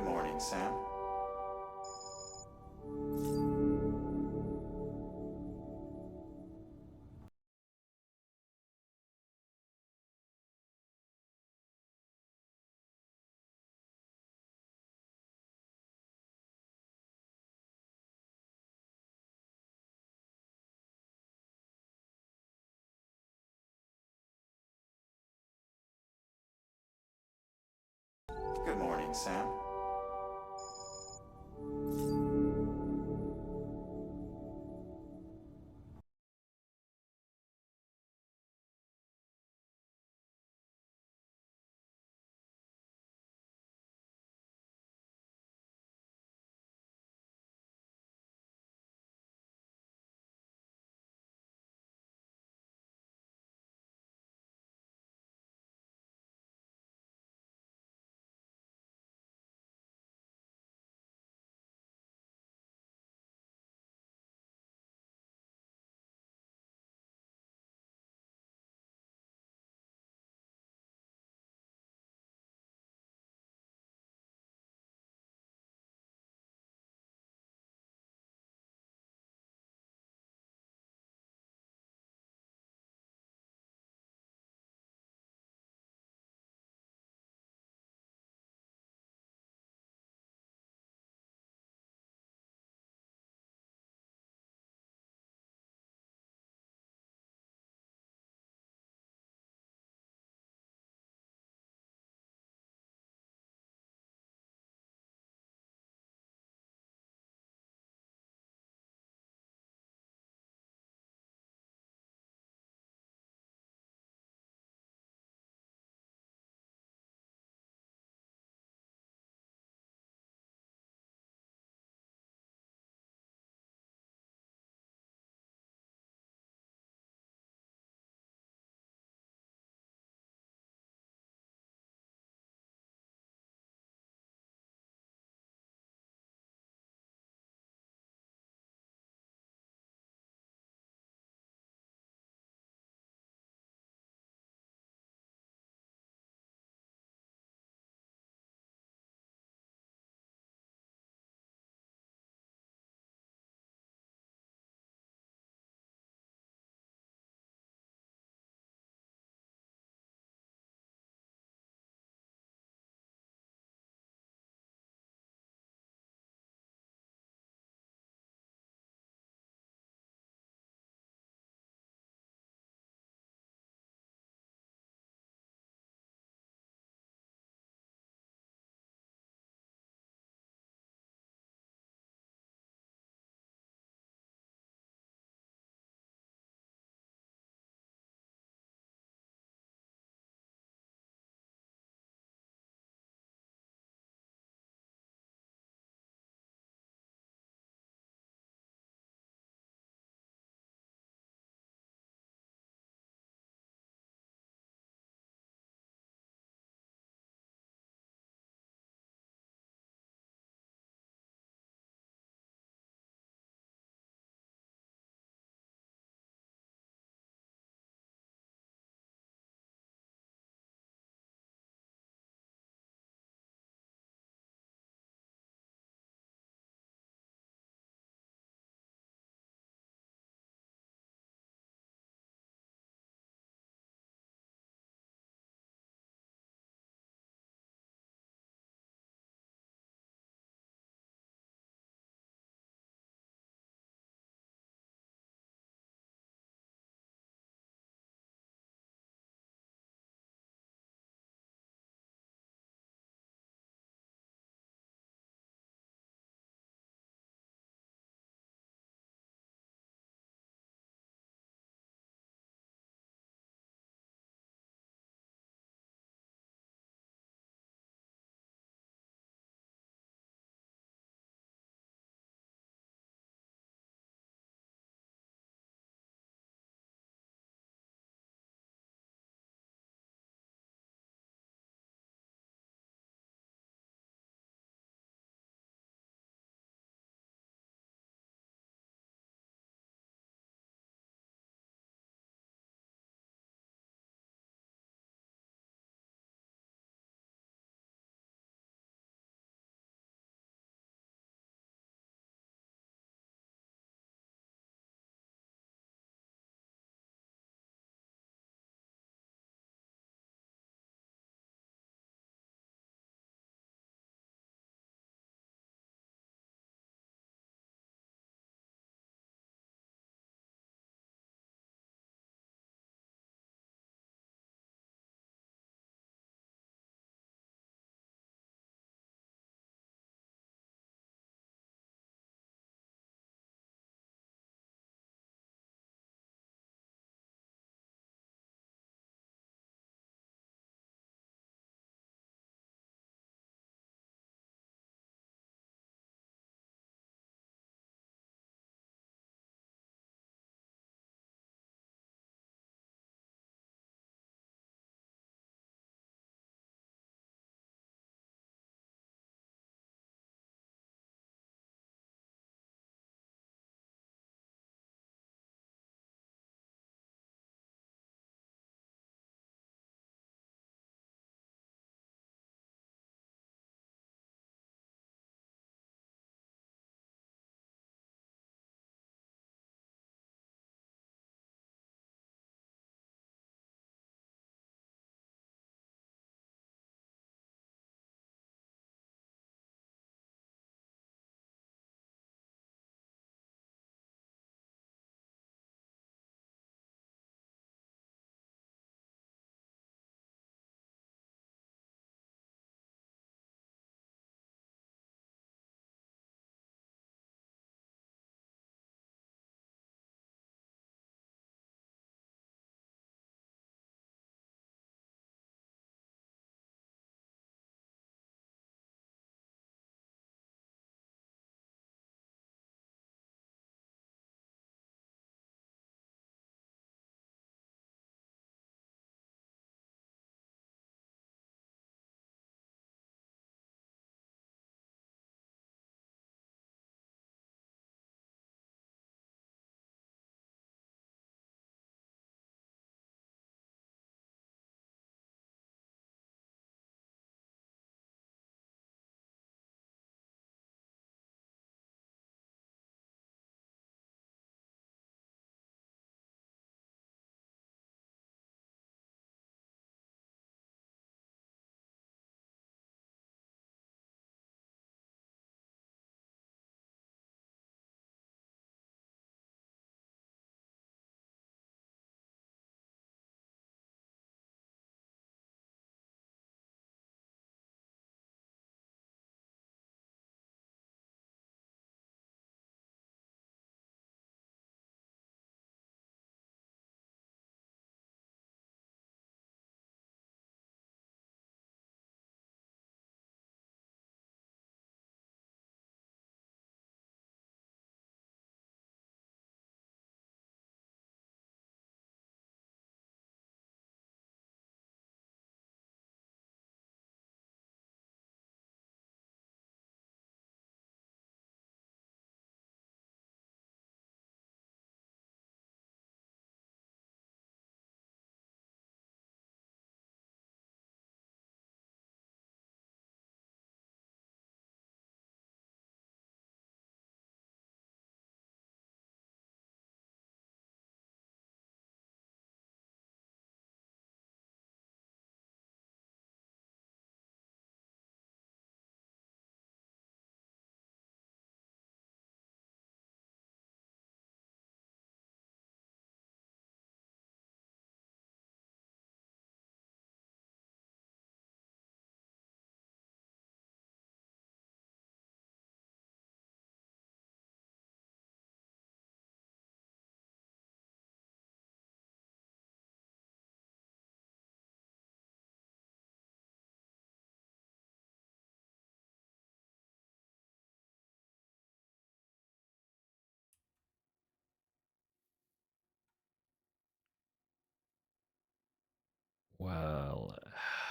Good morning, Sam. Good morning, Sam.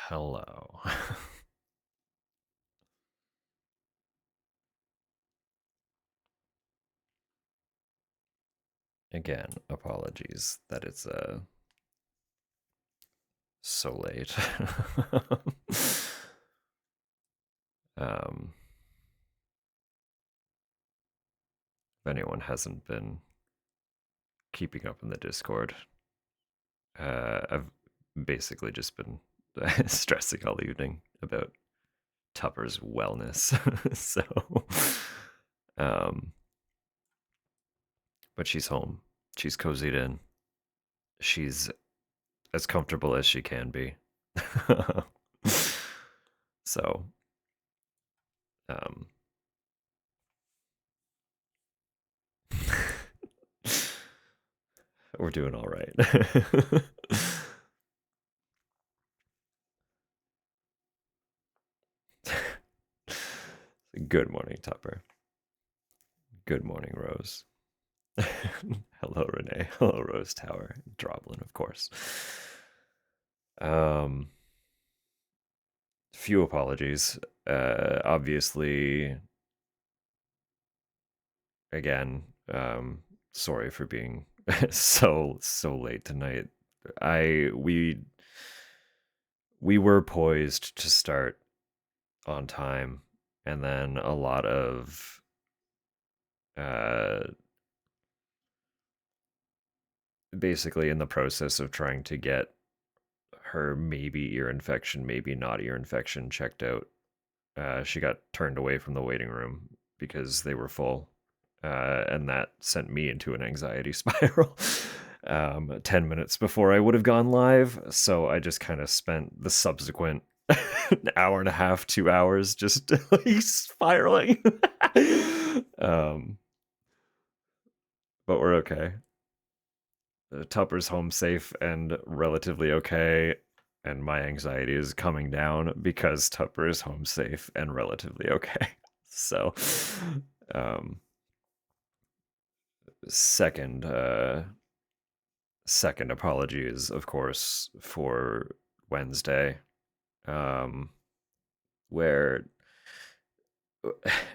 Hello. Again, apologies that it's so late. um, if anyone hasn't been keeping up in the Discord, I've basically just been stressing all evening about Tupper's wellness. So, um, but she's home. She's cozied in. She's as comfortable as she can be. So, um, we're doing all right. Good morning, Tupper. Good morning, Rose. Hello, Renee. Hello, Rose Tower. Droblin, of course. Few apologies. Obviously, again, sorry for being so late tonight. We were poised to start on time, and then a lot of basically in the process of trying to get her maybe ear infection, maybe not ear infection checked out, she got turned away from the waiting room because they were full. And that sent me into an anxiety spiral 10 minutes before I would have gone live. So I just kind of spent the subsequent hour and a half, 2 hours just like spiraling. But we're okay. Tupper's home safe and relatively okay, and my anxiety is coming down because Tupper is home safe and relatively okay. So, um, second, second apology is, of course, for Wednesday, where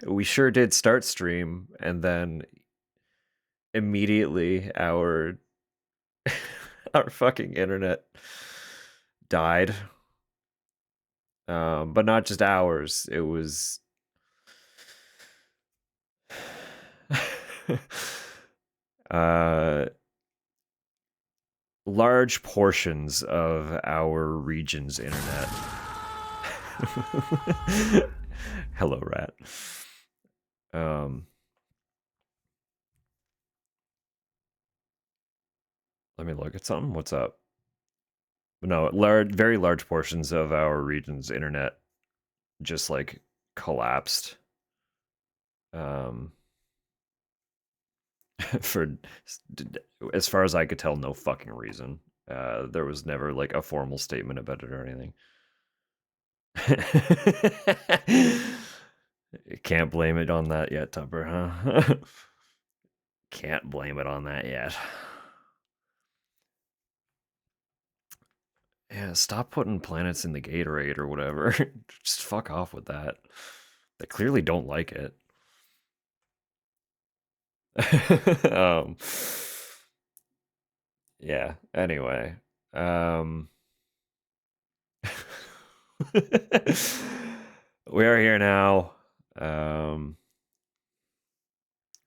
we sure did start stream, and then immediately our our fucking internet died. But not just ours. It was large portions of our region's internet. Hello, rat. Let me look at something. What's up? No, very large portions of our region's internet just like collapsed. For as far as I could tell, no fucking reason. There was never like a formal statement about it or anything. Can't blame it on that yet, Tupper, huh? Can't blame it on that yet. Yeah, stop putting planets in the Gatorade or whatever. Just fuck off with that. They clearly don't like it. Yeah, anyway. We are here now.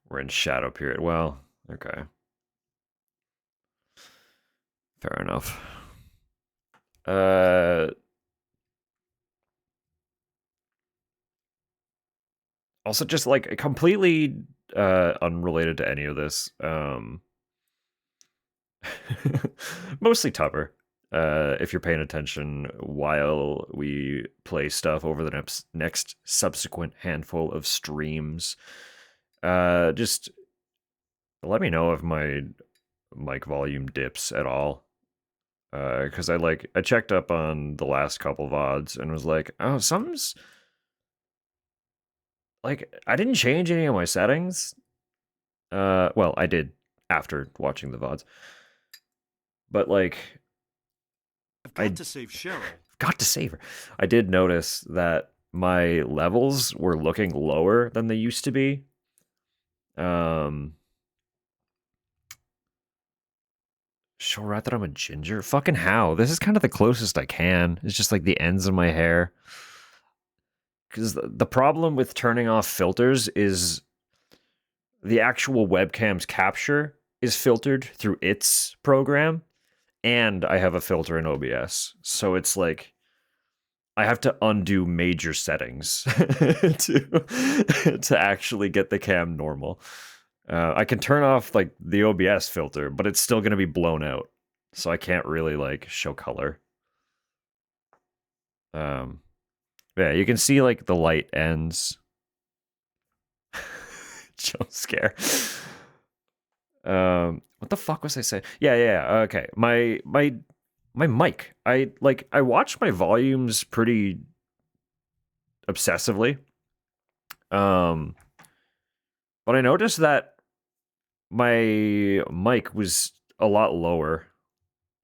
We're in shadow period. Well, okay. Fair enough. Also, just like completely unrelated to any of this. Mostly Tupper. If you're paying attention while we play stuff over the next subsequent handful of streams, just let me know if my mic volume dips at all. Because I checked up on the last couple of VODs and was like, oh, something's like I didn't change any of my settings. Well, I did after watching the VODs, but like I've got to save Cheryl. Got to savor. I did notice that my levels were looking lower than they used to be. Sure, right that I'm a ginger? Fucking how? This is kind of the closest I can. It's just like the ends of my hair. Because the problem with turning off filters is the actual webcam's capture is filtered through its program, and I have a filter in OBS. So it's like I have to undo major settings to actually get the cam normal. I can turn off like the OBS filter, but it's still going to be blown out, so I can't really like show color. Yeah, you can see like the light ends. Jump scare. What the fuck was I saying? Yeah. Okay, my mic. I watch my volumes pretty obsessively. But I noticed that my mic was a lot lower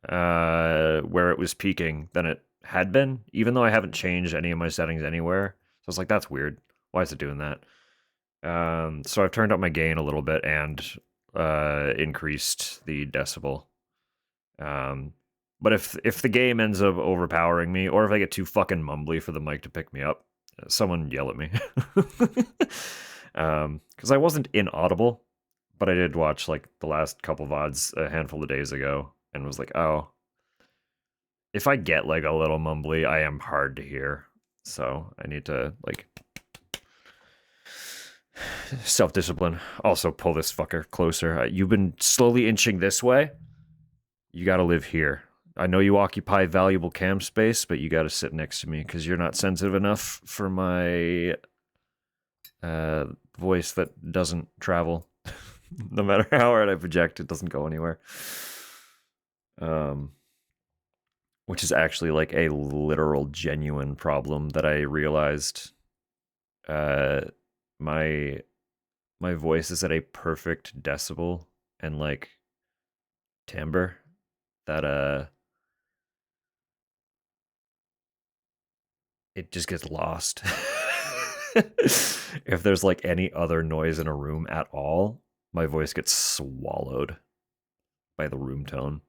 where it was peaking than it had been, even though I haven't changed any of my settings anywhere. So I was like, that's weird. Why is it doing that? So I've turned up my gain a little bit and increased the decibel. But if the game ends up overpowering me, or if I get too fucking mumbly for the mic to pick me up, someone yell at me. Because I wasn't inaudible, but I did watch like the last couple VODs a handful of days ago and was like, oh, if I get like a little mumbly, I am hard to hear. So I need to like self-discipline. Also pull this fucker closer. You've been slowly inching this way. You got to live here. I know you occupy valuable cam space, but you got to sit next to me because you're not sensitive enough for my voice that doesn't travel. No matter how hard I project, it doesn't go anywhere. Which is actually like a literal, genuine problem that I realized. My voice is at a perfect decibel and like timbre that it just gets lost. If there's like any other noise in a room at all, my voice gets swallowed by the room tone.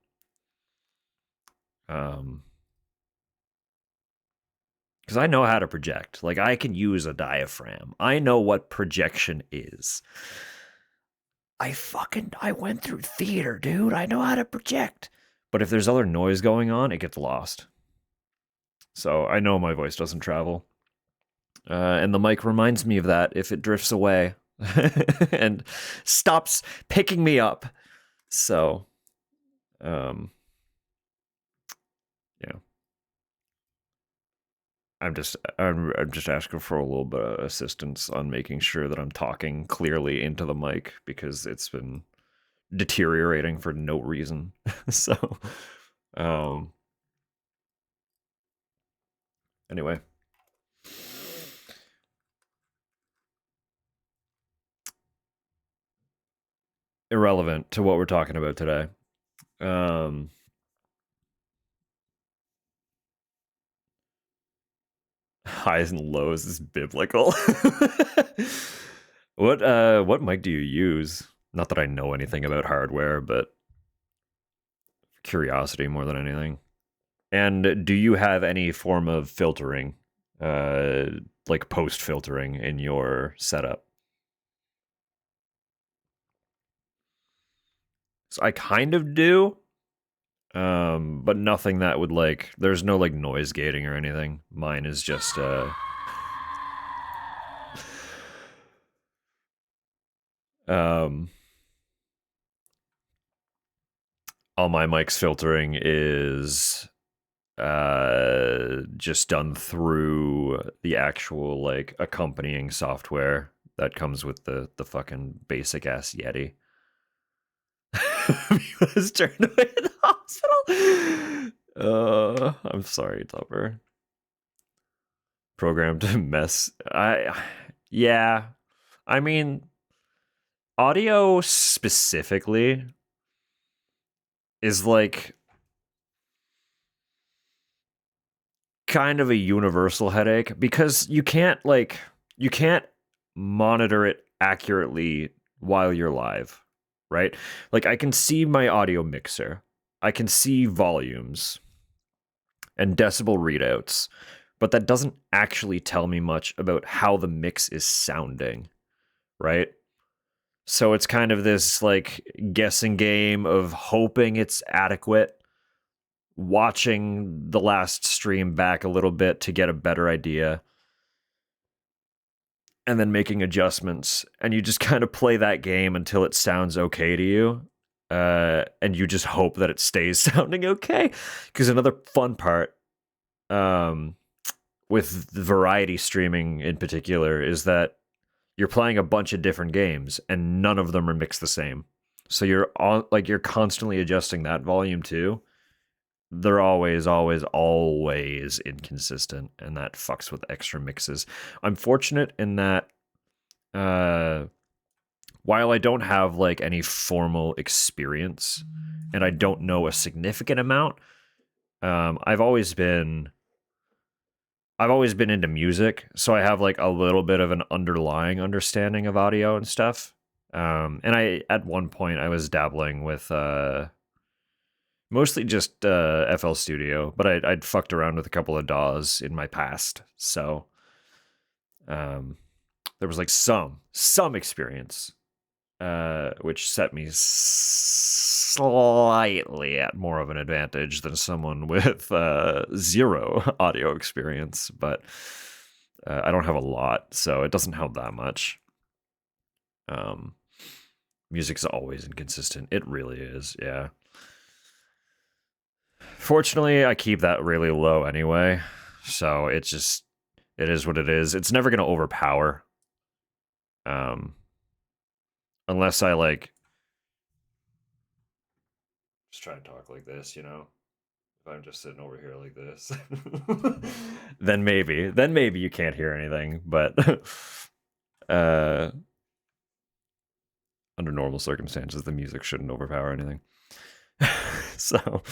Because I know how to project. Like, I can use a diaphragm. I know what projection is. I went through theater, dude. I know how to project. But if there's other noise going on, it gets lost. So I know my voice doesn't travel. And the mic reminds me of that if it drifts away and stops picking me up. So, yeah. I'm just asking for a little bit of assistance on making sure that I'm talking clearly into the mic because it's been deteriorating for no reason. So, anyway. Irrelevant to what we're talking about today. Highs and lows is biblical. What mic do you use? Not that I know anything about hardware, but curiosity more than anything. And do you have any form of filtering, like post filtering in your setup? So I kind of do, but nothing that would like. There's no like noise gating or anything. Mine is just all my mic's filtering is just done through the actual like accompanying software that comes with the fucking basic ass Yeti. He was turned away in the hospital. I'm sorry, Tupper. Programmed to mess. Yeah. I mean, audio specifically is like kind of a universal headache because you can't monitor it accurately while you're live, right? Like I can see my audio mixer. I can see volumes and decibel readouts, but that doesn't actually tell me much about how the mix is sounding, right? So it's kind of this like guessing game of hoping it's adequate, watching the last stream back a little bit to get a better idea, and then making adjustments. And you just kind of play that game until it sounds okay to you. And you just hope that it stays sounding okay. Because another fun part with the variety streaming in particular is that you're playing a bunch of different games and none of them are mixed the same. So you're constantly adjusting that volume too. They're always inconsistent, and that fucks with extra mixes. I'm fortunate in that while I don't have like any formal experience and I don't know a significant amount, I've always been into music, so I have like a little bit of an underlying understanding of audio and stuff. And I at one point I was dabbling with mostly just FL Studio, but I'd fucked around with a couple of DAWs in my past, so there was like some experience, which set me slightly at more of an advantage than someone with zero audio experience, but I don't have a lot, so it doesn't help that much. Music's always inconsistent. It really is, yeah. Fortunately, I keep that really low anyway, so it is what it is. It's never going to overpower. Unless I like just try to talk like this, you know? If I'm just sitting over here like this, then maybe you can't hear anything, but under normal circumstances, the music shouldn't overpower anything. So,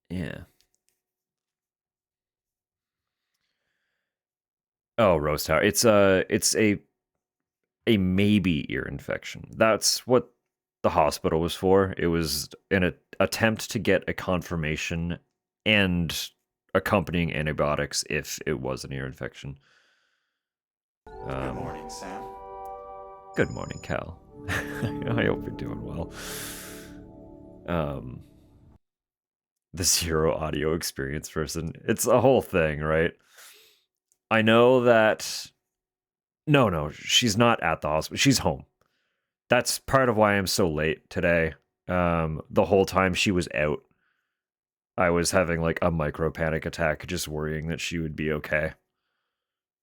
yeah. Oh, Rose Tower. It's a maybe ear infection. That's what the hospital was for. It was an attempt to get a confirmation and accompanying antibiotics if it was an ear infection. Good morning, Sam. Good morning, Cal. I hope you're doing well. The zero audio experience person. It's a whole thing, right? I know that... No, she's not at the hospital. She's home. That's part of why I'm so late today. The whole time she was out, I was having like a micro panic attack, just worrying that she would be okay.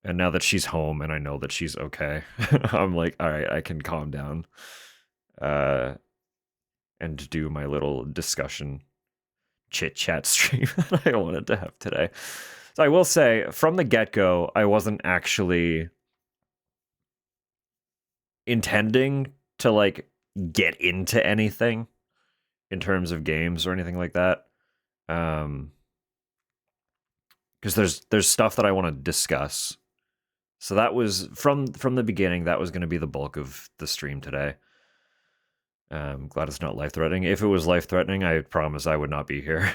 And now that she's home and I know that she's okay, I'm like, all right, I can calm down and do my little discussion chit-chat stream that I wanted to have today. So I will say, from the get-go, I wasn't actually intending to like get into anything in terms of games or anything like that. Because there's stuff that I want to discuss. So that was from the beginning. That was going to be the bulk of the stream today. Glad it's not life-threatening. If it was life-threatening, I promise I would not be here.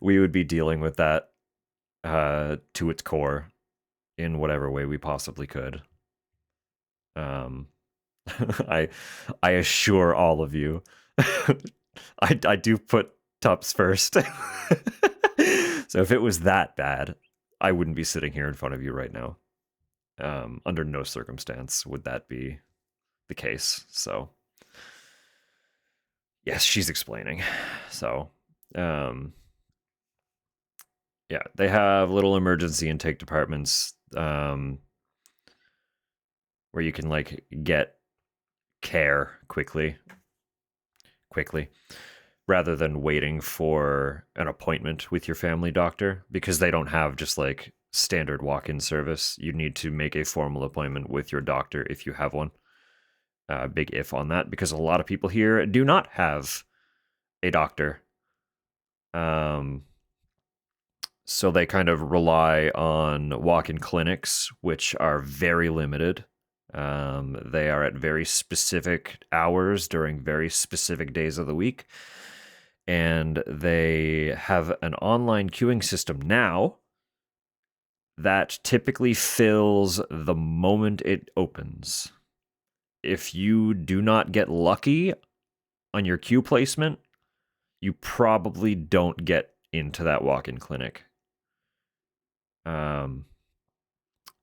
We would be dealing with that to its core in whatever way we possibly could. I assure all of you, I do put Tups first. So if it was that bad, I wouldn't be sitting here in front of you right now. Under no circumstance would that be the case. So yes, she's explaining. So yeah, they have little emergency intake departments where you can like get care quickly rather than waiting for an appointment with your family doctor, because they don't have just like standard walk-in service. You need to make a formal appointment with your doctor if you have one. Big if on that, because a lot of people here do not have a doctor. Um, so they kind of rely on walk-in clinics, which are very limited. They are at very specific hours during very specific days of the week. And they have an online queuing system now that typically fills the moment it opens. If you do not get lucky on your queue placement, you probably don't get into that walk-in clinic.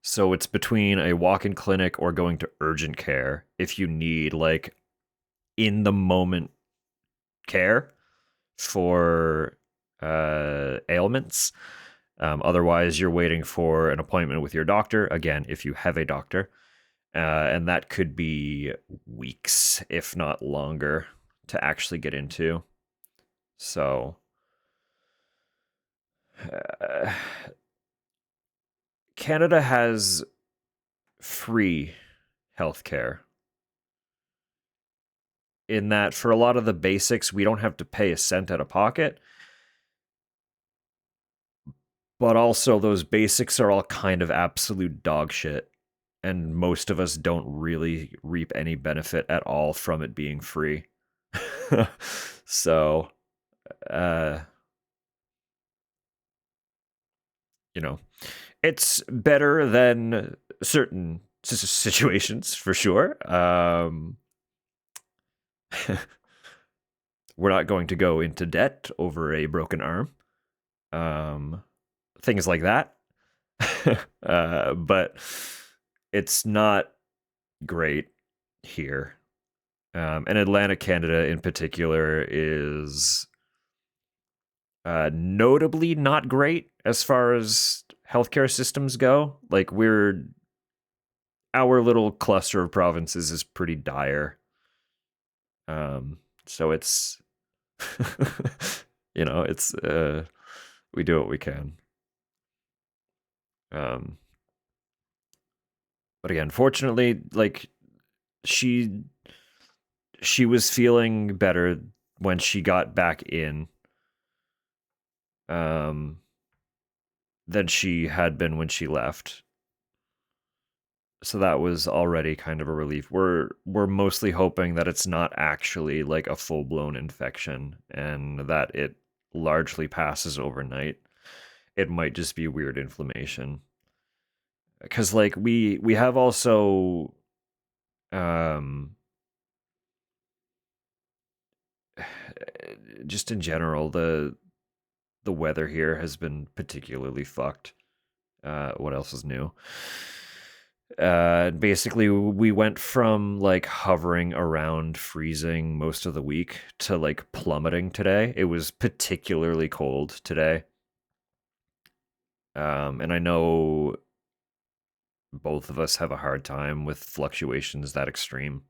So it's between a walk-in clinic or going to urgent care if you need like in the moment care for ailments. Otherwise, you're waiting for an appointment with your doctor, again, if you have a doctor. And that could be weeks, if not longer, to actually get into. So, uh, Canada has free healthcare in that for a lot of the basics, we don't have to pay a cent out of pocket. But also, those basics are all kind of absolute dog shit. And most of us don't really reap any benefit at all from it being free. So, uh, you know, it's better than certain situations for sure. We're not going to go into debt over a broken arm. Things like that. But it's not great here. And Atlantic Canada in particular is notably not great as far as healthcare systems go. Like our little cluster of provinces is pretty dire. So it's, it's we do what we can. But again, fortunately, like she was feeling better when she got back in. Than she had been when she left. So that was already kind of a relief. We're mostly hoping that it's not actually like a full-blown infection and that it largely passes overnight. It might just be weird inflammation. Cuz like we have also just in general the weather here has been particularly fucked. What else is new? Basically we went from like hovering around freezing most of the week to like plummeting today. It was particularly cold today. And I know both of us have a hard time with fluctuations that extreme.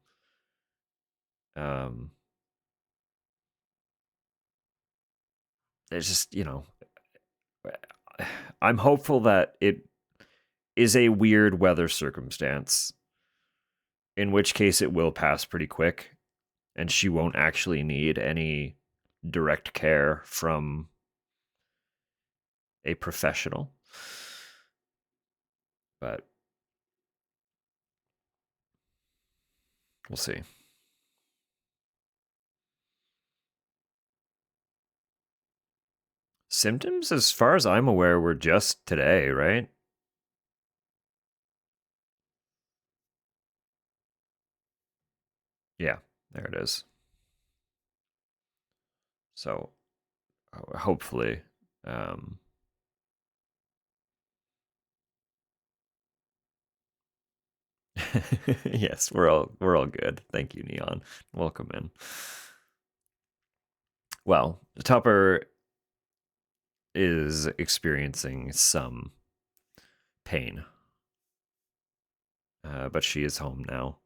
It's just, I'm hopeful that it is a weird weather circumstance, in which case it will pass pretty quick and she won't actually need any direct care from a professional. But we'll see. Symptoms, as far as I'm aware, were just today, right? Yeah, there it is. So hopefully, yes, we're all good. Thank you, Neon. Welcome in. Well, Tupper is experiencing some pain, but she is home now,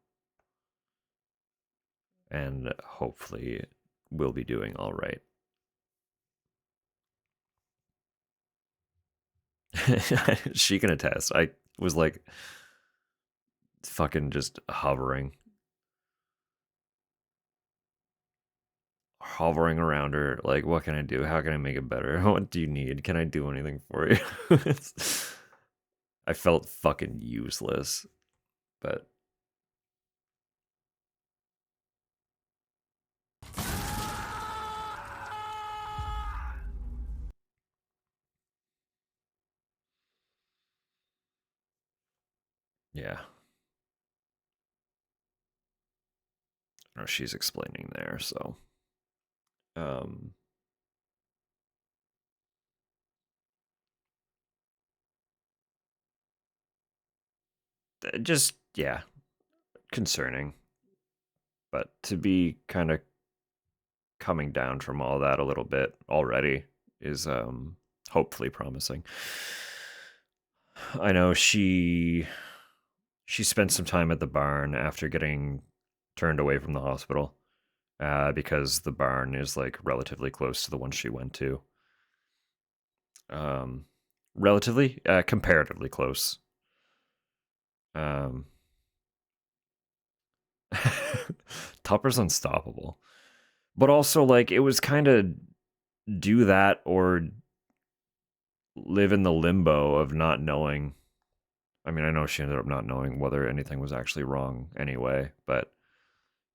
and hopefully will be doing all right. She can attest. I was like fucking just hovering. hovering around her, like, what can I do? How can I make it better? What do you need? Can I do anything for you? I felt fucking useless, but yeah. I know she's explaining there, so um just yeah, concerning. But to be kind of coming down from all that a little bit already is hopefully promising. I know she spent some time at the barn after getting turned away from the hospital because the barn is like relatively close to the one she went to. Um, relatively, comparatively close. Um, Tupper's unstoppable, but also like it was kind of do that or live in the limbo of not knowing. I mean, I know she ended up not knowing whether anything was actually wrong anyway, but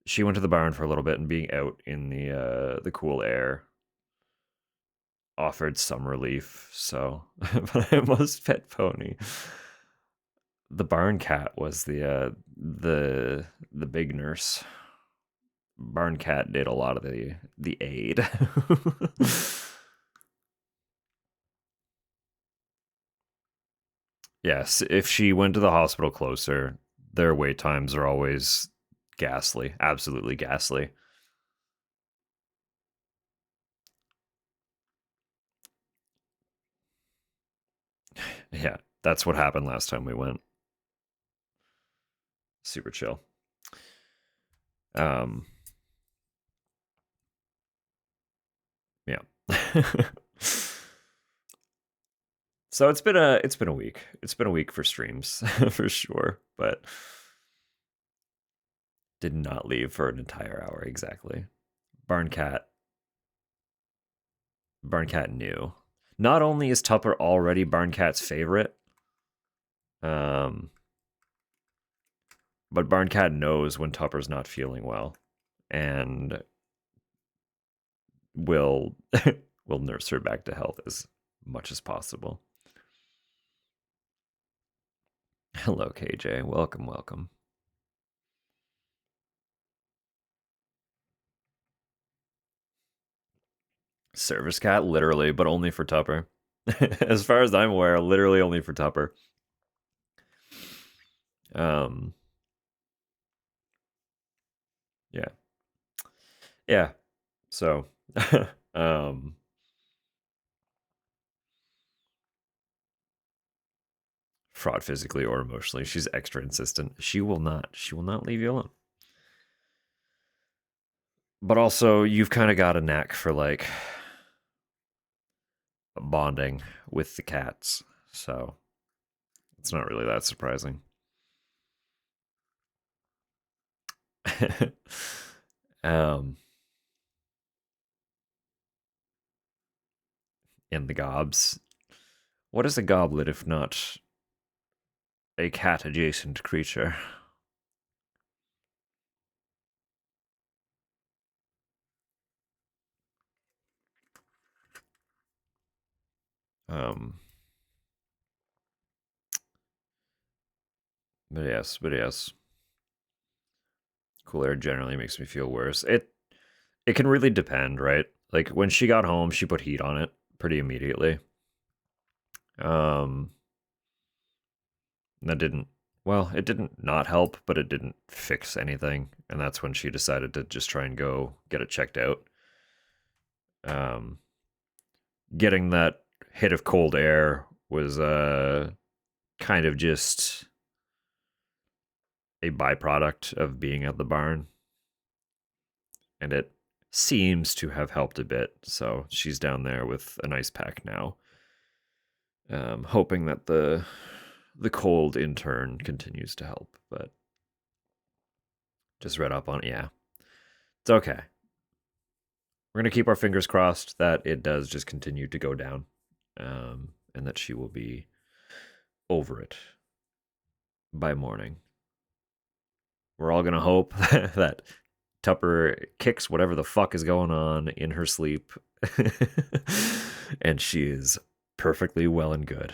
she went to the barn for a little bit and being out in the cool air offered some relief. So, but I must pet pony. The barn cat was the big nurse. Barn cat did a lot of the aid. Yes, if she went to the hospital closer, their wait times are always ghastly, absolutely ghastly. Yeah, that's what happened last time we went. Super chill. Um, yeah. So it's been a week. It's been a week for streams for sure, but did not leave for an entire hour exactly. Barncat Barncat knew. Not only is Tupper already Barncat's favorite, um, but Barncat knows when Tupper's not feeling well and will will nurse her back to health as much as possible. Hello, KJ. Welcome, welcome. Service cat, literally, but only for Tupper. As far as I'm aware, literally only for Tupper. Um, yeah, yeah. So, um, fraud physically or emotionally. She's extra insistent. She will not. She will not leave you alone. But also, you've kind of got a knack for like bonding with the cats, so it's not really that surprising. um, in the gobs. What is a goblet if not a cat adjacent creature? Um, but yes. Cool air generally makes me feel worse. It can really depend, right? Like when she got home, she put heat on it pretty immediately. Um, that didn't well, it didn't not help, but it didn't fix anything, and that's when she decided to just try and go get it checked out. Um, getting that hit of cold air was kind of just a byproduct of being at the barn, and it seems to have helped a bit. So she's down there with an ice pack now, hoping that the cold in turn continues to help. But just read up on it. Yeah, it's okay. we're gonna keep our fingers crossed that it does just continue to go down, and that she will be over it by morning. We're all gonna hope that Tupper kicks whatever the fuck is going on in her sleep, and she is perfectly well and good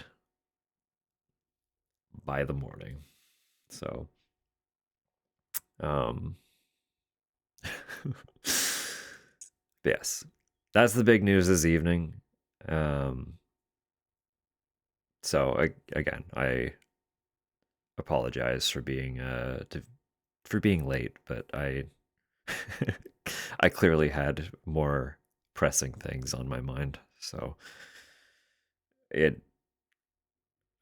by the morning. So, yes, that's the big news this evening. So again, I apologize for being late, but I I clearly had more pressing things on my mind. So it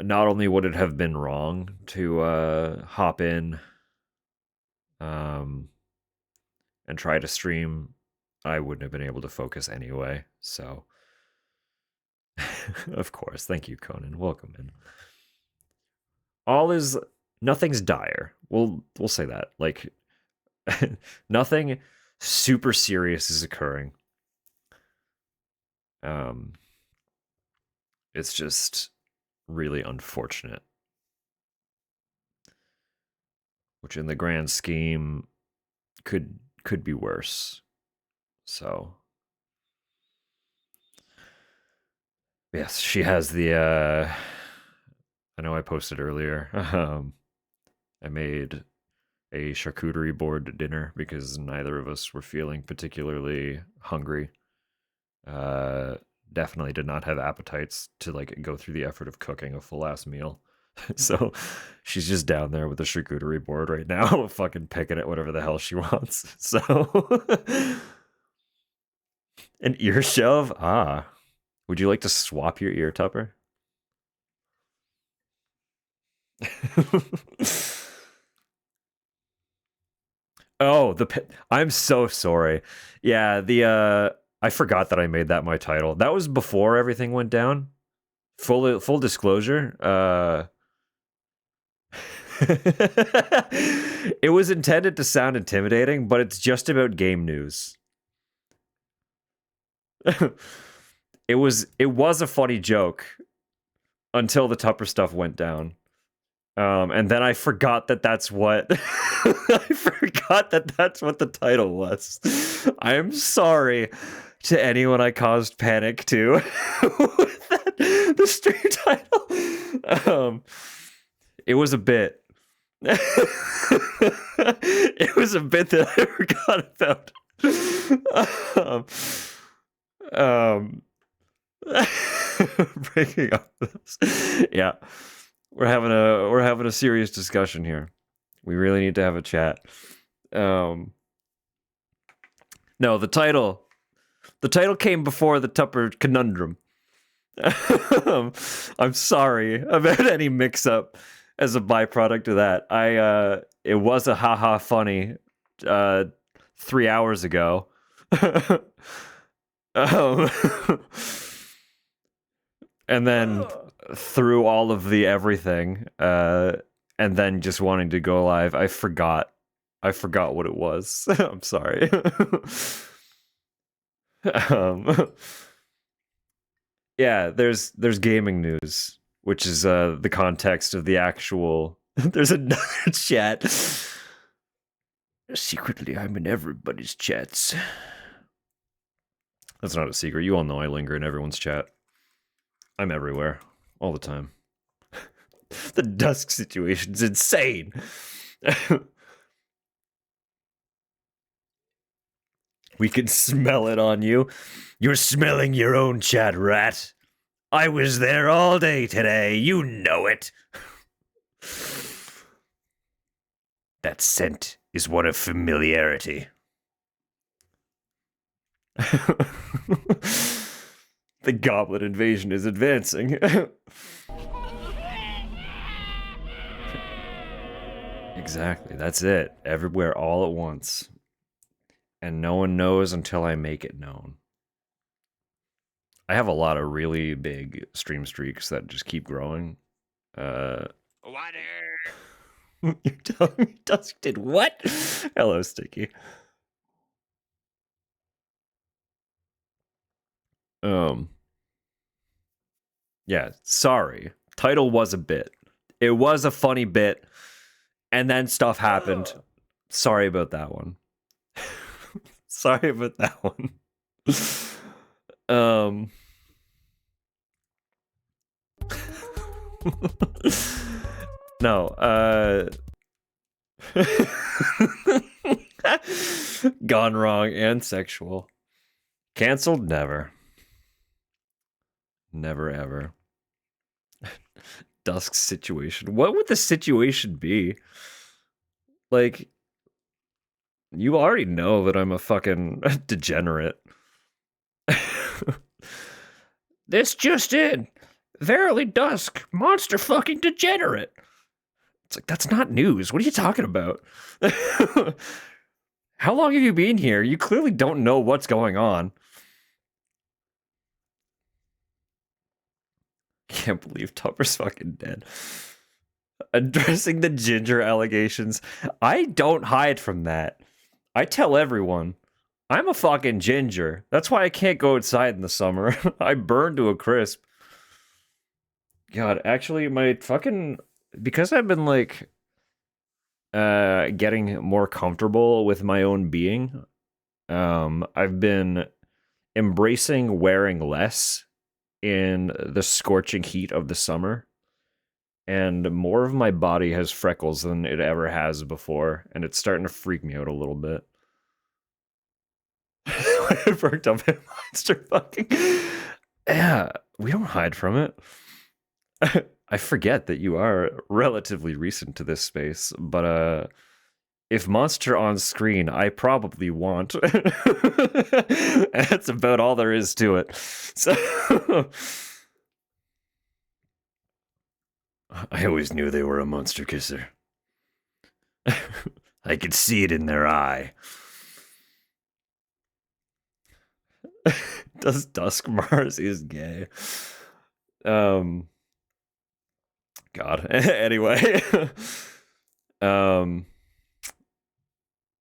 not only would it have been wrong to hop in and try to stream, I wouldn't have been able to focus anyway. So of course, thank you, Conan. Welcome in. Nothing's dire. We'll say that. Like nothing super serious is occurring. It's just really unfortunate, which in the grand scheme could be worse. So yes, she has the I know I posted earlier. I made a charcuterie board dinner because neither of us were feeling particularly hungry. Definitely did not have appetites to like go through the effort of cooking a full ass meal. So she's just down there with the charcuterie board right now, fucking picking at whatever the hell she wants. So an ear shove? Ah. Would you like to swap your ear, Tupper? Oh, I'm so sorry. Yeah, I forgot that I made that my title. That was before everything went down. Full disclosure. It was intended to sound intimidating, but it's just about game news. It was a funny joke until the Tupper stuff went down. And then I forgot that that's what the title was. I am sorry to anyone I caused panic to with the stream title. It was a bit. It was a bit that I forgot about. Breaking up this. Yeah. We're having a serious discussion here. We really need to have a chat. No, the title came before the Tupper conundrum. I'm sorry about any mix-up as a byproduct of that. It was a haha funny 3 hours ago. And then through all of the everything, and then just wanting to go live, I forgot what it was. I'm sorry. Yeah, there's gaming news, which is the context of the actual. There's another chat. Secretly, I'm in everybody's chats. That's not a secret. You all know I linger in everyone's chat. I'm everywhere, all the time. The dusk situation's insane. We can smell it on you. You're smelling your own chat, rat. I was there all day today. You know it. That scent is one of familiarity. The goblet invasion is advancing. Exactly, that's it. Everywhere all at once. And no one knows until I make it known. I have a lot of really big stream streaks that just keep growing. Water! You're telling me Dusk did what? Hello, Sticky. Um, yeah, sorry. Title was a bit. It was a funny bit, and then stuff happened. Sorry about that one. Sorry about that one. um no, gone wrong and sexual. Cancelled? Never. Never ever. Dusk situation. What would the situation be? Like, you already know that I'm a fucking degenerate. This just in. Verily Dusk, monster fucking degenerate. It's like, that's not news. What are you talking about? How long have you been here? You clearly don't know what's going on. Can't believe Tupper's fucking dead. Addressing the ginger allegations. I don't hide from that. I tell everyone. I'm a fucking ginger. That's why I can't go outside in the summer. I burn to a crisp. God, actually, my fucking... Because I've been, like, getting more comfortable with my own being, I've been embracing wearing less in the scorching heat of the summer. And more of my body has freckles than it ever has before. And it's starting to freak me out a little bit. I worked up a monster fucking... Yeah, we don't hide from it. I forget that you are relatively recent to this space, but if monster on screen, I probably want. That's about all there is to it. So I always knew they were a monster kisser. I could see it in their eye. Does Dusk Mars is gay? God. Anyway.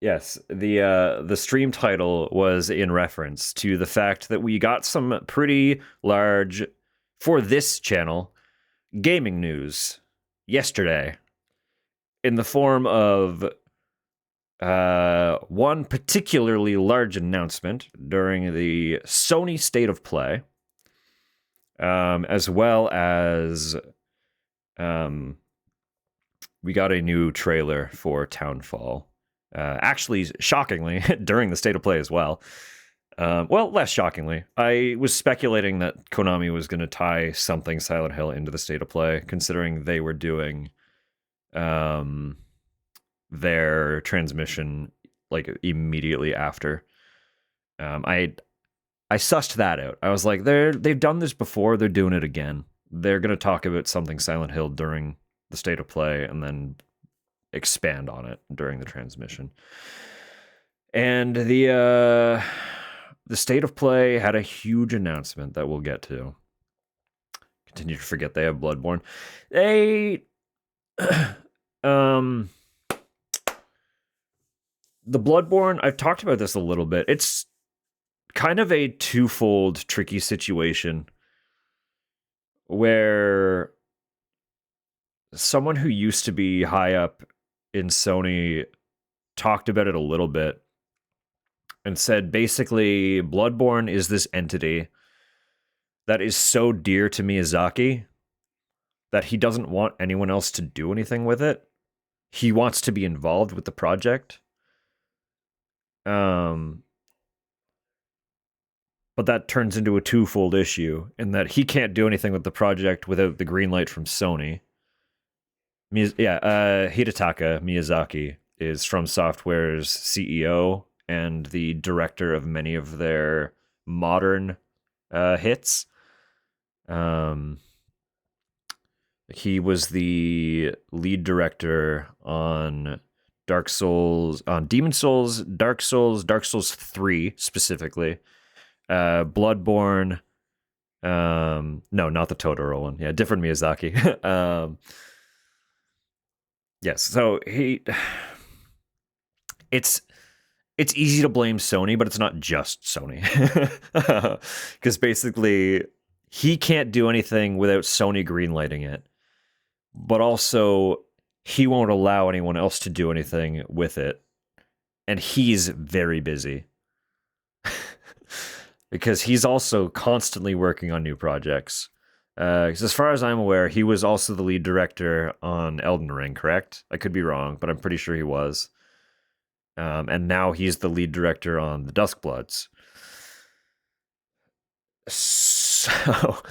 Yes, the stream title was in reference to the fact that we got some pretty large, for this channel, gaming news yesterday in the form of one particularly large announcement during the Sony State of Play, as well as we got a new trailer for Townfall. Actually, shockingly, during the State of Play as well. Well, less shockingly, I was speculating that Konami was going to tie something Silent Hill into the State of Play, considering they were doing their transmission like immediately after. I sussed that out. I was like, they've done this before. They're doing it again. They're going to talk about something Silent Hill during the State of Play and then expand on it during the transmission. And the State of Play had a huge announcement that we'll get to. Continue to forget they have Bloodborne. The Bloodborne, I've talked about this a little bit. It's kind of a twofold tricky situation where someone who used to be high up in Sony talked about it a little bit and said basically Bloodborne is this entity that is so dear to Miyazaki that he doesn't want anyone else to do anything with it. He wants to be involved with the project. But that turns into a twofold issue in that he can't do anything with the project without the green light from Sony. Hidetaka Miyazaki is From Software's CEO and the director of many of their modern hits. He was the lead director on Dark Souls, on Demon Souls, Dark Souls 3 specifically, Bloodborne. No, not the Totoro one. Yeah, different Miyazaki. Yes, so it's it's easy to blame Sony, but it's not just Sony. Because basically, he can't do anything without Sony greenlighting it. But also, he won't allow anyone else to do anything with it. And he's very busy. Because he's also constantly working on new projects. Because as far as I'm aware, he was also the lead director on Elden Ring, correct? I could be wrong, but I'm pretty sure he was. And now he's the lead director on the Duskbloods. So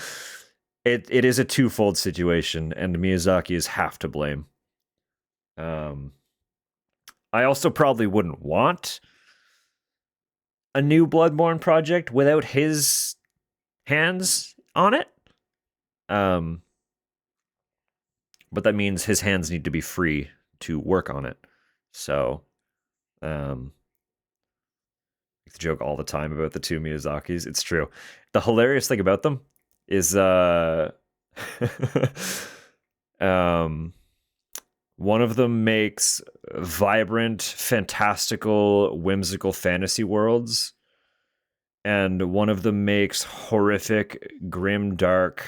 it is a twofold situation, and Miyazaki is half to blame. I also probably wouldn't want a new Bloodborne project without his hands on it. But that means his hands need to be free to work on it. So, the joke all the time about the two Miyazakis. It's true. The hilarious thing about them is one of them makes vibrant, fantastical, whimsical fantasy worlds, and one of them makes horrific, grim, dark,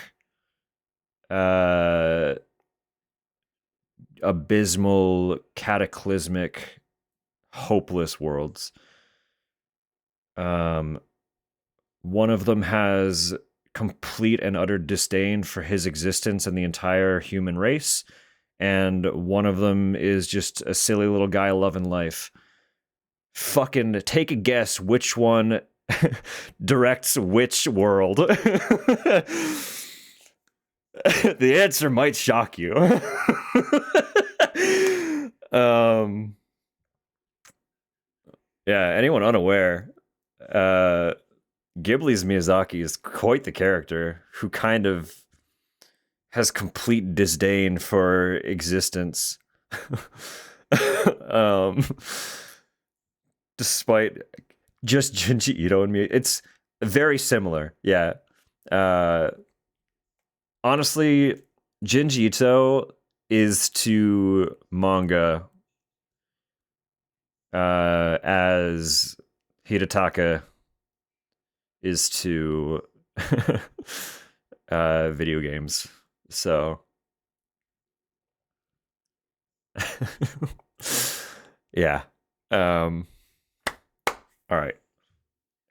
abysmal, cataclysmic, hopeless worlds. One of them has complete and utter disdain for his existence and the entire human race, and one of them is just a silly little guy loving life. Fucking take a guess which one directs which world. The answer might shock you. Yeah, anyone unaware, Ghibli's Miyazaki is quite the character who kind of has complete disdain for existence. Despite just Junji Ito and me, it's very similar. Yeah. Honestly, Junji Ito is to manga as Hidetaka is to video games. So yeah. All right.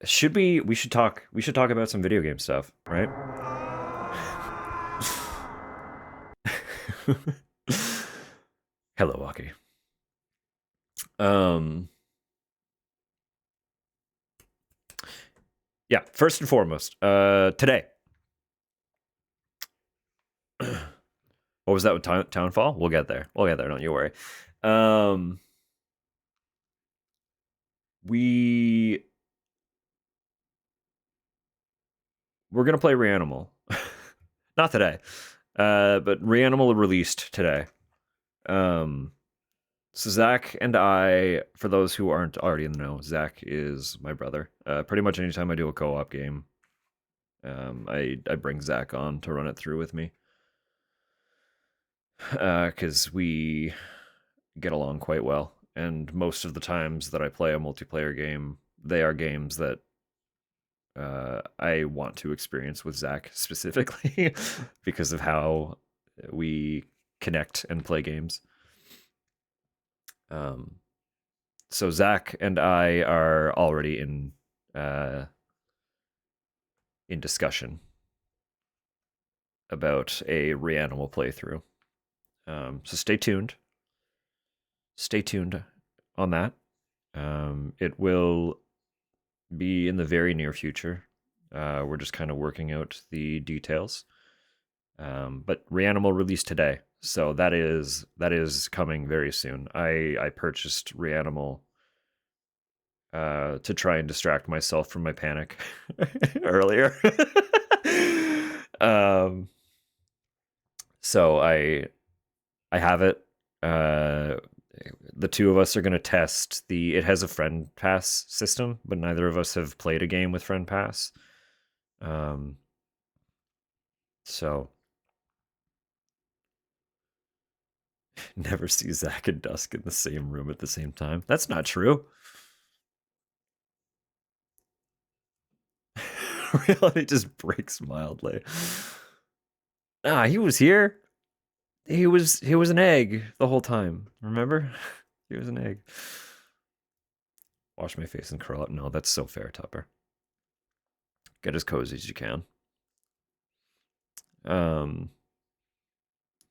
We should talk about some video game stuff, right? Hello, Waki. Yeah, first and foremost, today. What was that with Townfall? We'll get there. Don't you worry. We're gonna play Reanimal. Not today. But Reanimal released today. So Zach and I, for those who aren't already in the know, Zach is my brother. Pretty much anytime I do a co-op game, I bring Zach on to run it through with me. Because we get along quite well. And most of the times that I play a multiplayer game, they are games that I want to experience with Zach specifically because of how we connect and play games. So Zach and I are already in discussion about a Reanimal playthrough. So stay tuned. Stay tuned on that. It will be in the very near future. We're just kind of working out the details. But Reanimal released today, so that is coming very soon. I purchased Reanimal to try and distract myself from my panic earlier. So I have it. The two of us are going to test it has a friend pass system, but neither of us have played a game with friend pass. So never see Zach and Dusk in the same room at the same time. That's not true. Reality just breaks mildly. Ah, he was here. He was an egg the whole time. Remember? He was an egg. Wash my face and curl up. No, that's so fair, Tupper. Get as cozy as you can. Um,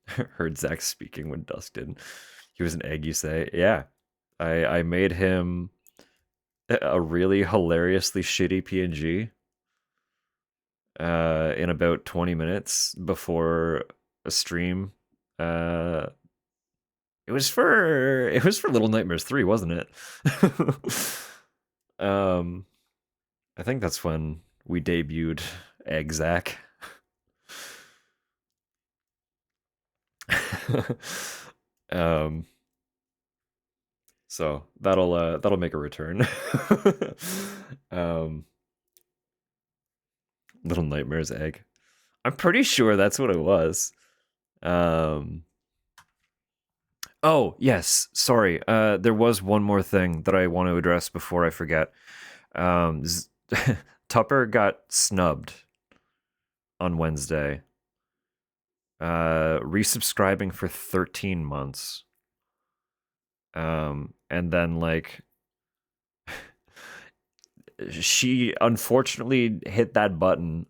heard Zach speaking when Dusk didn't. He was an egg, you say? Yeah. I made him a really hilariously shitty PNG in about 20 minutes before a stream. It was for Little Nightmares 3, wasn't it? um I think that's when we debuted Egg Zach. um so that'll make a return. um Little Nightmares Egg. I'm pretty sure that's what it was. Oh, yes, sorry. There was one more thing that I want to address before I forget. Um, Tupper got snubbed on Wednesday. Resubscribing for 13 months. And then like she unfortunately hit that button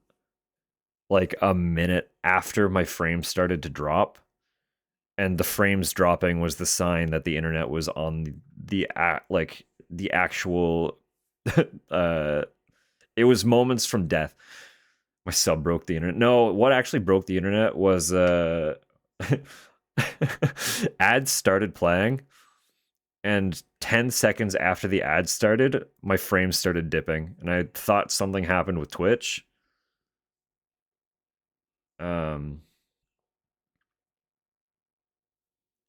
like a minute after my frame started to drop, and the frames dropping was the sign that the internet was on the actual it was moments from death. My sub broke the internet. No, what actually broke the internet was ads started playing, and 10 seconds after the ads started, my frames started dipping, and I thought something happened with Twitch. And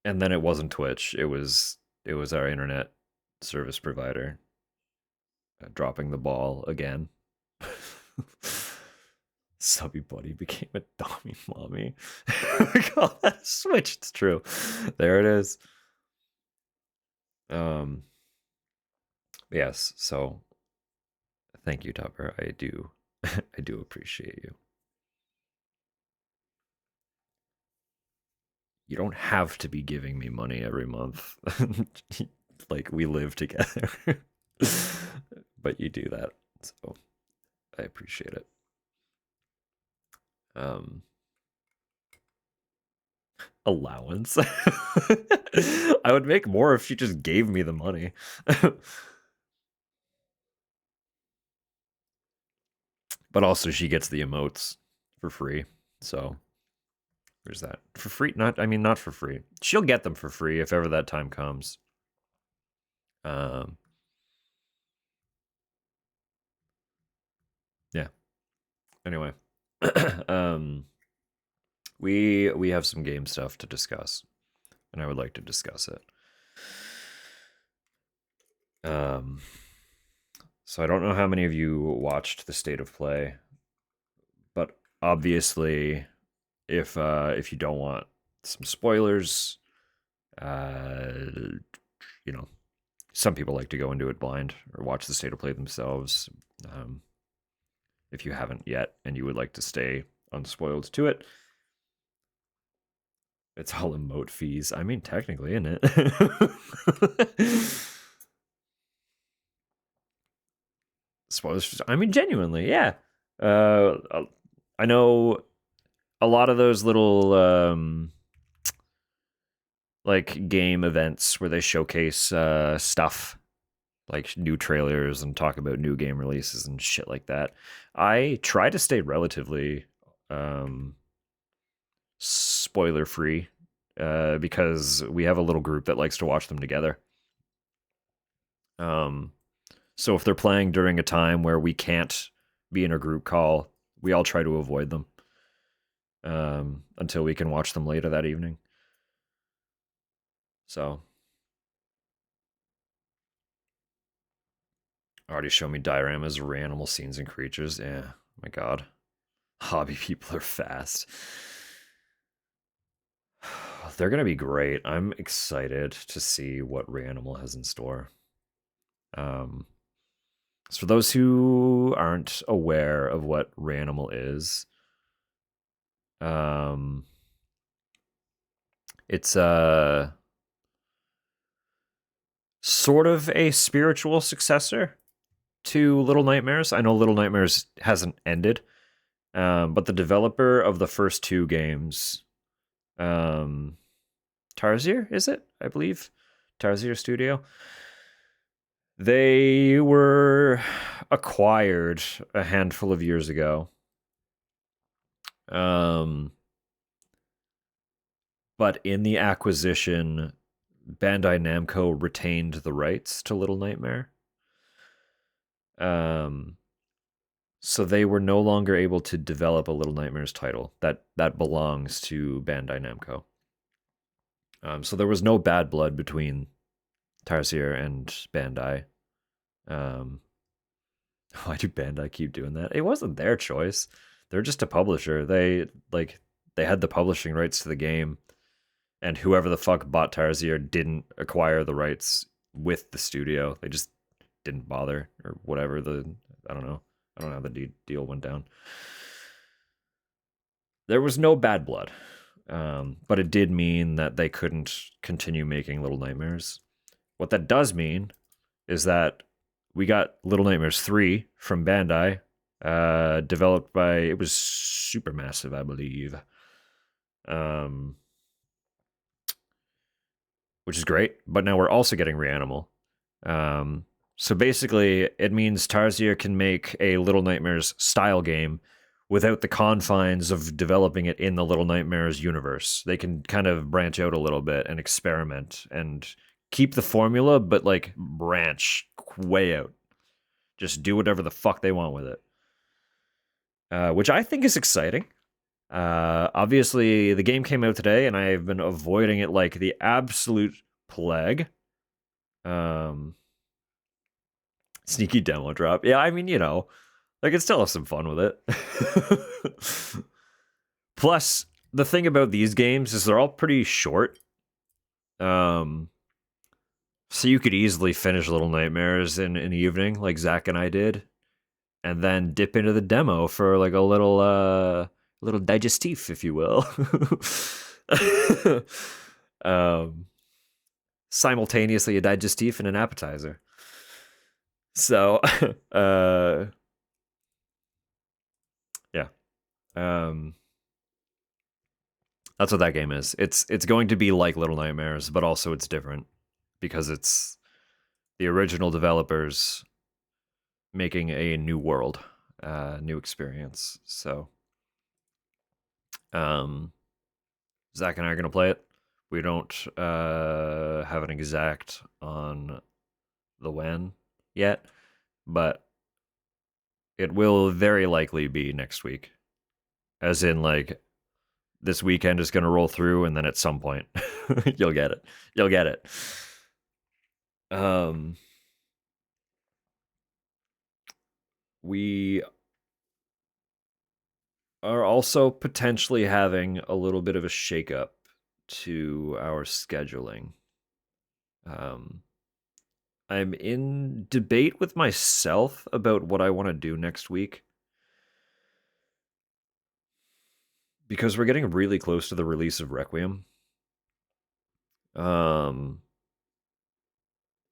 then it wasn't Twitch. It was our internet service provider dropping the ball again. Subby buddy became a dummy mommy. Call that a switch. It's true. There it is. Yes. So, thank you, Tupper. I do, I do appreciate you. You don't have to be giving me money every month. Like we live together, but you do that, so I appreciate it. Allowance. I would make more if she just gave me the money. But also she gets the emotes for free. So there's that. For free, not for free. She'll get them for free if ever that time comes. Yeah. Anyway. We have some game stuff to discuss, and I would like to discuss it. So I don't know how many of you watched the State of Play, but obviously, if you don't want some spoilers, you know, some people like to go into it blind or watch the State of Play themselves. If you haven't yet and you would like to stay unspoiled to it, it's all emote fees. I mean, technically, isn't it? Spoilers. I mean, genuinely, yeah. I know a lot of those little like game events where they showcase stuff like new trailers and talk about new game releases and shit like that. I try to stay relatively spoiler free because we have a little group that likes to watch them together. So if they're playing during a time where we can't be in a group call, we all try to avoid them until we can watch them later that evening. So, already show me dioramas of animal scenes and creatures. Yeah, my god. Hobby people are fast. They're gonna be great. I'm excited to see what Reanimal has in store. So for those who aren't aware of what Reanimal is, it's a sort of a spiritual successor to Little Nightmares. I know Little Nightmares hasn't ended, but the developer of the first two games, Tarsier, is it? I believe Tarsier Studio. They were acquired a handful of years ago. But in the acquisition, Bandai Namco retained the rights to Little Nightmare. So they were no longer able to develop a Little Nightmares title that belongs to Bandai Namco. So there was no bad blood between Tarsier and Bandai. Why do Bandai keep doing that? It wasn't their choice. They're just a publisher. They had the publishing rights to the game, and whoever the fuck bought Tarsier didn't acquire the rights with the studio. They just didn't bother, or whatever. I don't know how the deal went down. There was no bad blood, but it did mean that they couldn't continue making Little Nightmares. What that does mean is that we got Little Nightmares 3 from Bandai, developed by, it was Supermassive, I believe, which is great. But now we're also getting Reanimal. So basically, it means Tarsier can make a Little Nightmares style game without the confines of developing it in the Little Nightmares universe. They can kind of branch out a little bit and experiment and keep the formula, but like branch way out. Just do whatever the fuck they want with it, which I think is exciting. Obviously, the game came out today, and I've been avoiding it like the absolute plague. Sneaky demo drop. Yeah, I mean, you know, I can still have some fun with it. Plus, the thing about these games is they're all pretty short. So you could easily finish Little Nightmares in an evening, like Zach and I did, and then dip into the demo for like a little digestif, if you will. Simultaneously a digestif and an appetizer. So, yeah. That's what that game is. It's going to be like Little Nightmares, but also it's different because it's the original developers making a new world, new experience. So, Zach and I are gonna play it. We don't have an exact on the when yet, but it will very likely be next week. As in, like, this weekend is gonna roll through, and then at some point, you'll get it. You'll get it. We are also potentially having a little bit of a shakeup to our scheduling. I'm in debate with myself about what I want to do next week, because we're getting really close to the release of Requiem.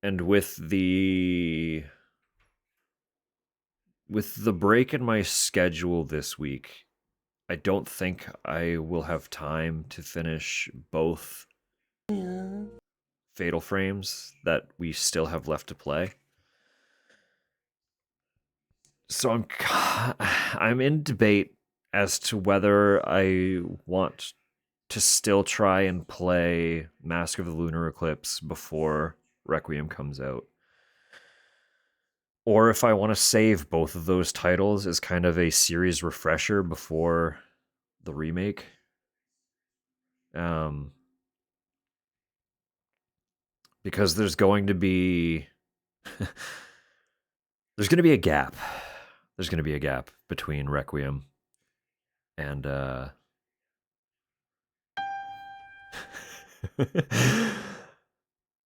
And with the break in my schedule this week, I don't think I will have time to finish both Fatal Frames that we still have left to play. So I'm in debate as to whether I want to still try and play Mask of the Lunar Eclipse before Requiem comes out, or if I want to save both of those titles as kind of a series refresher before the remake. Because there's going to be a gap. There's going to be a gap between Requiem and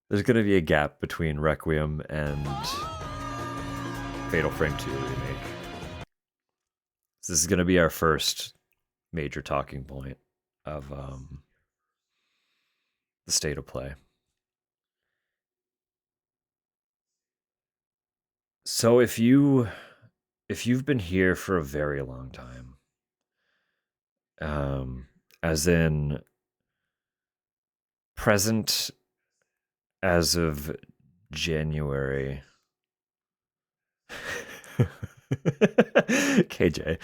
there's going to be a gap between Requiem and Fatal Frame 2 remake. This is going to be our first major talking point of the state of play. So if you've been here for a very long time, as in present as of January. KJ,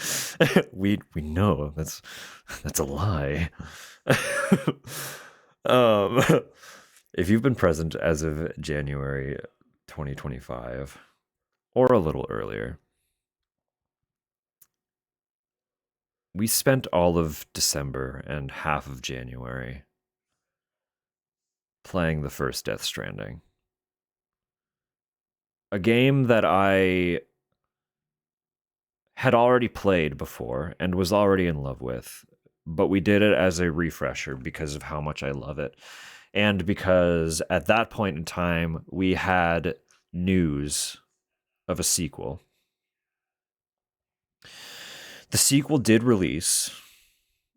we know that's a lie. If you've been present as of January 2025 or a little earlier, we spent all of December and half of January playing the first Death Stranding. A game that I had already played before and was already in love with, but we did it as a refresher because of how much I love it. And because at that point in time, we had news of a sequel. The sequel did release.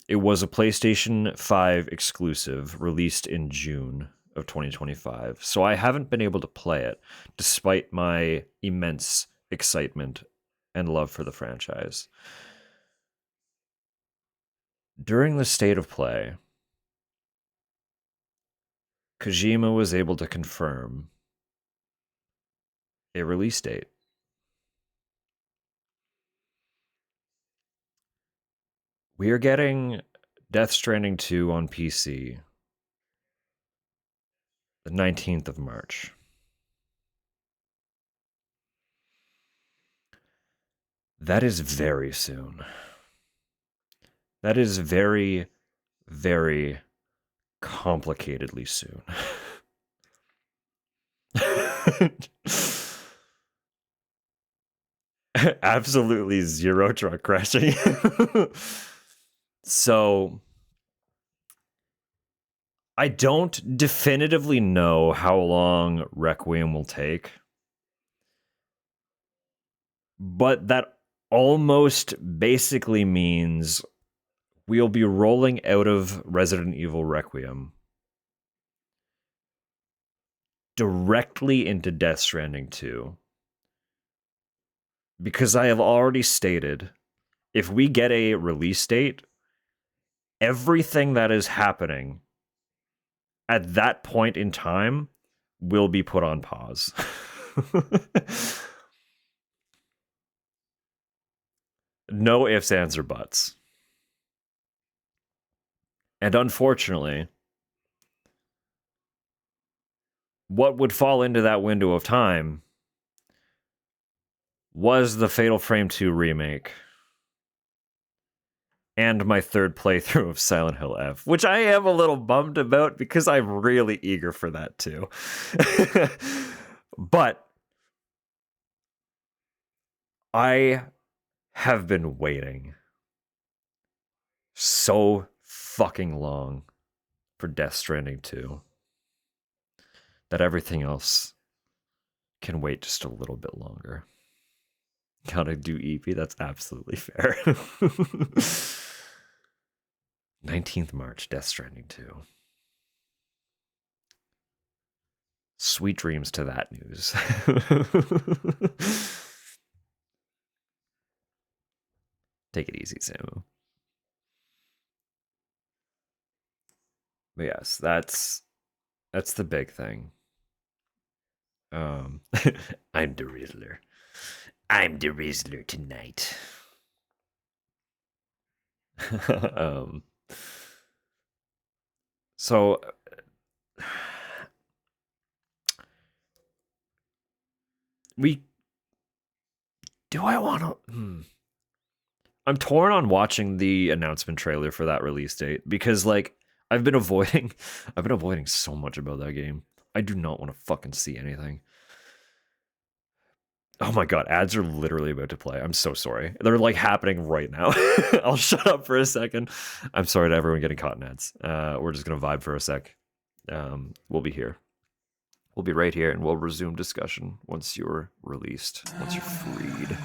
It was a PlayStation 5 exclusive released in June of 2025. So I haven't been able to play it despite my immense excitement and love for the franchise. During the state of play, Kojima was able to confirm a release date. We are getting Death Stranding 2 on PC the 19th of March. That is very soon. That is very, very complicatedly soon. Absolutely zero truck crashing. So I don't definitively know how long Requiem will take, but that almost basically means we'll be rolling out of Resident Evil Requiem directly into Death Stranding 2. Because I have already stated, if we get a release date, everything that is happening at that point in time will be put on pause. No ifs, ands, or buts. And unfortunately, what would fall into that window of time was the Fatal Frame 2 remake and my third playthrough of Silent Hill F, which I am a little bummed about because I'm really eager for that too. But I have been waiting so fucking long for Death Stranding 2 that everything else can wait just a little bit longer. Gotta do EP, that's absolutely fair. 19th March, Death Stranding 2. Sweet dreams to that news. Take it easy, Samu. But yes, that's the big thing. I'm the Riddler. I'm the Riddler tonight. So I want to I'm torn on watching the announcement trailer for that release date because like I've been avoiding so much about that game. I do not want to fucking see anything. Oh my god, ads are literally about to play. I'm so sorry. They're like happening right now. I'll shut up for a second. I'm sorry to everyone getting caught in ads. We're just gonna vibe for a sec. We'll be here. We'll be right here and we'll resume discussion once you're released, once you're freed.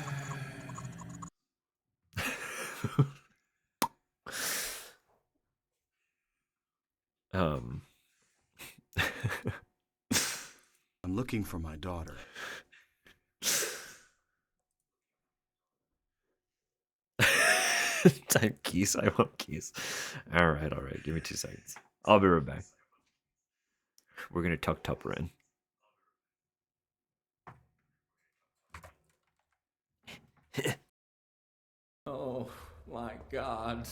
um I'm looking for my daughter. Time keys. I want keys. All right. Give me 2 seconds. I'll be right back. We're gonna tuck Tupper in. Oh my God.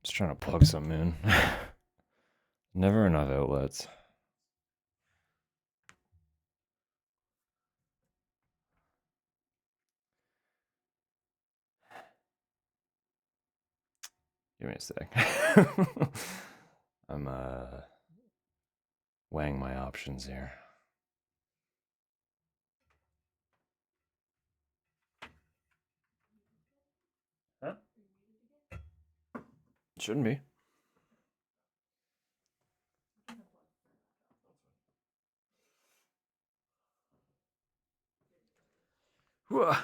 Just trying to plug something in. Never enough outlets. Give me a sec. I'm weighing my options here. Huh? Shouldn't be. Whoa.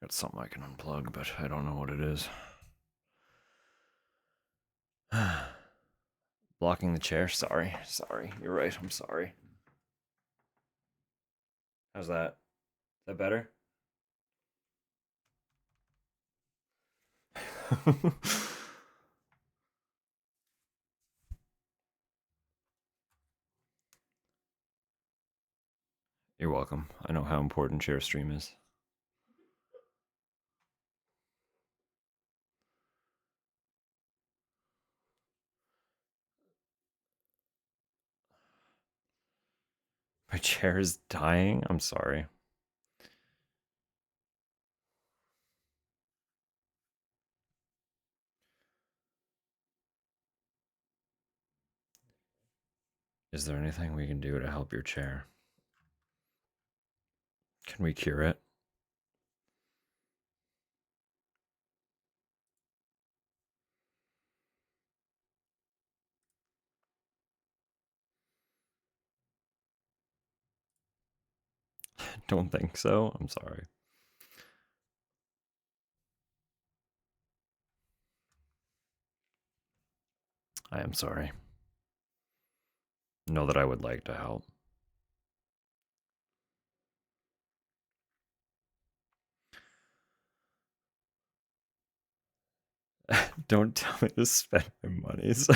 Got something I can unplug, but I don't know what it is. Blocking the chair. Sorry. You're right. I'm sorry. How's that? Is that better? You're welcome. I know how important Share Stream is. My chair is dying. I'm sorry. Is there anything we can do to help your chair? Can we cure it? Don't think so. I'm sorry. I am sorry. Know that I would like to help. Don't tell me to spend my monies.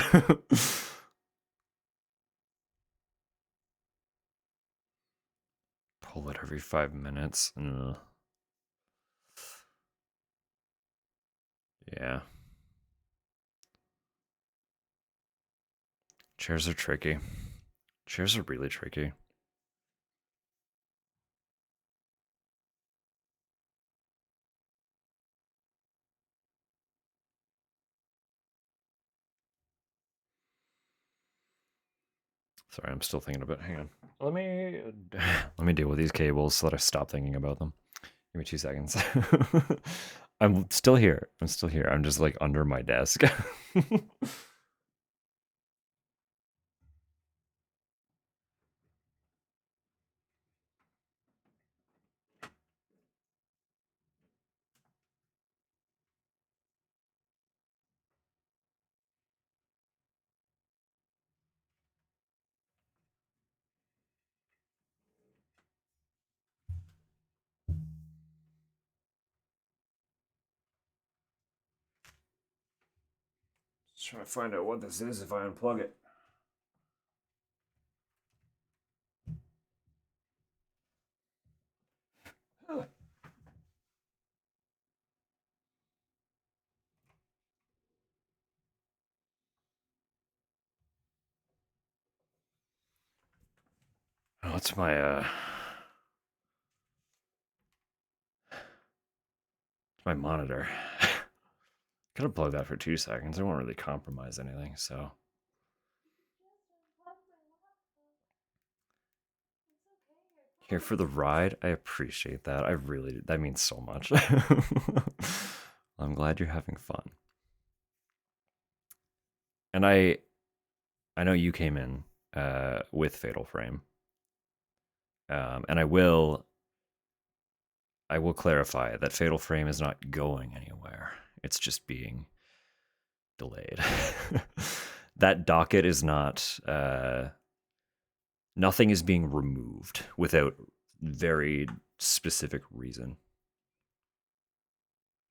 Pull it every 5 minutes. Ugh. Yeah. Chairs are tricky. Chairs are really tricky. Sorry, I'm still thinking about it. Hang on. Let me deal with these cables so that I stop thinking about them. Give me 2 seconds. I'm still here. I'm just like under my desk. Just trying to find out what this is if I unplug it. Oh. Oh, it's my monitor. Could have plugged that for 2 seconds. I won't really compromise anything, so. Here for the ride. I appreciate that. That means so much. I'm glad you're having fun. And I know you came in with Fatal Frame. And I will clarify that Fatal Frame is not going anywhere. It's just being delayed. That docket is not nothing is being removed without very specific reason.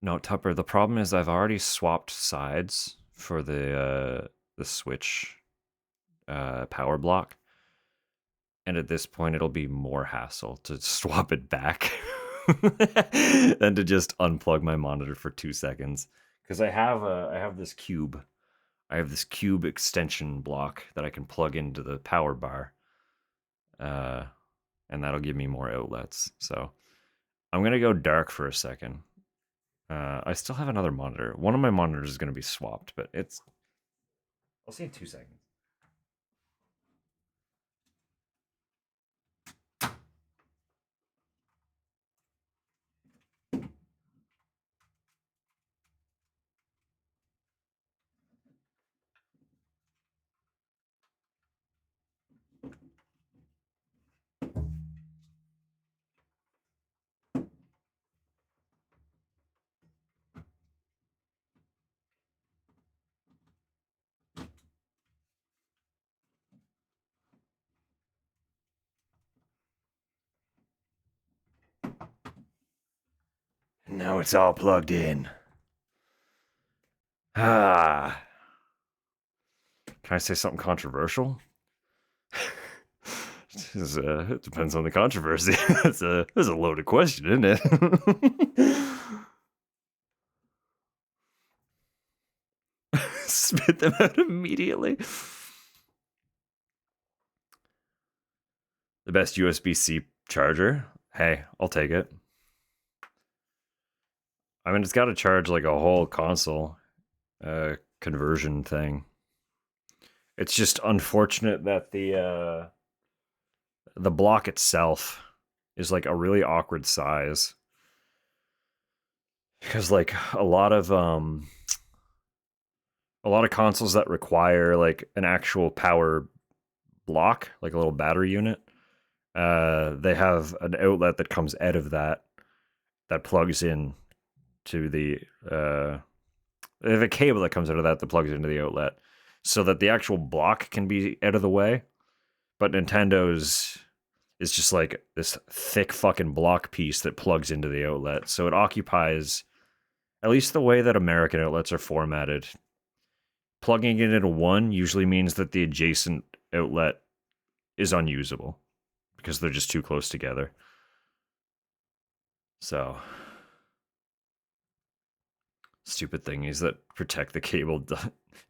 No, Tupper, the problem is I've already swapped sides for the Switch power block. And at this point, it'll be more hassle to swap it back than to just unplug my monitor for 2 seconds. Because I have this cube. I have this cube extension block that I can plug into the power bar. And that'll give me more outlets. So I'm going to go dark for a second. I still have another monitor. One of my monitors is going to be swapped, but I'll see in 2 seconds. Now it's all plugged in. Ah. Can I say something controversial? It depends on the controversy. That's a loaded question, isn't it? Spit them out immediately. The best USB-C charger? Hey, I'll take it. I mean, it's got to charge like a whole console conversion thing. It's just unfortunate that the block itself is like a really awkward size. Because like a lot of consoles that require like an actual power block, like a little battery unit, they have an outlet that comes out of that plugs in to the they have a cable that comes out of that plugs into the outlet, so that the actual block can be out of the way. But Nintendo's is just like this thick fucking block piece that plugs into the outlet, so it occupies, at least the way that American outlets are formatted, plugging it into one usually means that the adjacent outlet is unusable because they're just too close together. So stupid thingies that protect the cable.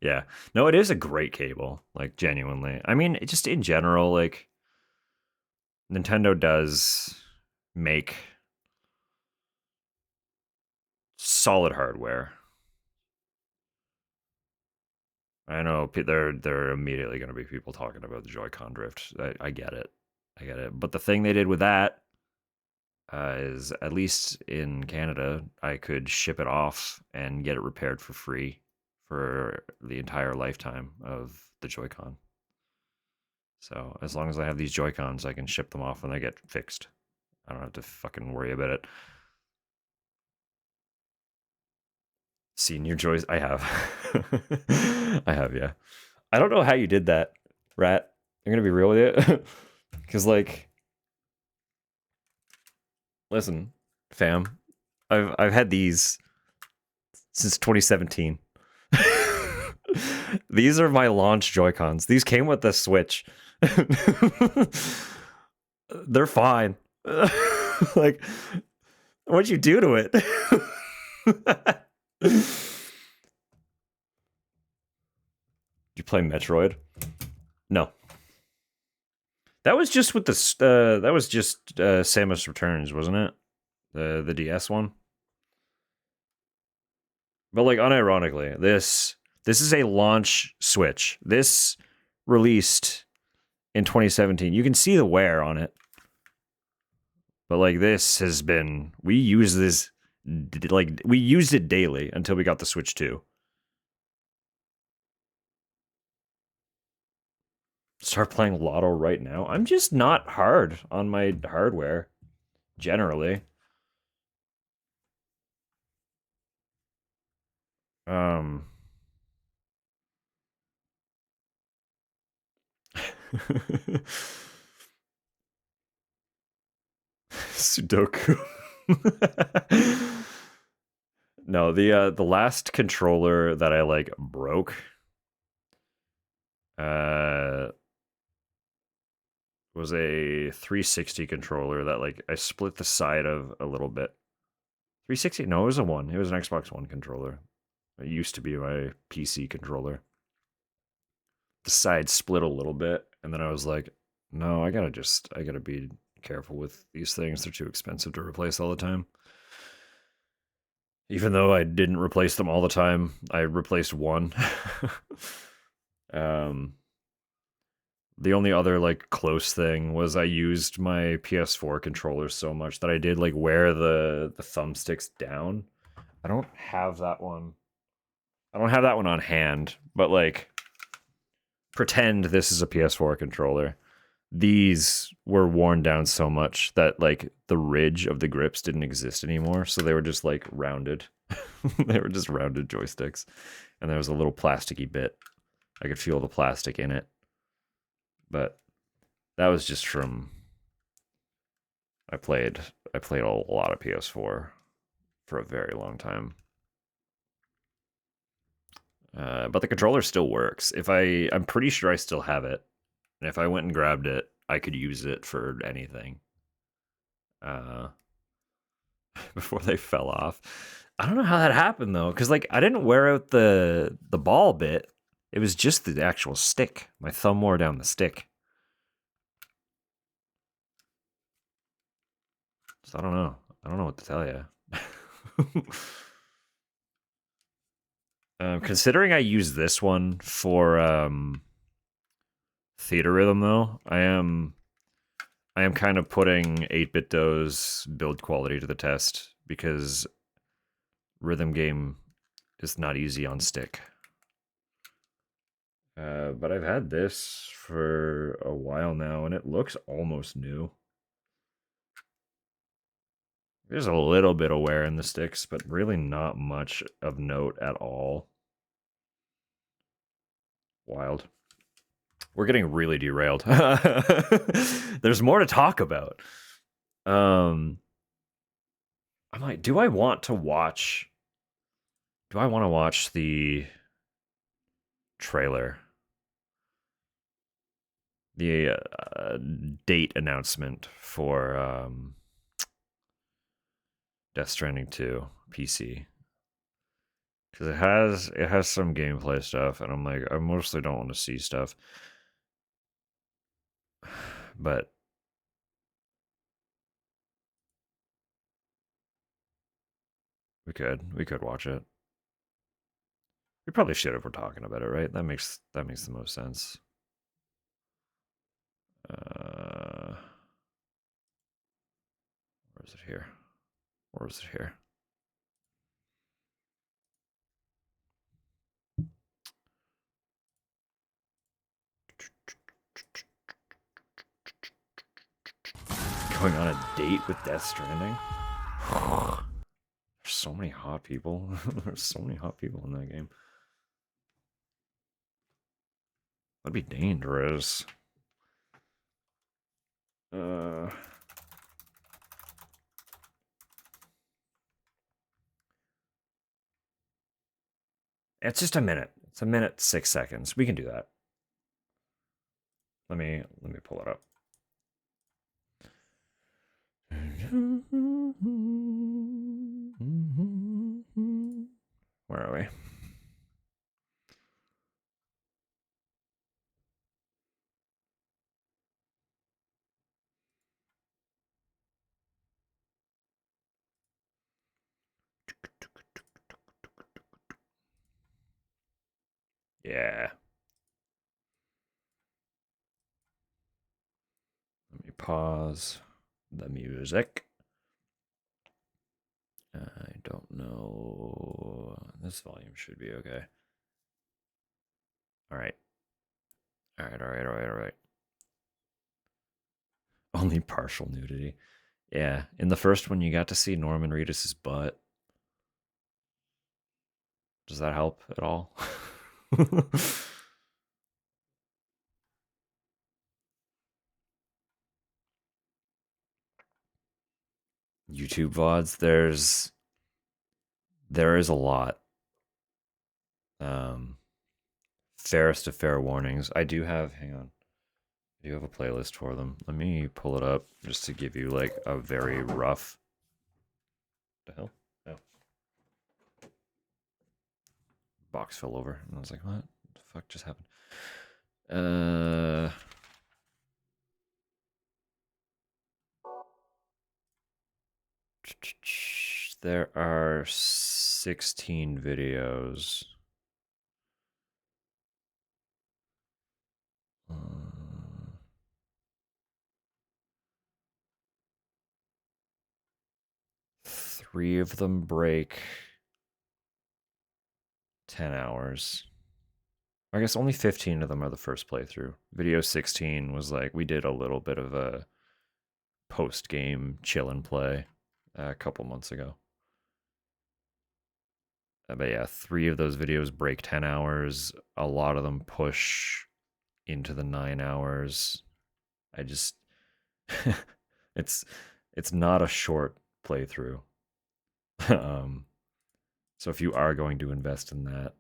Yeah. No, it is a great cable, like genuinely. I mean, just in general, like Nintendo does make solid hardware. I know there are immediately going to be people talking about the Joy-Con drift. I get it. But the thing they did with that is, at least in Canada, I could ship it off and get it repaired for free for the entire lifetime of the Joy-Con. So as long as I have these Joy-Cons, I can ship them off when they get fixed. I don't have to fucking worry about it. Senior Joys, I have. I have, yeah. I don't know how you did that, Rat. I'm gonna be real with you. Because, like, listen, fam, I've had these since 2017. These are my launch Joy-Cons. These came with the Switch. They're fine. Like, what'd you do to it? You play Metroid? No. That was just with the that was just Samus Returns, wasn't it? The DS one. But like, unironically, this is a launch Switch. This released in 2017. You can see the wear on it. But like, this has been, we use this, like, we used it daily until we got the Switch 2. Start playing Lotto right now. I'm just not hard on my hardware, generally. Sudoku. No, the last controller that I like broke was a 360 controller that like I split the side of a little bit. 360? No, it was a one. It was an Xbox One controller. It used to be my PC controller. The side split a little bit, and then I was like, no, I gotta be careful with these things. They're too expensive to replace all the time. Even though I didn't replace them all the time, I replaced one. The only other like close thing was I used my PS4 controller so much that I did like wear the thumbsticks down. I don't have that one. I don't have that one on hand, but like pretend this is a PS4 controller. These were worn down so much that like the ridge of the grips didn't exist anymore, so they were just like rounded. They were just rounded joysticks, and there was a little plasticky bit. I could feel the plastic in it, but that was just from I played a lot of PS4 for a very long time. But the controller still works. I'm pretty sure I still have it, and if I went and grabbed it, I could use it for anything. Before they fell off. I don't know how that happened though, because like I didn't wear out the ball bit. It was just the actual stick. My thumb wore down the stick. So I don't know. I don't know what to tell you. Considering I use this one for Theatrhythm though, I am kind of putting 8-bit Do's build quality to the test because rhythm game is not easy on stick. But I've had this for a while now, and it looks almost new. There's a little bit of wear in the sticks, but really not much of note at all. Wild. We're getting really derailed. There's more to talk about. I'm like, do I want to watch the trailer? The date announcement for Death Stranding 2 PC, because it has some gameplay stuff, and I'm like, I mostly don't want to see stuff, but we could watch it. We probably should if we're talking about it, right? That makes the most sense. Where is it here? Where is it here? Going on a date with Death Stranding? There's so many hot people. There's so many hot people in that game. That'd be dangerous. It's just a minute. It's a minute 6 seconds. We can do that. Let me pull it up. Where are we? Yeah. Let me pause the music. I don't know. This volume should be okay. All right. All right. Only partial nudity. Yeah. In the first one, you got to see Norman Reedus's butt. Does that help at all? YouTube VODs. There is a lot. Fairest of fair warnings. I do have, hang on. I do have a playlist for them. Let me pull it up just to give you like a very rough. What the hell? Oh. Box fell over. And I was like, what the fuck just happened? There are 16 videos. Three of them break 10 hours. I guess only 15 of them are the first playthrough. Video 16 was like, we did a little bit of a post-game chill and play a couple months ago. But yeah, 3 of those videos break 10 hours. A lot of them push into the 9 hours. I just... it's not a short playthrough. So if you are going to invest in that,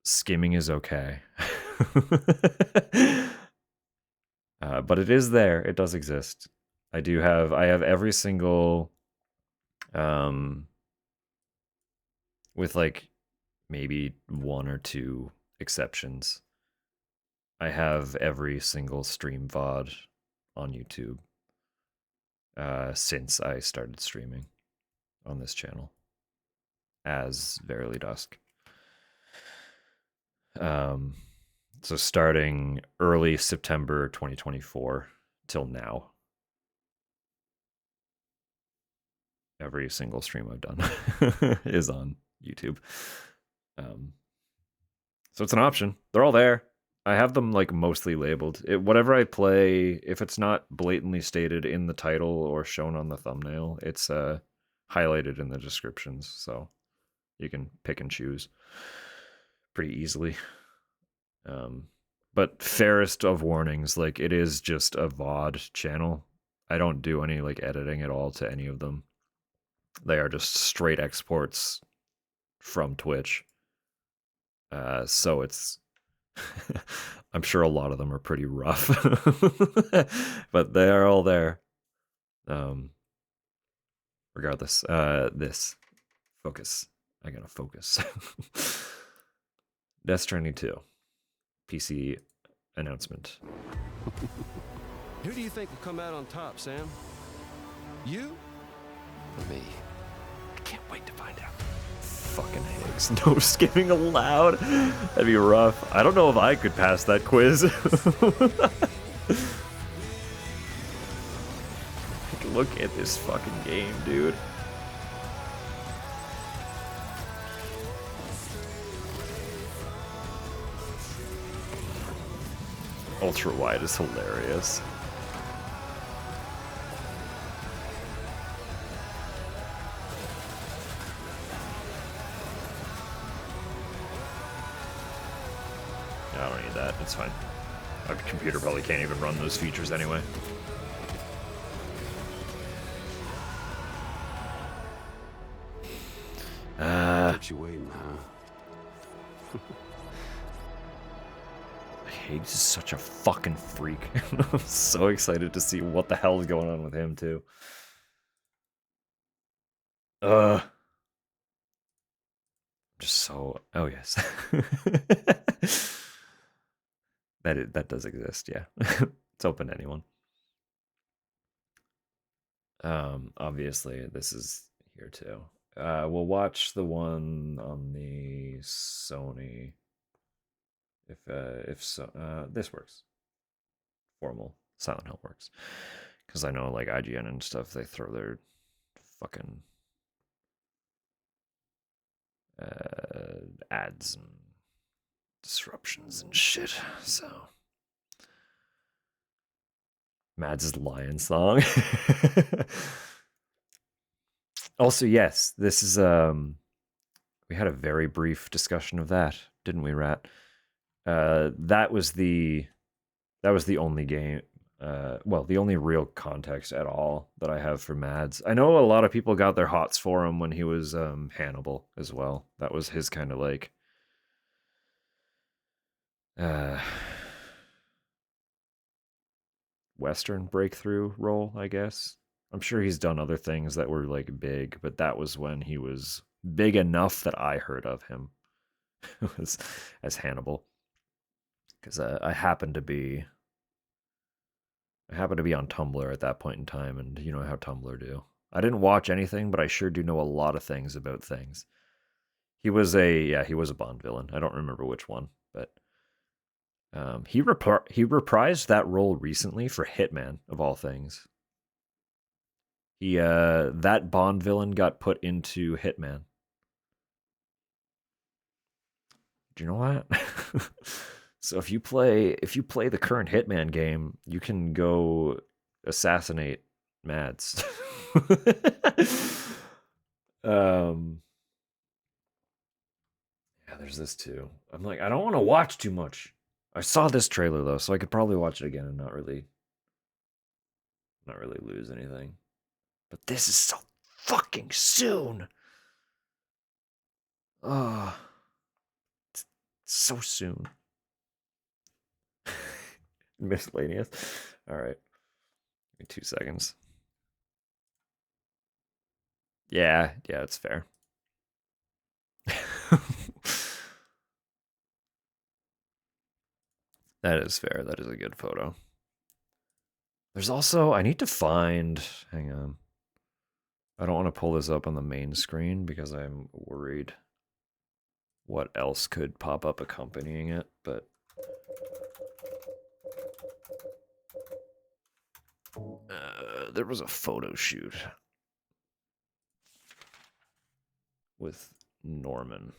skimming is okay. But it is there. It does exist. I have every single, with like maybe 1 or 2 exceptions, I have every single stream VOD on YouTube since I started streaming on this channel as Verily Dusk. So starting early September 2024 till now, every single stream I've done is on YouTube. So it's an option. They're all there. I have them like mostly labeled. Whatever I play, if it's not blatantly stated in the title or shown on the thumbnail, it's highlighted in the descriptions, so you can pick and choose pretty easily. But fairest of warnings, like it is just a VOD channel. I don't do any like editing at all to any of them. They are just straight exports from Twitch. So it's I'm sure a lot of them are pretty rough, but they are all there. Regardless, this focus. I gotta focus. Death Stranding 2 PC announcement. Who do you think will come out on top, Sam? You or me? I can't wait to find out. Fucking Higgs. No skimming allowed. That'd be rough. I don't know if I could pass that quiz. Look at this fucking game, dude. Ultra wide is hilarious. I don't need that. It's fine. My computer probably can't even run those features anyway. Kept you waiting, huh? Higgs is such a fucking freak. I'm so excited to see what the hell is going on with him too. Just so... Oh, yes. That does exist, yeah. It's open to anyone. Obviously, this is here too. We'll watch the one on the Sony. If so, this works. Formal Silent Hill works. Because I know, like, IGN and stuff, they throw their fucking ads and disruptions and shit, so... Mads' Lion Song. Also, yes, this is, we had a very brief discussion of that, didn't we, Rat? That was the only game Well, the only real context at all that I have for Mads. I know a lot of people got their hots for him when he was Hannibal as well. That was his kind of like Western breakthrough role, I guess. I'm sure he's done other things that were like big, but that was when he was big enough that I heard of him as Hannibal. Because I happened to be on Tumblr at that point in time, and you know how Tumblr do. I didn't watch anything, but I sure do know a lot of things about things. He was a Bond villain. I don't remember which one, but he reprised that role recently for Hitman of all things. He that Bond villain got put into Hitman. Do you know what? So if you play the current Hitman game, you can go assassinate Mads. Yeah, there's this too. I'm like, I don't want to watch too much. I saw this trailer though, so I could probably watch it again and not really lose anything. But this is so fucking soon. Oh, it's so soon. Miscellaneous. All right. Give me 2 seconds. Yeah, it's fair. That is fair. That is a good photo. There's also, I need to find, hang on. I don't want to pull this up on the main screen because I'm worried what else could pop up accompanying it, but there was a photo shoot with Norman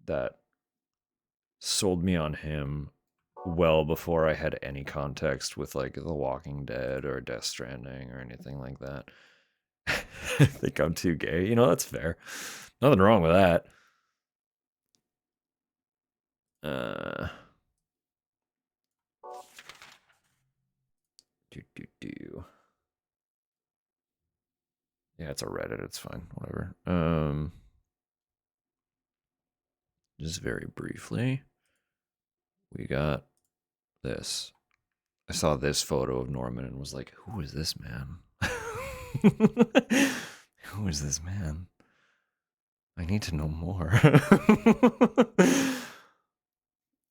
that sold me on him well before I had any context with like The Walking Dead or Death Stranding or anything like that. I think I'm too gay. You know, that's fair. Nothing wrong with that. Yeah, it's a Reddit. It's fine. Whatever. Just very briefly, we got this. I saw this photo of Norman and was like, who is this man? Who is this man? I need to know more.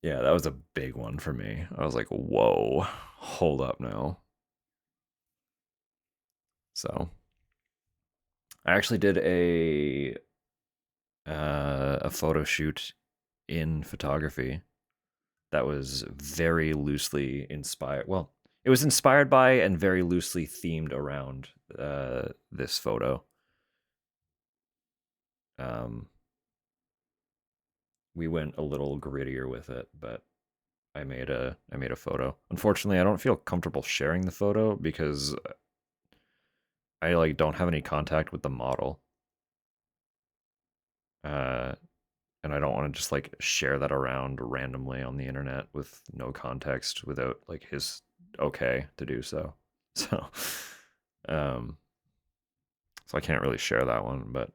Yeah, that was a big one for me. I was like, whoa, hold up now. So I actually did a photo shoot in photography that was very loosely inspired. Well, it was inspired by and very loosely themed around this photo. We went a little grittier with it, but I made a photo. Unfortunately, I don't feel comfortable sharing the photo because I like don't have any contact with the model. And I don't want to just like share that around randomly on the internet with no context without like his okay to do so. So so I can't really share that one, but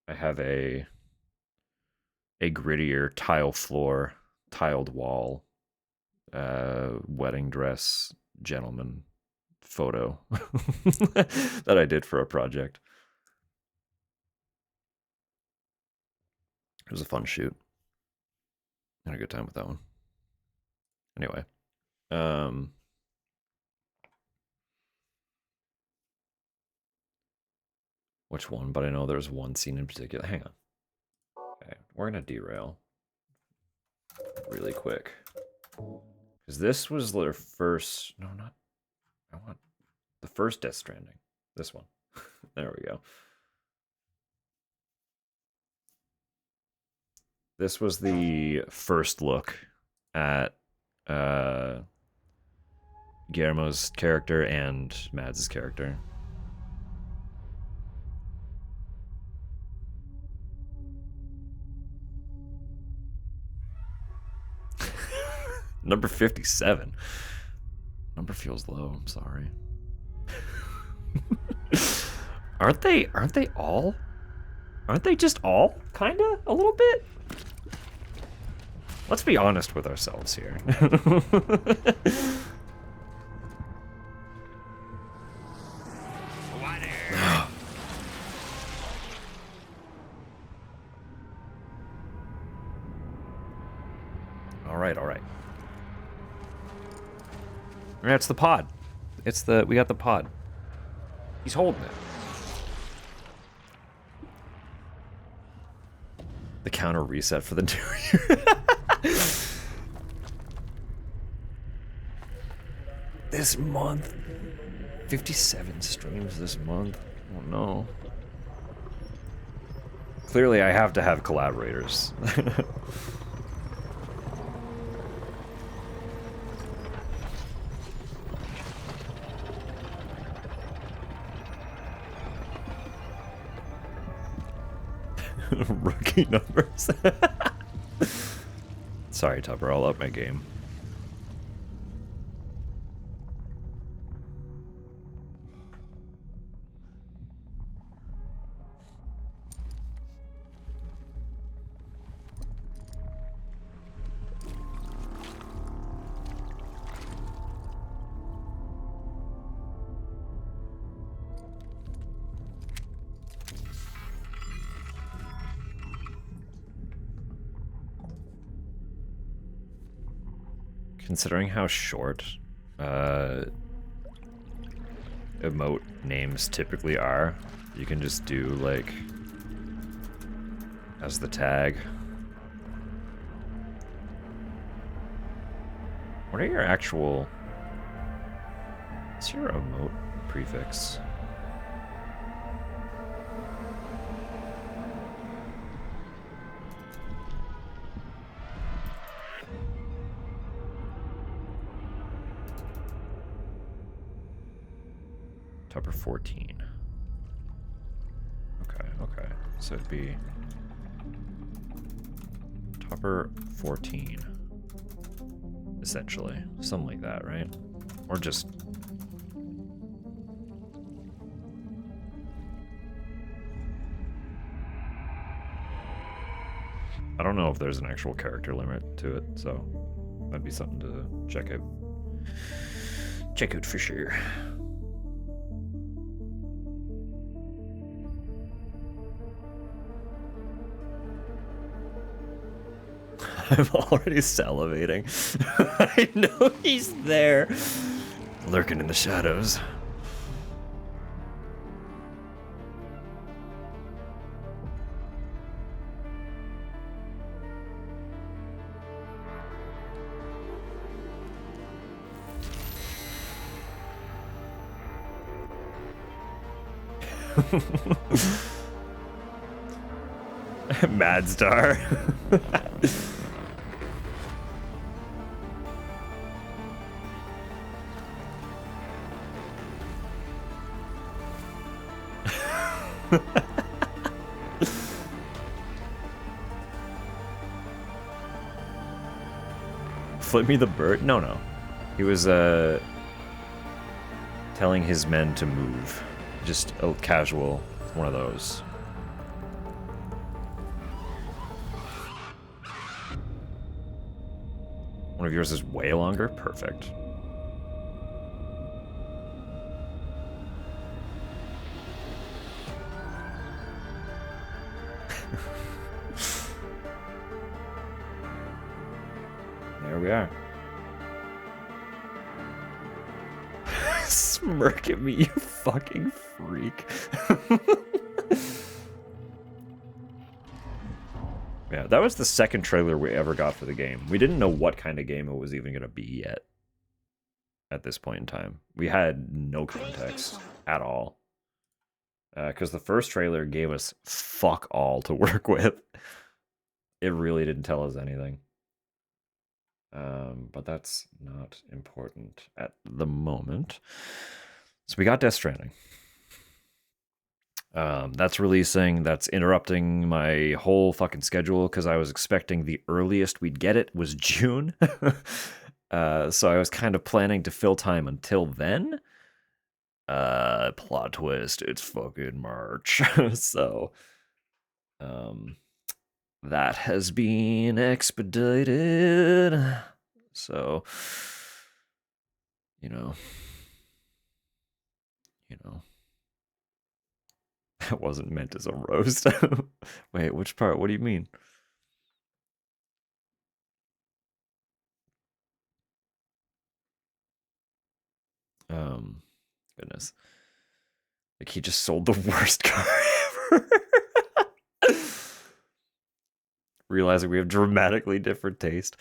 I have a grittier tile floor, tiled wall, wedding dress gentleman photo that I did for a project. It was a fun shoot. Had a good time with that one. Anyway, which one? But I know there's one scene in particular. Hang on. Okay, we're gonna derail really quick because this was their first. No, not. I want the first Death Stranding. This one. There we go. This was the first look at Guillermo's character and Mads' character. Number 57. Number feels low. I'm sorry. Aren't they all? Aren't they just all? Kinda? A little bit? Let's be honest with ourselves here. All right. Yeah, it's the pod. We got the pod. He's holding it. The counter reset for the new year. This month. 57 streams this month. Oh no. Clearly I have to have collaborators. Rookie numbers. Sorry, Tupper, I'll up my game. Considering how short emote names typically are, you can just do like as the tag. What are your actual... What's your emote prefix? Tupper 14. Okay. So it'd be Tupper 14. Essentially. Something like that, right? Or just... I don't know if there's an actual character limit to it, so that'd be something to check out. Check out for sure. I'm already salivating. I know he's there. Lurking in the shadows. Mad Star. Flip me the bird? No. He was telling his men to move. Just a casual one of those. One of yours is way longer? Perfect. There we are. Smirk at me, you fucking freak. Yeah, that was the second trailer we ever got for the game. We didn't know what kind of game it was even going to be yet. At this point in time. We had no context at all. Because the first trailer gave us fuck all to work with. It really didn't tell us anything. But that's not important at the moment. So we got Death Stranding. That's releasing. That's interrupting my whole fucking schedule because I was expecting the earliest we'd get it was June. So I was kind of planning to fill time until then. Plot twist, it's fucking March. So that has been expedited. So you know that wasn't meant as a roast. Wait, which part? What do you mean? Goodness. Like he just sold the worst car ever. Realizing we have dramatically different taste.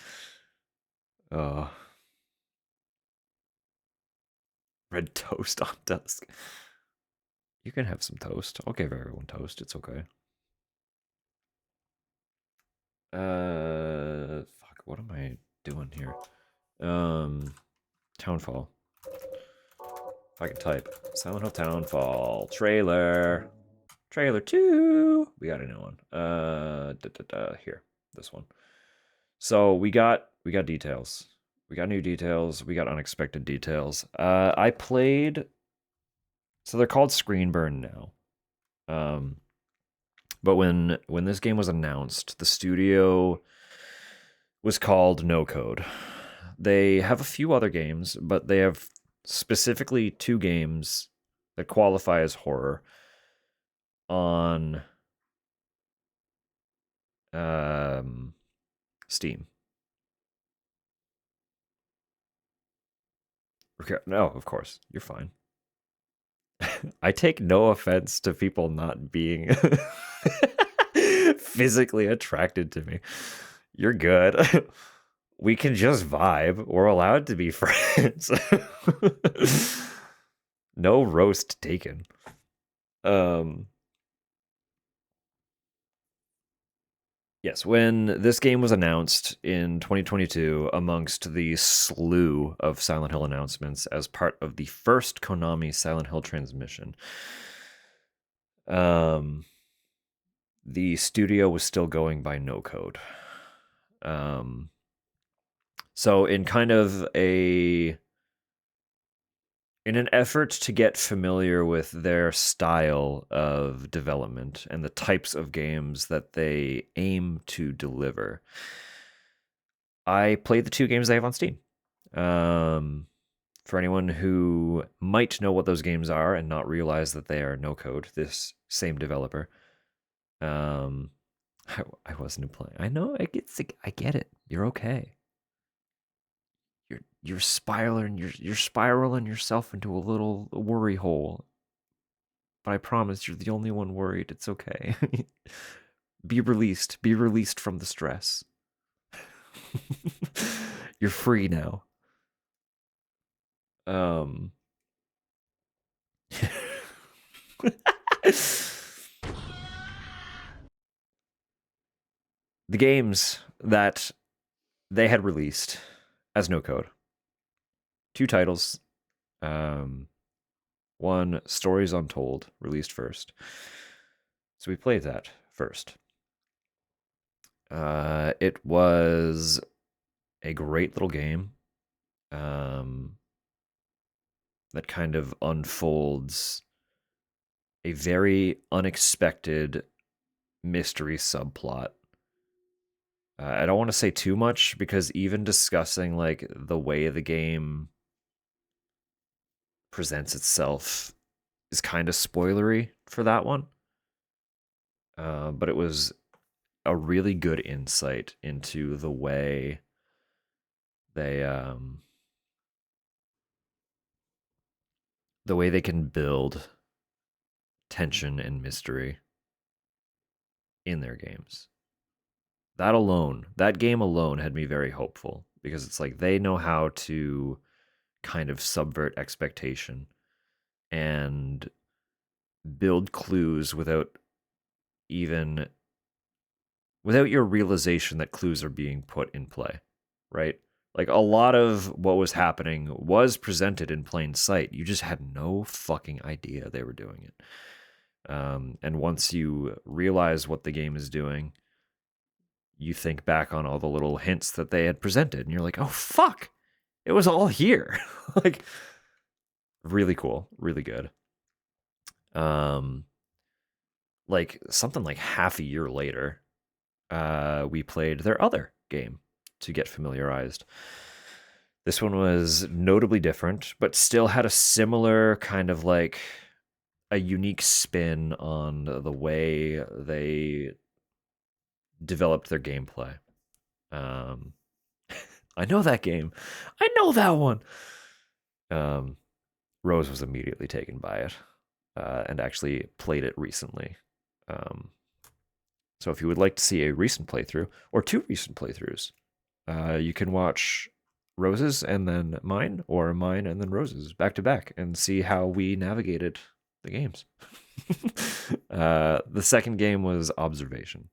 Red toast on dusk. You can have some toast. I'll give everyone toast. It's okay. Fuck. What am I doing here? Townfall. If I can type. Silent Hill Townfall. Trailer. Trailer 2. We got a new one. Here. This one. So we got details. We got new details. We got unexpected details. I played. So they're called Screen Burn now. But when this game was announced, the studio was called No Code. They have a few other games, but they have specifically 2 games that qualify as horror on Steam. Okay, no, of course, you're fine. I take no offense to people not being physically attracted to me. You're good. We can just vibe. We're allowed to be friends. No roast taken. Yes, when this game was announced in 2022 amongst the slew of Silent Hill announcements as part of the first Konami Silent Hill transmission, the studio was still going by No Code. So in an effort to get familiar with their style of development and the types of games that they aim to deliver, I played the 2 games they have on Steam. For anyone who might know what those games are and not realize that they are No Code, this same developer, I wasn't playing. I know, I get it. You're okay. You're spiraling yourself into a little worry hole. But I promise you're the only one worried. It's okay. Be released from the stress. You're free now. The games that they had released as No Code. 2 titles. One, Stories Untold, released first. So we played that first. It was a great little game that kind of unfolds a very unexpected mystery subplot. I don't want to say too much because even discussing like the way the game presents itself is kind of spoilery for that one. But it was a really good insight into the way they can build tension and mystery in their games. That game alone had me very hopeful because it's like they know how to kind of subvert expectation and build clues without your realization that clues are being put in play, right? Like a lot of what was happening was presented in plain sight. You just had no fucking idea they were doing it. And once you realize what the game is doing, you think back on all the little hints that they had presented, and you're like, oh, fuck. It was all here. Like, really cool, really good. Like something like half a year later, we played their other game to get familiarized. This one was notably different, but still had a similar kind of like a unique spin on the way they developed their gameplay. I know that game. I know that one. Rose was immediately taken by it, and actually played it recently. So if you would like to see a recent playthrough or two recent playthroughs, you can watch Rose's and then mine, or mine and then Rose's back to back, and see how we navigated the games. The second game was Observation.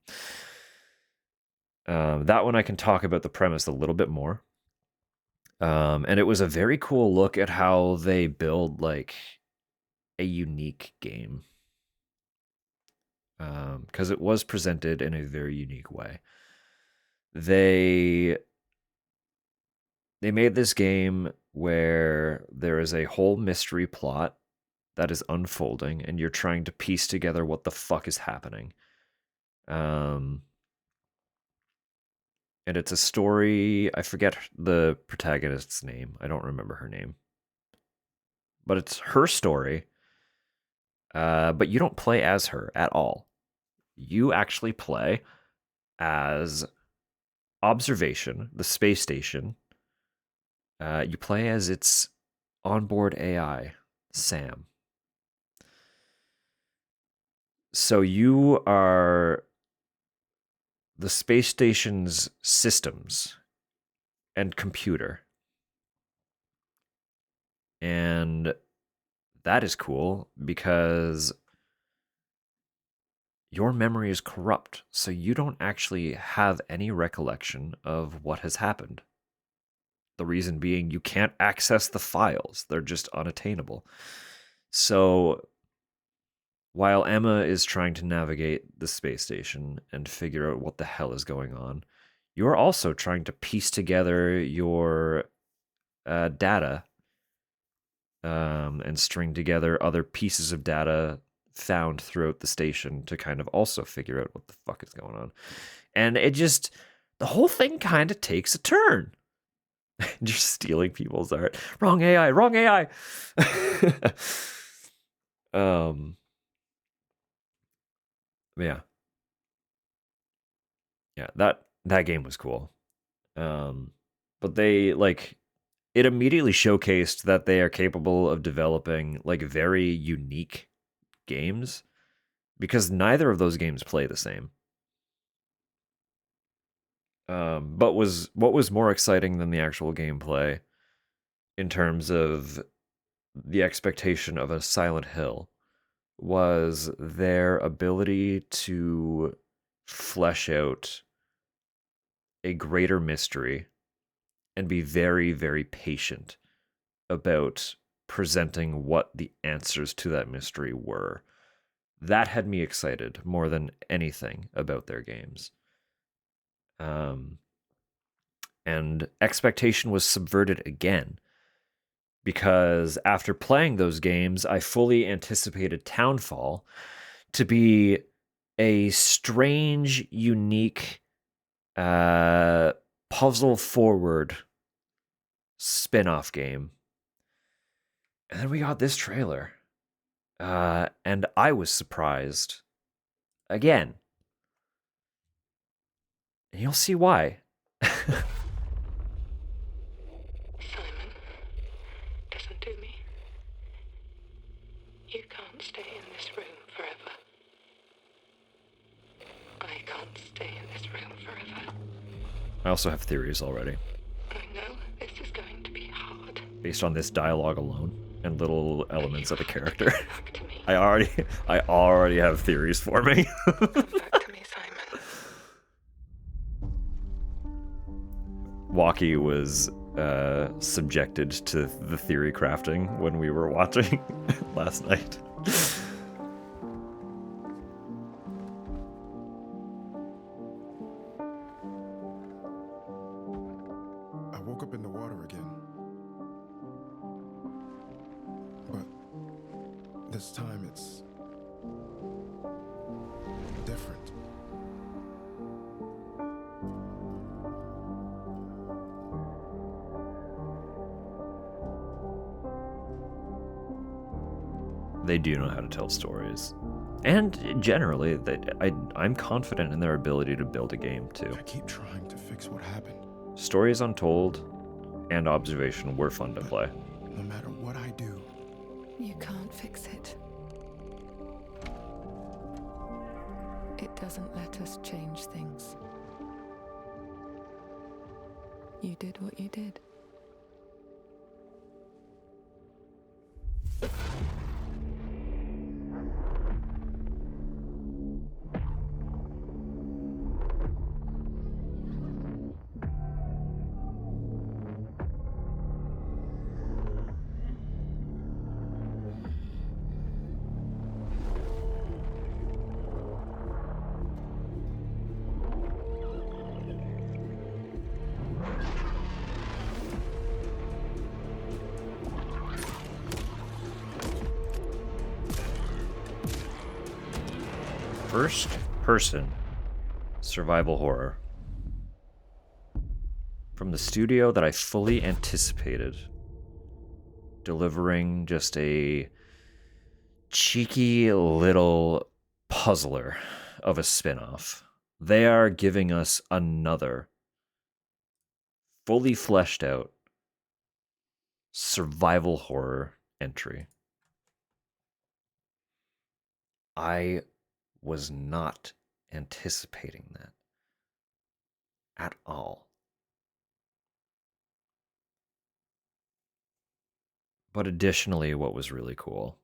That one I can talk about the premise a little bit more. And it was a very cool look at how they build like a unique game. Because it was presented in a very unique way. They made this game where there is a whole mystery plot that is unfolding, and you're trying to piece together what the fuck is happening. And it's a story. I forget the protagonist's name. I don't remember her name. But it's her story. But you don't play as her at all. You actually play as Observation, the space station. You play as its onboard AI, Sam. So you are the space station's systems and computer. And that is cool because your memory is corrupt, so you don't actually have any recollection of what has happened. The reason being you can't access the files. They're just unattainable. So while Emma is trying to navigate the space station and figure out what the hell is going on, you're also trying to piece together your data and string together other pieces of data found throughout the station to kind of also figure out what the fuck is going on. And it just, the whole thing kind of takes a turn. Just stealing people's art. Wrong AI, wrong AI. Yeah. Yeah, that game was cool. But they like it immediately showcased that they are capable of developing like very unique games, because neither of those games play the same. But what was more exciting than the actual gameplay in terms of the expectation of a Silent Hill was their ability to flesh out a greater mystery and be very, very patient about presenting what the answers to that mystery were. That had me excited more than anything about their games. And expectation was subverted again, because after playing those games, I fully anticipated Townfall to be a strange, unique, puzzle-forward spin-off game. And then we got this trailer. And I was surprised again. And you'll see why. Simon, listen to me. You can't stay in this room forever. I can't stay in this room forever. I also have theories already. I know this is going to be hard. Based on this dialogue alone and little elements of the character. Come back to me. I already have theories for me. Come back to me, Simon. Walkie was subjected to the theory crafting when we were watching last night. I woke up in the water again. this time it's different. They do know how to tell stories. And generally, I'm confident in their ability to build a game, too. I keep trying to fix what happened. Stories Untold and Observation were fun to play. No matter what I do, You can't fix it. It doesn't let us change things. You did what you did. First person survival horror from the studio that I fully anticipated delivering just a cheeky little puzzler of a spin-off. They are giving us another fully fleshed out survival horror entry. I was not anticipating that at all. But additionally, what was really cool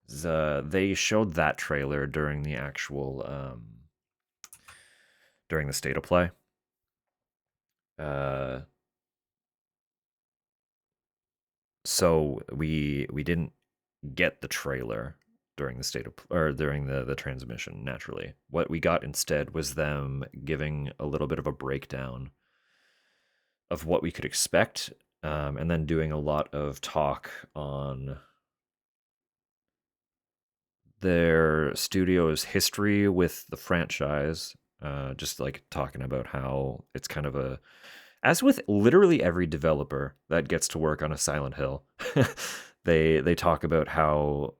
is they showed that trailer during the actual during the state of play. So we didn't get the trailer during the state of or during the transmission naturally. What we got instead was them giving a little bit of a breakdown of what we could expect, and then doing a lot of talk on their studio's history with the franchise, just like talking about how it's kind of a, as with literally every developer that gets to work on a Silent Hill, they talk about how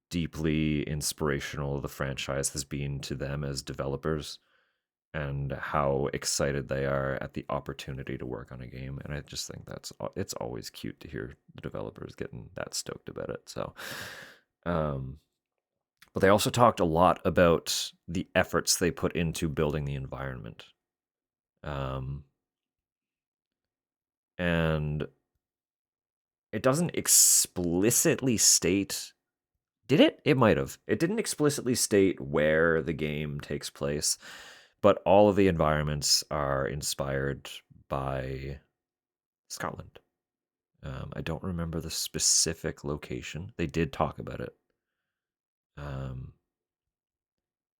deeply inspirational the franchise has been to them as developers and how excited they are at the opportunity to work on a game. And I just think it's always cute to hear the developers getting that stoked about it. So but they also talked a lot about the efforts they put into building the environment. And it doesn't explicitly state, did it? It might have. It didn't explicitly state where the game takes place, but all of the environments are inspired by Scotland. I don't remember the specific location. They did talk about it.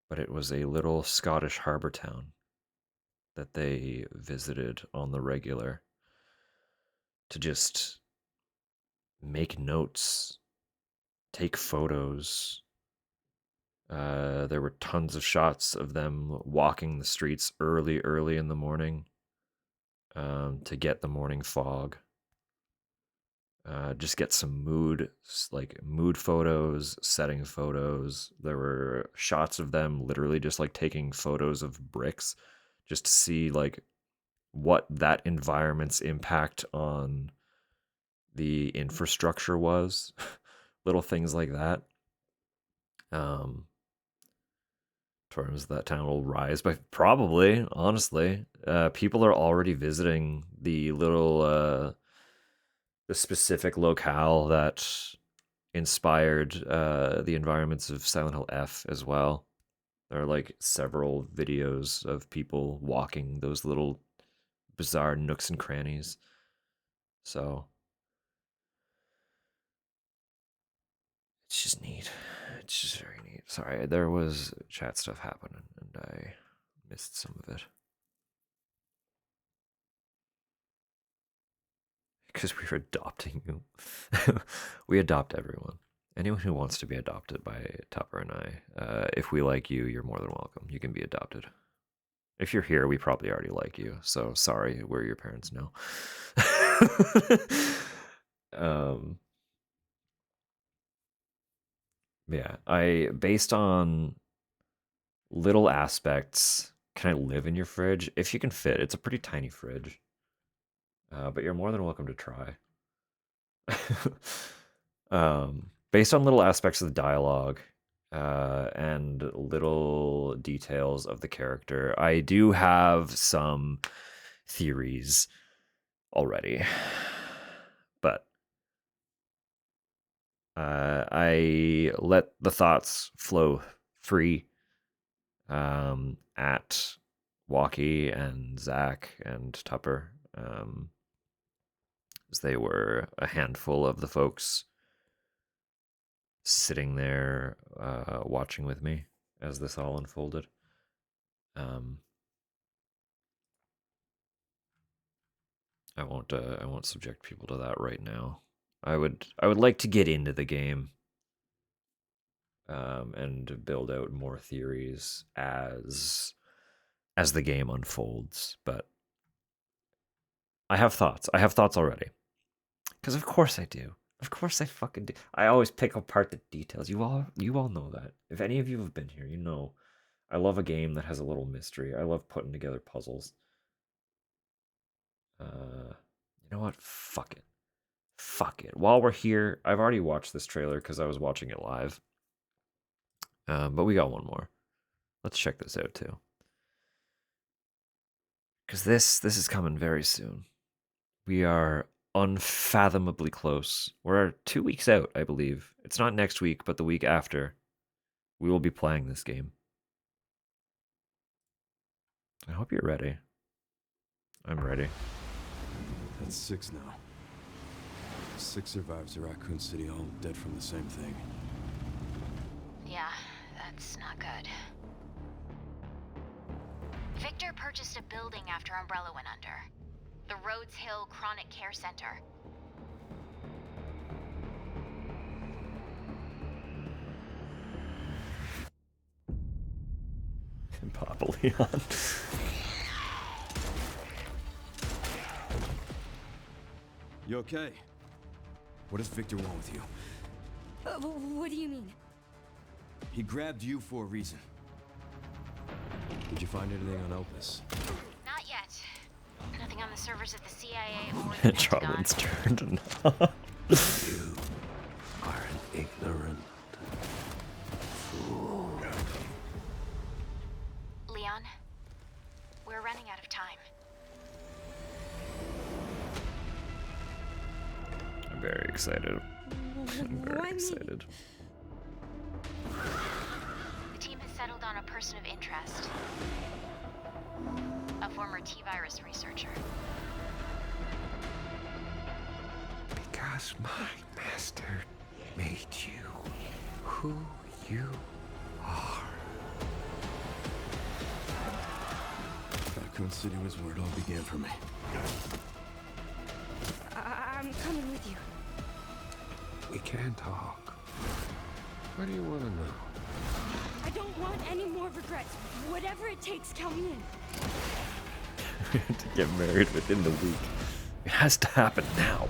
But it was a little Scottish harbour town that they visited on the regular to just make notes, take photos. There were tons of shots of them walking the streets early in the morning to get the morning fog. Just get some mood photos, setting photos. There were shots of them literally just like taking photos of bricks just to see like what that environment's impact on the infrastructure was. Little things like that. Terms that town will rise by probably, honestly. People are already visiting the little the specific locale that inspired the environments of Silent Hill F as well. There are like several videos of people walking those little bizarre nooks and crannies. So it's just neat. It's just very neat. Sorry, there was chat stuff happening and I missed some of it. Because we were adopting you. We adopt everyone. Anyone who wants to be adopted by Tupper and I, if we like you, you're more than welcome. You can be adopted. If you're here, we probably already like you. So sorry, we're your parents now. Yeah, based on little aspects, can I live in your fridge? If you can fit, it's a pretty tiny fridge. But you're more than welcome to try. Based on little aspects of the dialogue and little details of the character, I do have some theories already. But I let the thoughts flow free at Walkie and Zach and Tupper. As they were a handful of the folks sitting there watching with me as this all unfolded. I won't subject people to that right now. I would like to get into the game and build out more theories as the game unfolds, but I have thoughts. I have thoughts already. Because of course I do. Of course I fucking do. I always pick apart the details. You all know that. If any of you have been here, you know I love a game that has a little mystery. I love putting together puzzles. You know what? Fuck it. Fuck it. While we're here, I've already watched this trailer because I was watching it live. But we got one more. Let's check this out too. Because this is coming very soon. We are unfathomably close. We're 2 weeks out, I believe. It's not next week, but the week after. We will be playing this game. I hope you're ready. I'm ready. That's 6 now. 6 survivors of Raccoon City, all dead from the same thing. Yeah, that's not good. Victor purchased a building after Umbrella went under. The Rhodes Hill Chronic Care Center. Papa Leon. You okay? What does Victor want with you? What do you mean? He grabbed you for a reason. Did you find anything on Opus? Not yet. Nothing on the servers at the CIA or the Pentagon. Charlotte's turned. You are an ignorant fool. Leon, we're running out of time. I'm very excited. I'm very excited. The team has settled on a person of interest. A former T-virus researcher. Because my master made you who you are. Raccoon City was where it all began for me. I'm coming with you. We can talk. What do you want to know? I don't want any more regrets. Whatever it takes, count me in. To get married within the week. It has to happen now.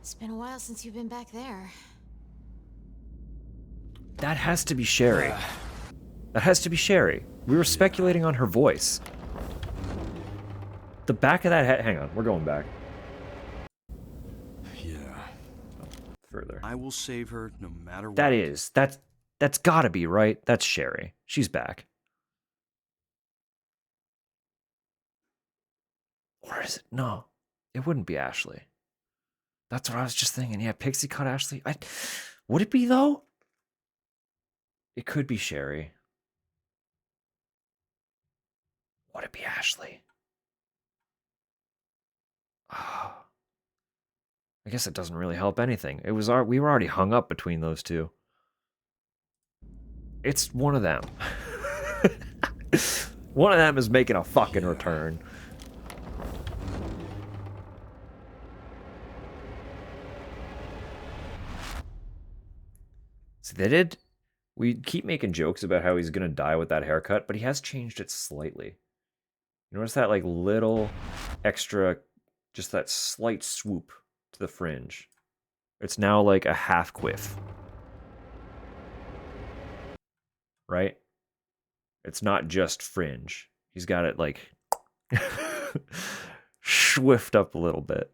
It's been a while since you've been back there. That has to be Sherry. That has to be Sherry. We were speculating on her voice. The back of that head. Hang on, we're going back. Yeah. Further. I will save her no matter what. That's gotta be, right? That's Sherry. She's back. Or is it? No, it wouldn't be Ashley. That's what I was just thinking. Yeah, Pixie caught Ashley. Would it be, though? It could be Sherry. Would it be Ashley? Oh. I guess it doesn't really help anything. We were already hung up between those two. It's one of them. One of them is making a fucking return. See, we keep making jokes about how he's gonna die with that haircut, but he has changed it slightly. You notice that, like, little extra, just that slight swoop to the fringe. It's now like a half quiff. Right? It's not just fringe. He's got it, like, swift up a little bit.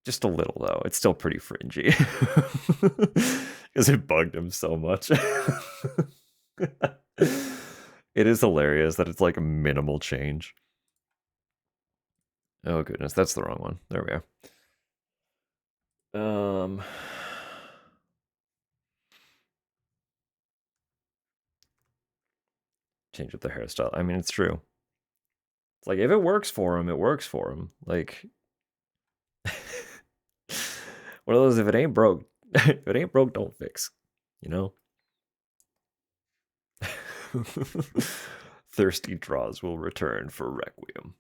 Just a little, though. It's still pretty fringy. Because it bugged him so much. It is hilarious that it's like a minimal change. Oh, goodness. That's the wrong one. There we are. Change up the hairstyle. I mean, it's true. It's like, if it works for him, it works for him. Like, one of those, if it ain't broke, if it ain't broke, don't fix. You know? Thirsty draws will return for Requiem.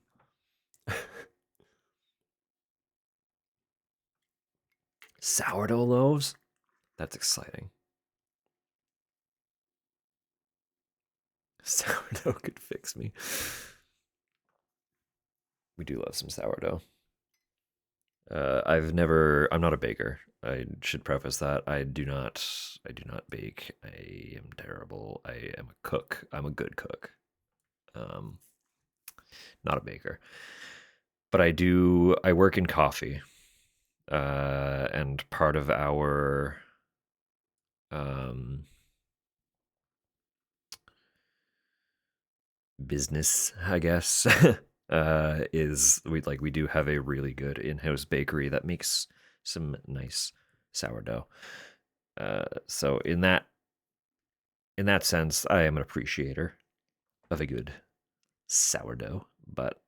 Sourdough loaves? That's exciting. Sourdough could fix me. We do love some sourdough. I'm not a baker. I should preface that. I do not bake. I am terrible. I am a cook. I'm a good cook. Not a baker. But I work in coffee. And part of our business, I guess, is we do have a really good in-house bakery that makes some nice sourdough. So in that sense, I am an appreciator of a good sourdough, but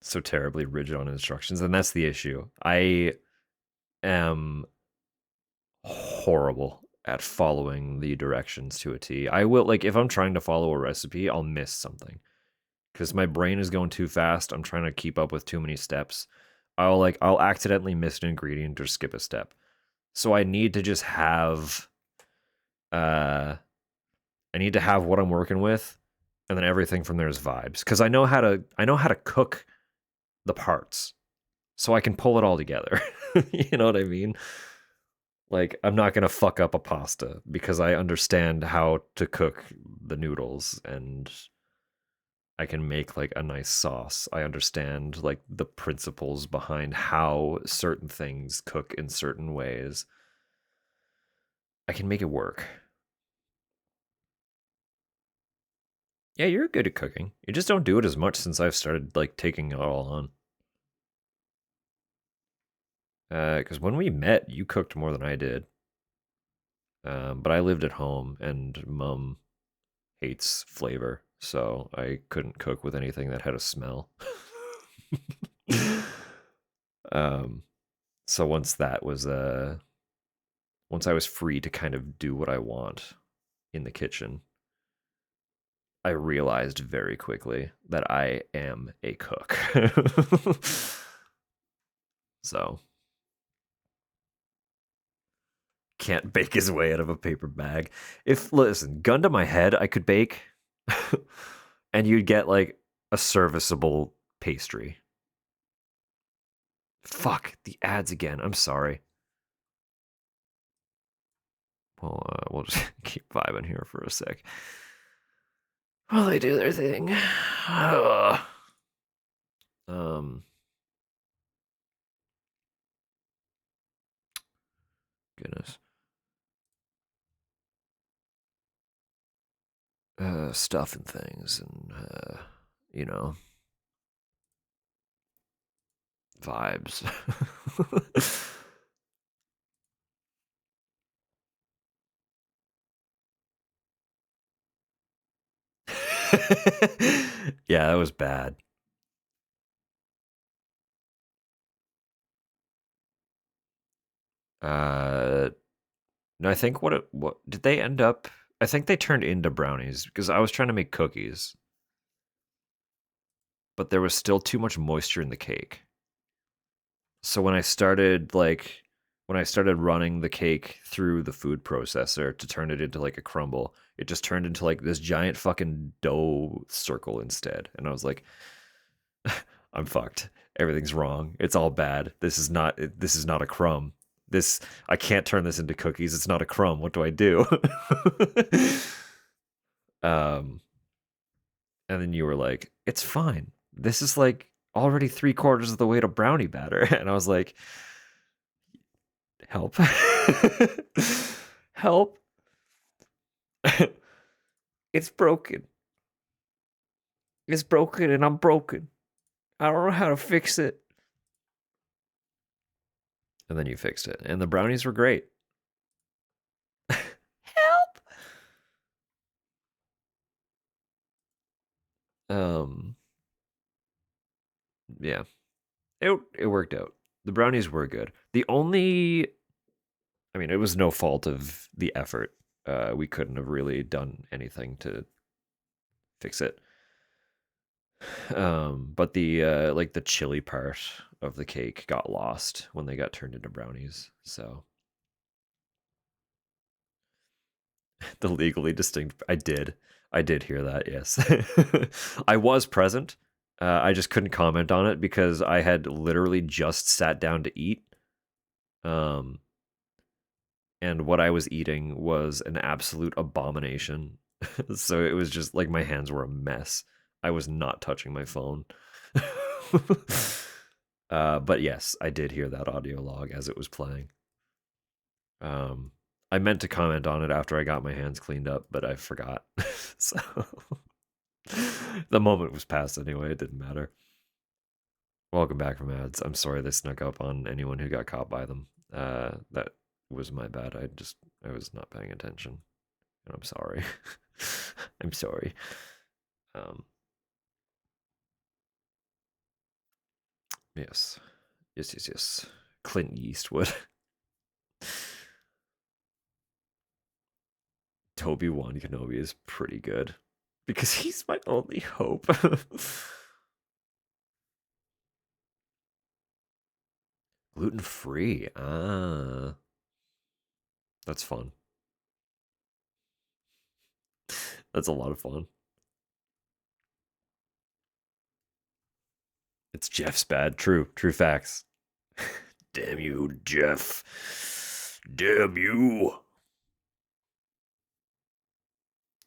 so terribly rigid on instructions, and that's the issue. I am horrible at following the directions to a T. I will, like, if I'm trying to follow a recipe, I'll miss something because my brain is going too fast. I'm trying to keep up with too many steps. I'll accidentally miss an ingredient or skip a step. So I need to just have I need to have what I'm working with, and then everything from there is vibes, because I know how to cook the parts, so I can pull it all together. You know what I mean? Like, I'm not gonna fuck up a pasta because I understand how to cook the noodles, and I can make like a nice sauce. I understand like the principles behind how certain things cook in certain ways. I can make it work. Yeah, you're good at cooking. You just don't do it as much since I've started like taking it all on. Because when we met, you cooked more than I did. But I lived at home, and Mum hates flavor, so I couldn't cook with anything that had a smell. So once I was free to kind of do what I want in the kitchen, I realized very quickly that I am a cook. So can't bake his way out of a paper bag. Listen, gun to my head, I could bake, and you'd get like a serviceable pastry. Fuck, the ads again. I'm sorry. Well, we'll just keep vibing here for a sec while they do their thing. Goodness. Stuff and things, and you know, vibes. Yeah, that was bad. No, I think what did they end up I think they turned into brownies because I was trying to make cookies, but there was still too much moisture in the cake. So when I started running the cake through the food processor to turn it into like a crumble, it just turned into like this giant fucking dough circle instead. And I was like, I'm fucked. Everything's wrong. It's all bad. This is not a crumb. I can't turn this into cookies. It's not a crumb. What do I do? And then you were like, it's fine. This is like already 3/4 of the way to brownie batter. And I was like, help. Help. It's broken. It's broken and I'm broken. I don't know how to fix it. And then you fixed it. And the brownies were great. Help. Yeah. It worked out. The brownies were good. It was no fault of the effort. We couldn't have really done anything to fix it. But the chili part of the cake got lost when they got turned into brownies. So the legally distinct. I did hear that. Yes, I was present. I just couldn't comment on it because I had literally just sat down to eat. And what I was eating was an absolute abomination. So it was just like my hands were a mess. I was not touching my phone. But yes, I did hear that audio log as it was playing. I meant to comment on it after I got my hands cleaned up, but I forgot. So the moment was past anyway. It didn't matter. Welcome back from ads. I'm sorry they snuck up on anyone who got caught by them. That was my bad. I was not paying attention, and I'm sorry. I'm sorry. Yes. Clint Eastwood. Obi-Wan Kenobi is pretty good because he's my only hope. Gluten-free. That's fun. That's a lot of fun. It's Jeff's bad. True facts. Damn you, Jeff. Damn you.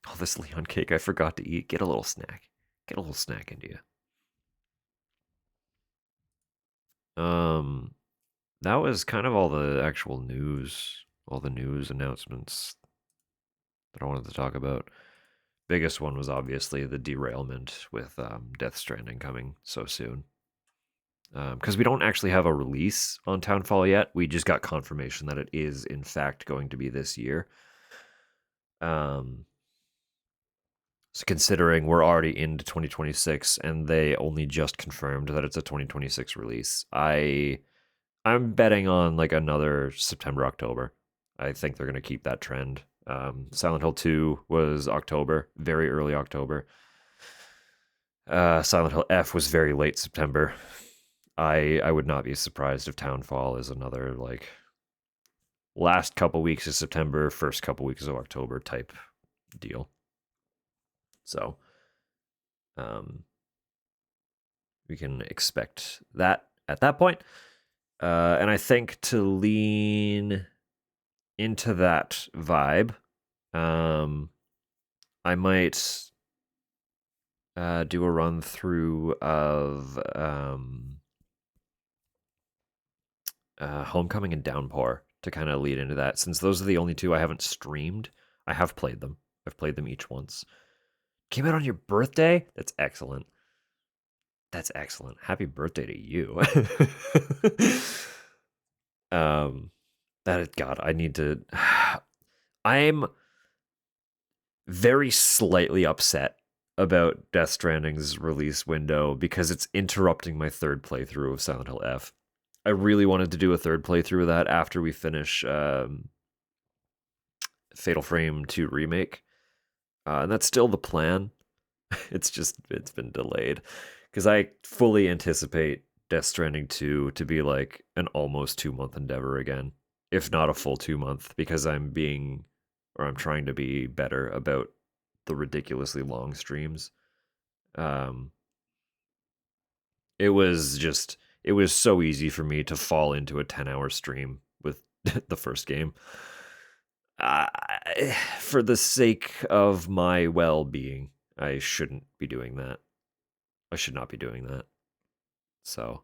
Oh, this Leon cake I forgot to eat. Get a little snack. Get a little snack into you. That was kind of all the actual news, all the news announcements that I wanted to talk about. Biggest one was obviously the derailment with Death Stranding coming so soon. Because we don't actually have a release on Townfall yet. We just got confirmation that it is, in fact, going to be this year. So considering we're already into 2026 and they only just confirmed that it's a 2026 release, I'm betting on like another September, October. I think they're going to keep that trend. Silent Hill 2 was October, very early October. Silent Hill F was very late September. I would not be surprised if Townfall is another like last couple weeks of September, first couple weeks of October type deal. So we can expect that at that point. And I think to lean into that vibe, I might do a run through of Homecoming and Downpour to kind of lead into that, since those are the only two I haven't streamed. I have played them. I've played them each once. Came out on your birthday? That's excellent. That's excellent. Happy birthday to you. God, I need to. I'm very slightly upset about Death Stranding's release window because it's interrupting my third playthrough of Silent Hill F. I really wanted to do a third playthrough of that after we finish Fatal Frame 2 Remake, And that's still the plan. It's been delayed because I fully anticipate Death Stranding 2 to be like an almost 2 month endeavor again, if not a full 2 month, because I'm trying to be better about the ridiculously long streams. Um, it was so easy for me to fall into a 10-hour stream with the first game. For the sake of my well-being, I shouldn't be doing that. I should not be doing that. So,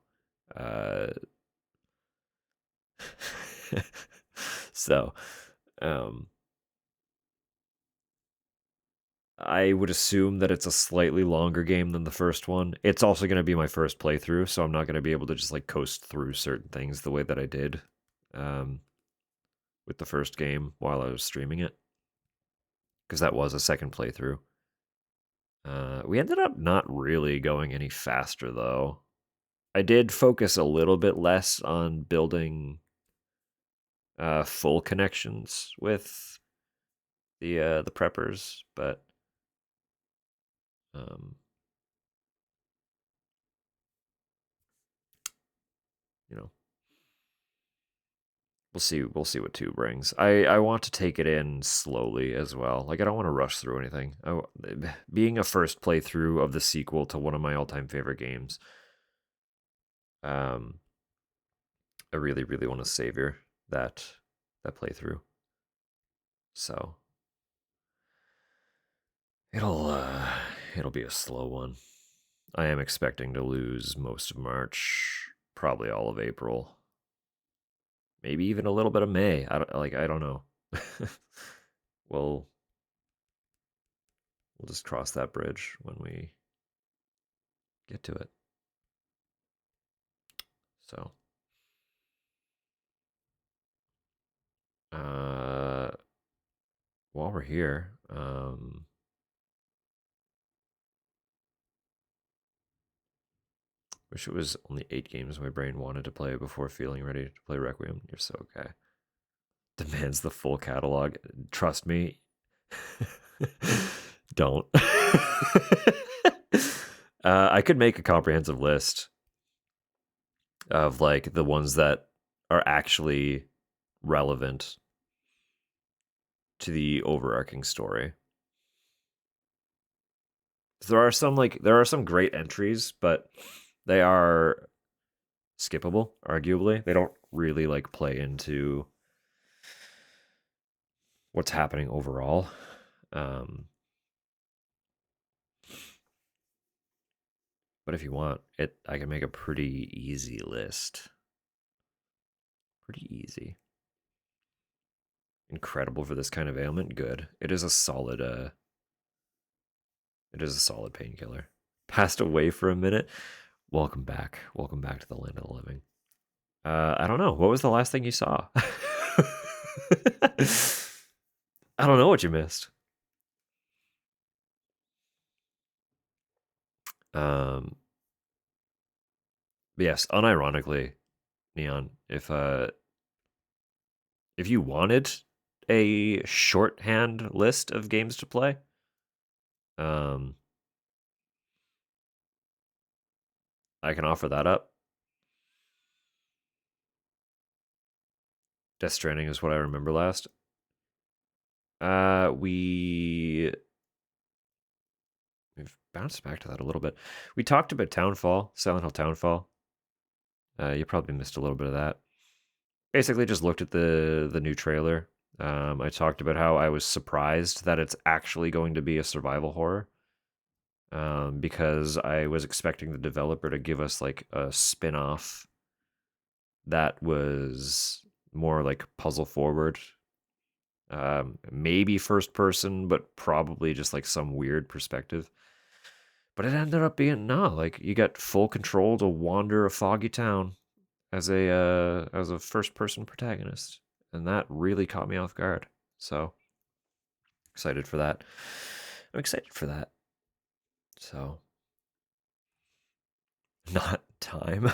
uh, so, um, I would assume that it's a slightly longer game than the first one. It's also going to be my first playthrough, so I'm not going to be able to just like coast through certain things the way that I did, with the first game while I was streaming it, because that was a second playthrough. We ended up not really going any faster though. I did focus a little bit less on building full connections with the preppers, but you know, we'll see what 2 brings. I want to take it in slowly as well. Like I don't want to rush through anything. Being a first playthrough of the sequel to one of my all-time favorite games, I really really want to savor that playthrough. So it'll be a slow one. I am expecting to lose most of March, probably all of April, maybe even a little bit of May. I don't know. we'll just cross that bridge when we get to it. So, while we're here, wish it was only 8 games my brain wanted to play before feeling ready to play Requiem. You're so okay. Demands the full catalog. Trust me. Don't. I could make a comprehensive list of like the ones that are actually relevant to the overarching story. There are some great entries, but they are skippable, arguably. They don't really like play into what's happening overall. But if you want it, I can make a pretty easy list. Pretty easy. Incredible for this kind of ailment. Good. It is a solid painkiller. Passed away for a minute. Welcome back. Welcome back to the land of the living. I don't know. What was the last thing you saw? I don't know what you missed. But yes, unironically, Neon, if you wanted a shorthand list of games to play, I can offer that up. Death Stranding is what I remember last. We've bounced back to that a little bit. We talked about Townfall, Silent Hill Townfall. You probably missed a little bit of that. Basically, just looked at the new trailer. I talked about how I was surprised that it's actually going to be a survival horror. Because I was expecting the developer to give us like a spin-off that was more like puzzle forward. Maybe first person, but probably just like some weird perspective. But it ended up being like you get full control to wander a foggy town as a first person protagonist, and that really caught me off guard. So excited for that. I'm excited for that. So not time.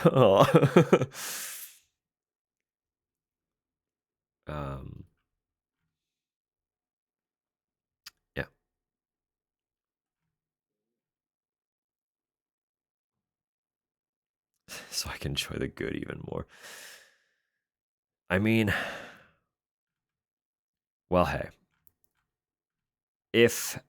Yeah. so I can enjoy the good even more. I mean, well, hey, if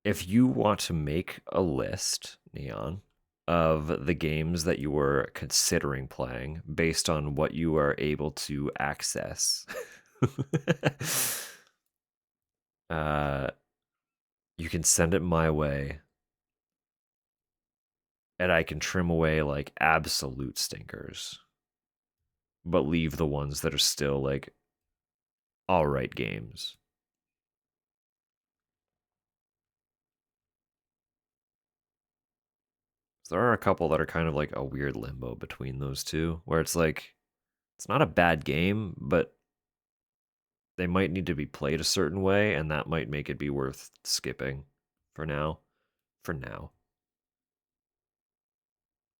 you want to make a list, Neon, of the games that you were considering playing based on what you are able to access, you can send it my way, and I can trim away like absolute stinkers, but leave the ones that are still like all right games. There are a couple that are kind of like a weird limbo between those two, where it's like, it's not a bad game, but they might need to be played a certain way, and that might make it be worth skipping for now. For now.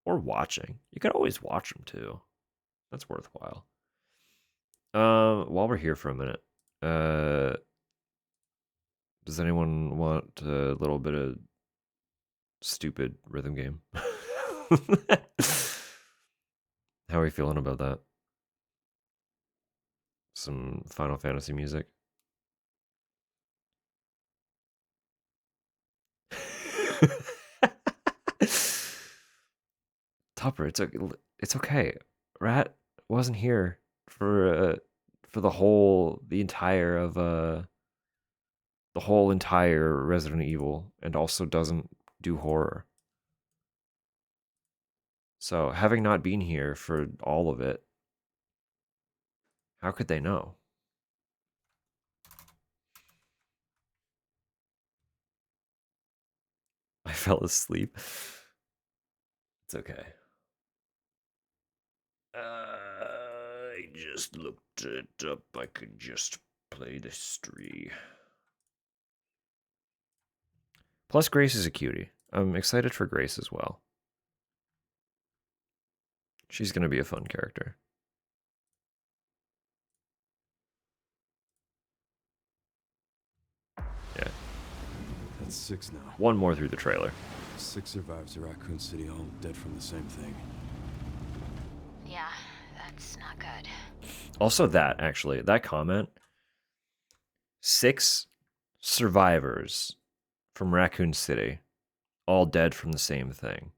Or watching. You could always watch them too. That's worthwhile. While we're here for a minute, does anyone want a little bit of stupid rhythm game? How are we feeling about that? Some Final Fantasy music? Tupper, it's okay. Rat wasn't here for the entire Resident Evil, and also doesn't do horror. So having not been here for all of it, how could they know? I fell asleep. It's okay. I just looked it up. I could just play this tree. Plus, Grace is a cutie. I'm excited for Grace as well. She's going to be a fun character. Yeah. That's 6 now. One more through the trailer. 6 survivors of Raccoon City, all dead from the same thing. Yeah, that's not good. Also that comment. 6 survivors from Raccoon City, all dead from the same thing.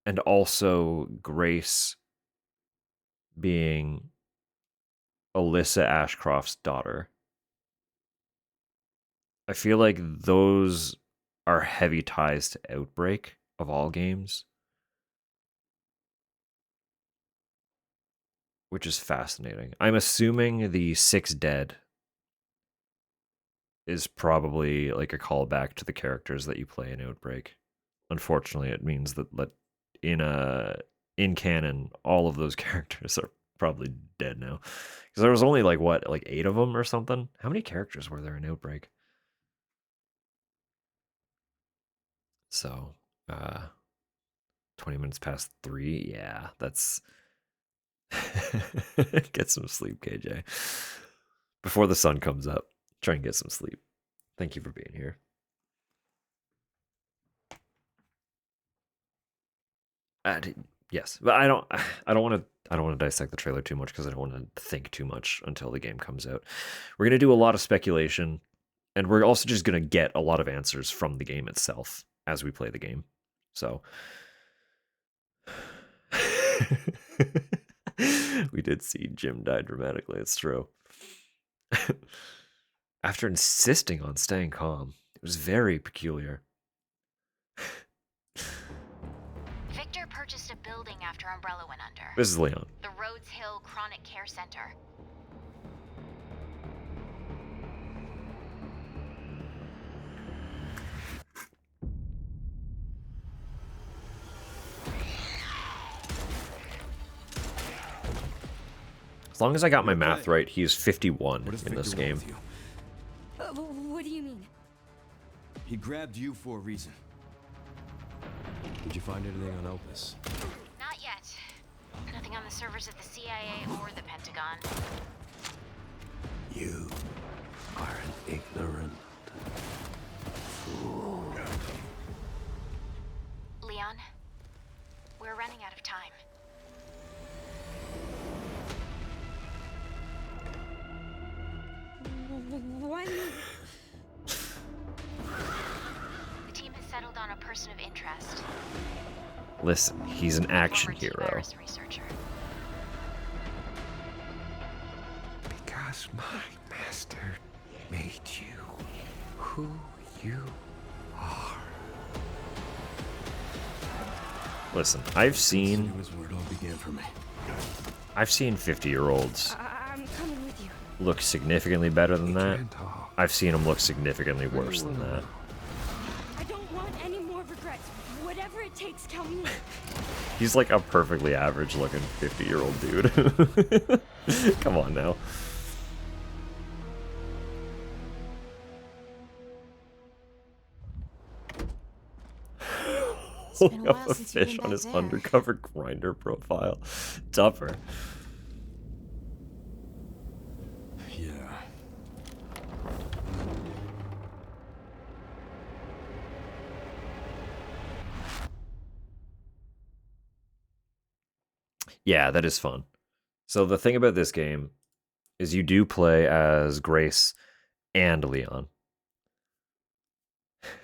And also Grace being Alyssa Ashcroft's daughter. I feel like those are heavy ties to Outbreak of all games, which is fascinating. I'm assuming the 6 dead is probably like a callback to the characters that you play in Outbreak. Unfortunately, it means that in canon, all of those characters are probably dead now. Because there was only like 8 of them or something? How many characters were there in Outbreak? So, 20 minutes past 3. Yeah, that's... Get some sleep, KJ. Before the sun comes up, try and get some sleep. Thank you for being here. Yes, but I don't want to dissect the trailer too much because I don't want to think too much until the game comes out. We're going to do a lot of speculation, and we're also just going to get a lot of answers from the game itself as we play the game. So we did see Jim die dramatically. It's true. After insisting on staying calm, it was very peculiar. Victor purchased a building after Umbrella went under. This is Leon. The Rhodes Hill Chronic Care Center. As long as I got my math right, he is 51 in this game. What do you mean? He grabbed you for a reason. Did you find anything on Elpis? Not yet. Nothing on the servers at the CIA or the Pentagon. You are an ignorant fool. Leon, running out of time. One. The team has settled on a person of interest. Listen, he's an action Former hero. T-virus researcher. Because my master made you who you are. Listen, I've It seen was where it all began for me. 50-year-olds I'm coming with you. look significantly better than We that. can talk. I've seen them look significantly worse than that. I don't want any more regrets. Whatever it takes, count me. He's like a perfectly average looking 50-year-old dude. Come on now. It's been a Holding up while a since you've fish been on back his there. undercover grinder profile. Dupper. Yeah. Yeah, that is fun. So the thing about this game is you do play as Grace and Leon.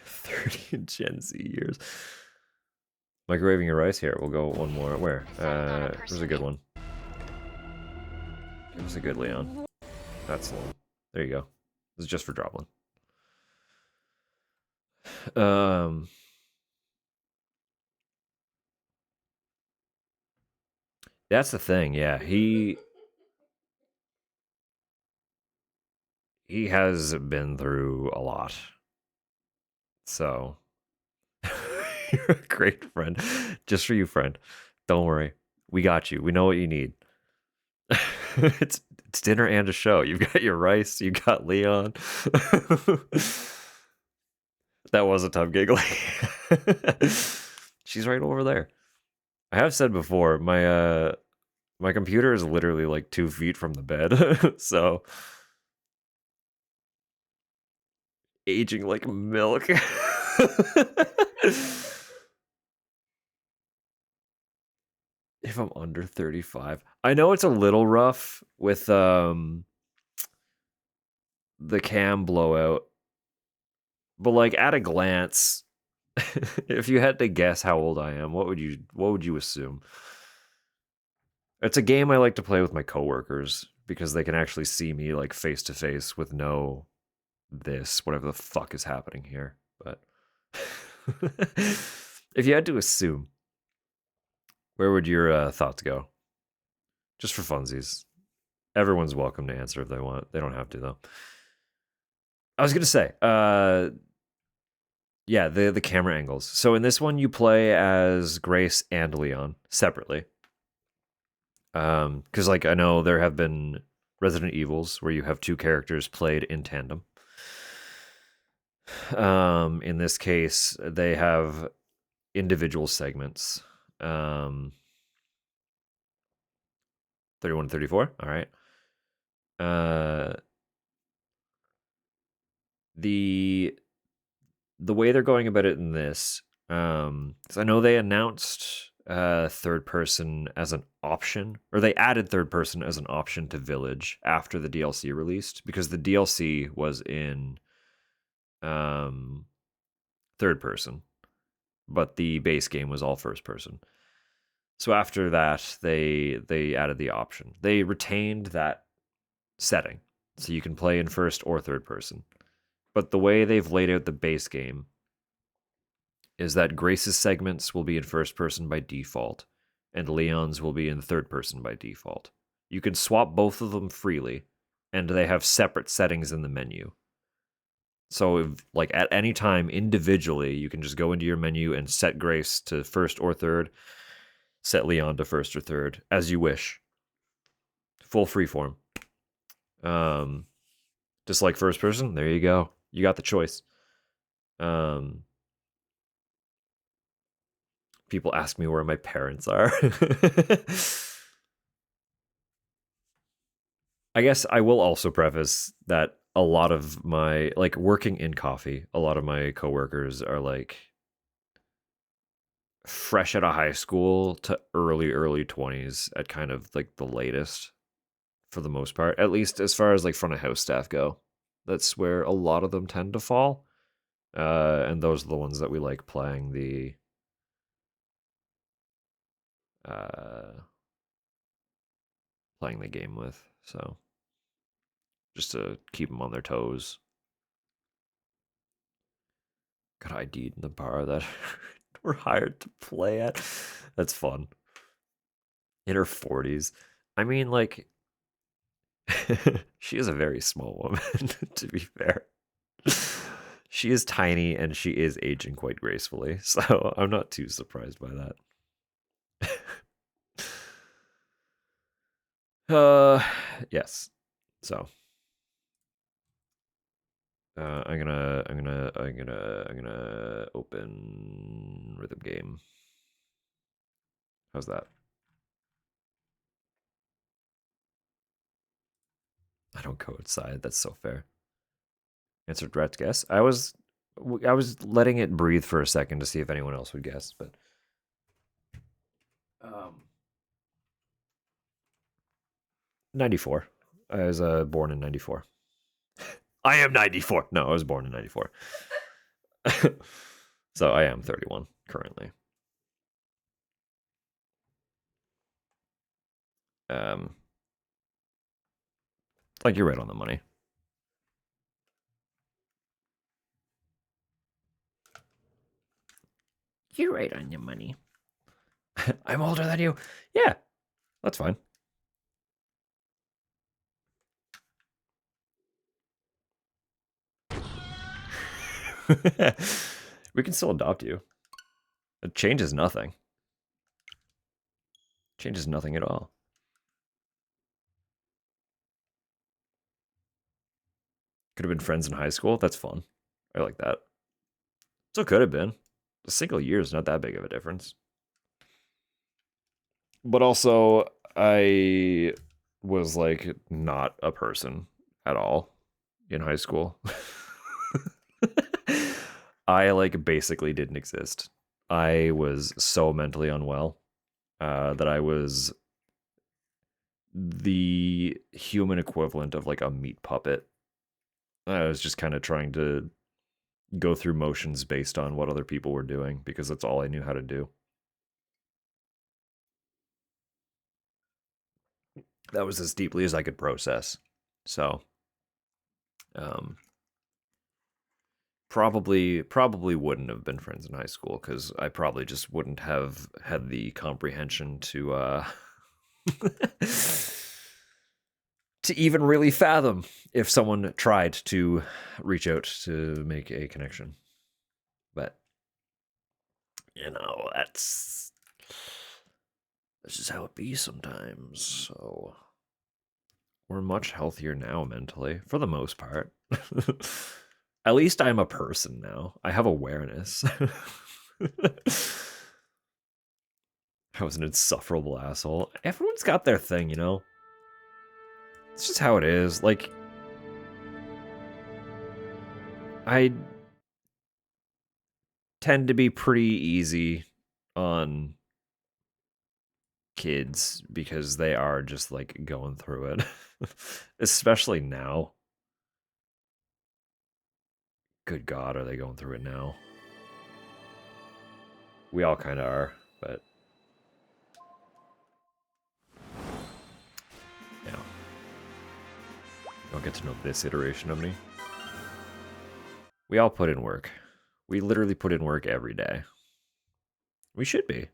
30 Gen Z years. Microwaving your rice here. We'll go one more. Where? It was a good one. It was a good Leon. That's the one. There you go. This is just for Droplin. That's the thing. Yeah, he has been through a lot. So you're a great friend. Just for you, friend. Don't worry. We got you. We know what you need. it's dinner and a show. You've got your rice, you got Leon. That was a tough giggle. She's right over there. I have said before, my computer is literally like 2 feet from the bed. So aging like milk. If I'm under 35. I know it's a little rough with the cam blowout. But like at a glance, if you had to guess how old I am, what would you assume? It's a game I like to play with my coworkers because they can actually see me like face to face with no whatever the fuck is happening here. But if you had to assume, where would your thoughts go? Just for funsies. Everyone's welcome to answer if they want. They don't have to though. I was gonna say, yeah, the camera angles. So in this one, you play as Grace and Leon separately. Because like I know there have been Resident Evils where you have 2 characters played in tandem. In this case, they have individual segments. 31 and 34. All right. The way they're going about it in this, because I know they announced third person as an option, or they added third person as an option to Village after the DLC released, because the DLC was in third person, but the base game was all first person. So after that, they added the option. They retained that setting, so you can play in first or third person. But the way they've laid out the base game is that Grace's segments will be in first person by default, and Leon's will be in third person by default. You can swap both of them freely, and they have separate settings in the menu. So, if, like at any time individually, you can just go into your menu and set Grace to first or third, set Leon to first or third, as you wish. Full freeform. Just like first person, there you go. You got the choice. People ask me where my parents are. I guess I will also preface that a lot of my, like working in coffee, a lot of my coworkers are like fresh out of high school to early 20s at kind of like the latest for the most part, at least as far as like front of house staff go. That's where a lot of them tend to fall. And those are the ones that we like playing the game with. So just to keep them on their toes. Got ID'd in the bar that we're hired to play at. That's fun. In her 40s. I mean, like, she is a very small woman, to be fair. She is tiny and she is aging quite gracefully, so I'm not too surprised by that. Yes. So I'm gonna open rhythm game. How's that? I don't go outside. That's so fair. Answer direct guess. I was letting it breathe for a second to see if anyone else would guess, but 94. I was born in 94. I am 94. No, I was born in 94. So I am 31 currently. Like you're right on the money. You're right on your money. I'm older than you. Yeah, that's fine. We can still adopt you. It changes nothing. Changes nothing at all. Could have been friends in high school. That's fun. I like that. Still could have been. A single year is not that big of a difference. But also, I was like not a person at all in high school. I like basically didn't exist. I was so mentally unwell that I was the human equivalent of like a meat puppet. I was just kind of trying to go through motions based on what other people were doing because that's all I knew how to do. That was as deeply as I could process. So, probably wouldn't have been friends in high school because I probably just wouldn't have had the comprehension to to even really fathom if someone tried to reach out to make a connection. But you know, that's just how it be sometimes. So we're much healthier now mentally, for the most part. At least I'm a person now. I have awareness. I was an insufferable asshole. Everyone's got their thing, you know? It's just how it is. Like, I tend to be pretty easy on kids because they are just like going through it. Especially now. Good God, are they going through it now? We all kind of are, but yeah. You don't get to know this iteration of me. We all put in work. We literally put in work every day. We should be.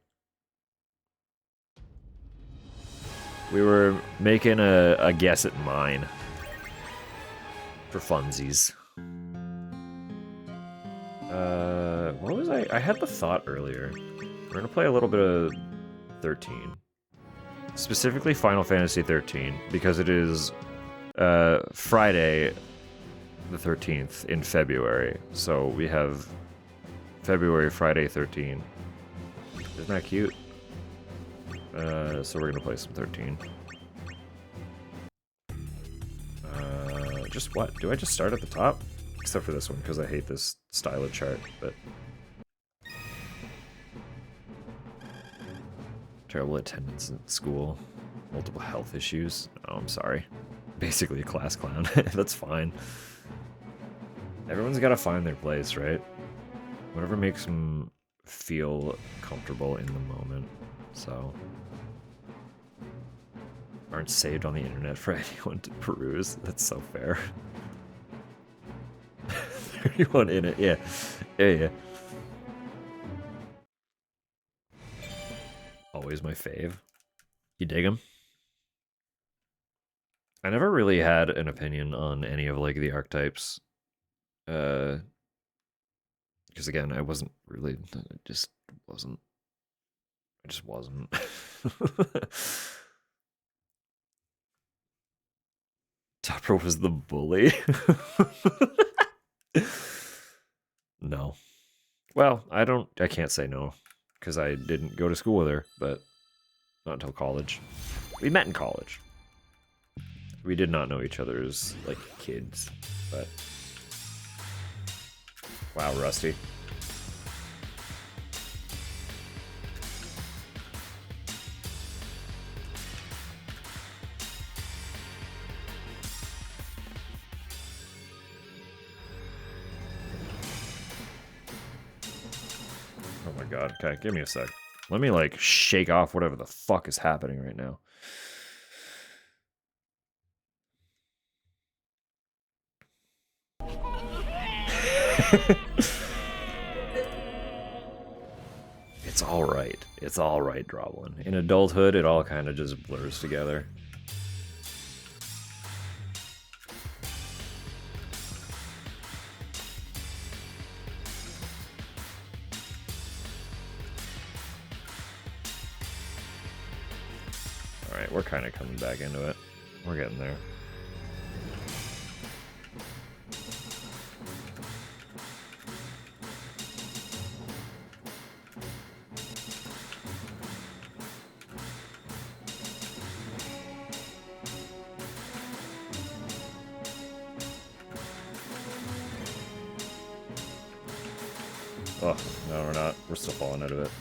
We were making a guess at mine for funsies. What was I? I had the thought earlier. We're gonna play a little bit of 13. Specifically Final Fantasy 13, because it is Friday the 13th in February. So we have February, Friday 13. Isn't that cute? So we're gonna play some 13. Just what? Do I just start at the top? Except for this one, because I hate this style of chart, but... Terrible attendance at school. Multiple health issues. Oh, I'm sorry. Basically a class clown. That's fine. Everyone's got to find their place, right? Whatever makes them feel comfortable in the moment. So, aren't saved on the internet for anyone to peruse. That's so fair. 31 in it, yeah. Yeah. Always my fave. You dig him? I never really had an opinion on any of like the archetypes. Because again, I wasn't really, I just wasn't. Topper was the bully. No. Well, I can't say no. Because I didn't go to school with her, but not until college. We met in college. We did not know each other as, like, kids, but... Wow, Rusty. Oh my god, okay, give me a sec. Let me, like, shake off whatever the fuck is happening right now. It's alright. It's alright, Droblin. In adulthood, it all kind of just blurs together. Alright, we're kind of coming back into it. We're getting there. Oh, no, we're not. We're still falling out of it.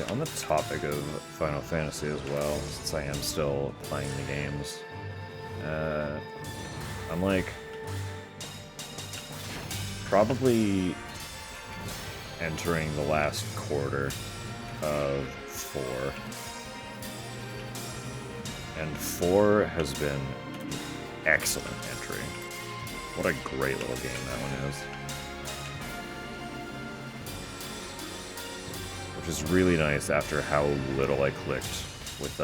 On the topic of Final Fantasy as well, since I am still playing the games, I'm like probably entering the last quarter of 4. And 4 has been excellent entry. What a great little game that one is. Which is really nice after how little I clicked with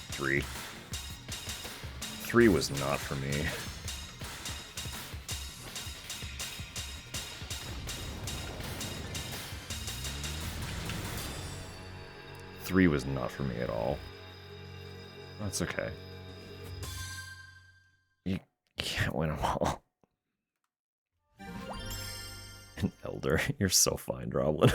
3. 3 was not for me. Three was not for me at all. That's okay. You can't win them all. An elder. You're so fine, Droblin.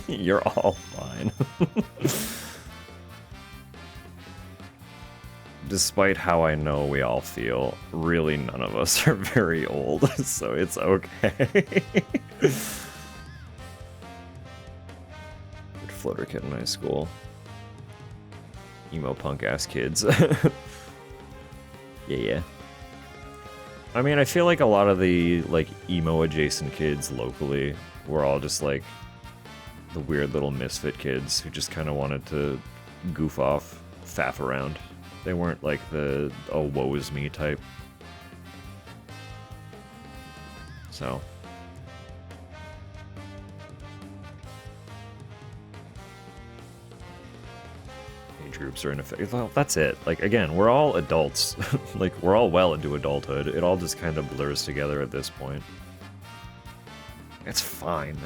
You're all fine. Despite how I know we all feel, really none of us are very old, so it's okay. Good floater kid in high school. Emo punk ass kids. Yeah. I mean, I feel like a lot of the like emo adjacent kids locally were all just like the weird little misfit kids who just kind of wanted to goof off, faff around. They weren't like the oh woe is me type. So age groups are in effect. Well, that's it. Like again, we're all adults. Like we're all well into adulthood. It all just kind of blurs together at this point. It's fine.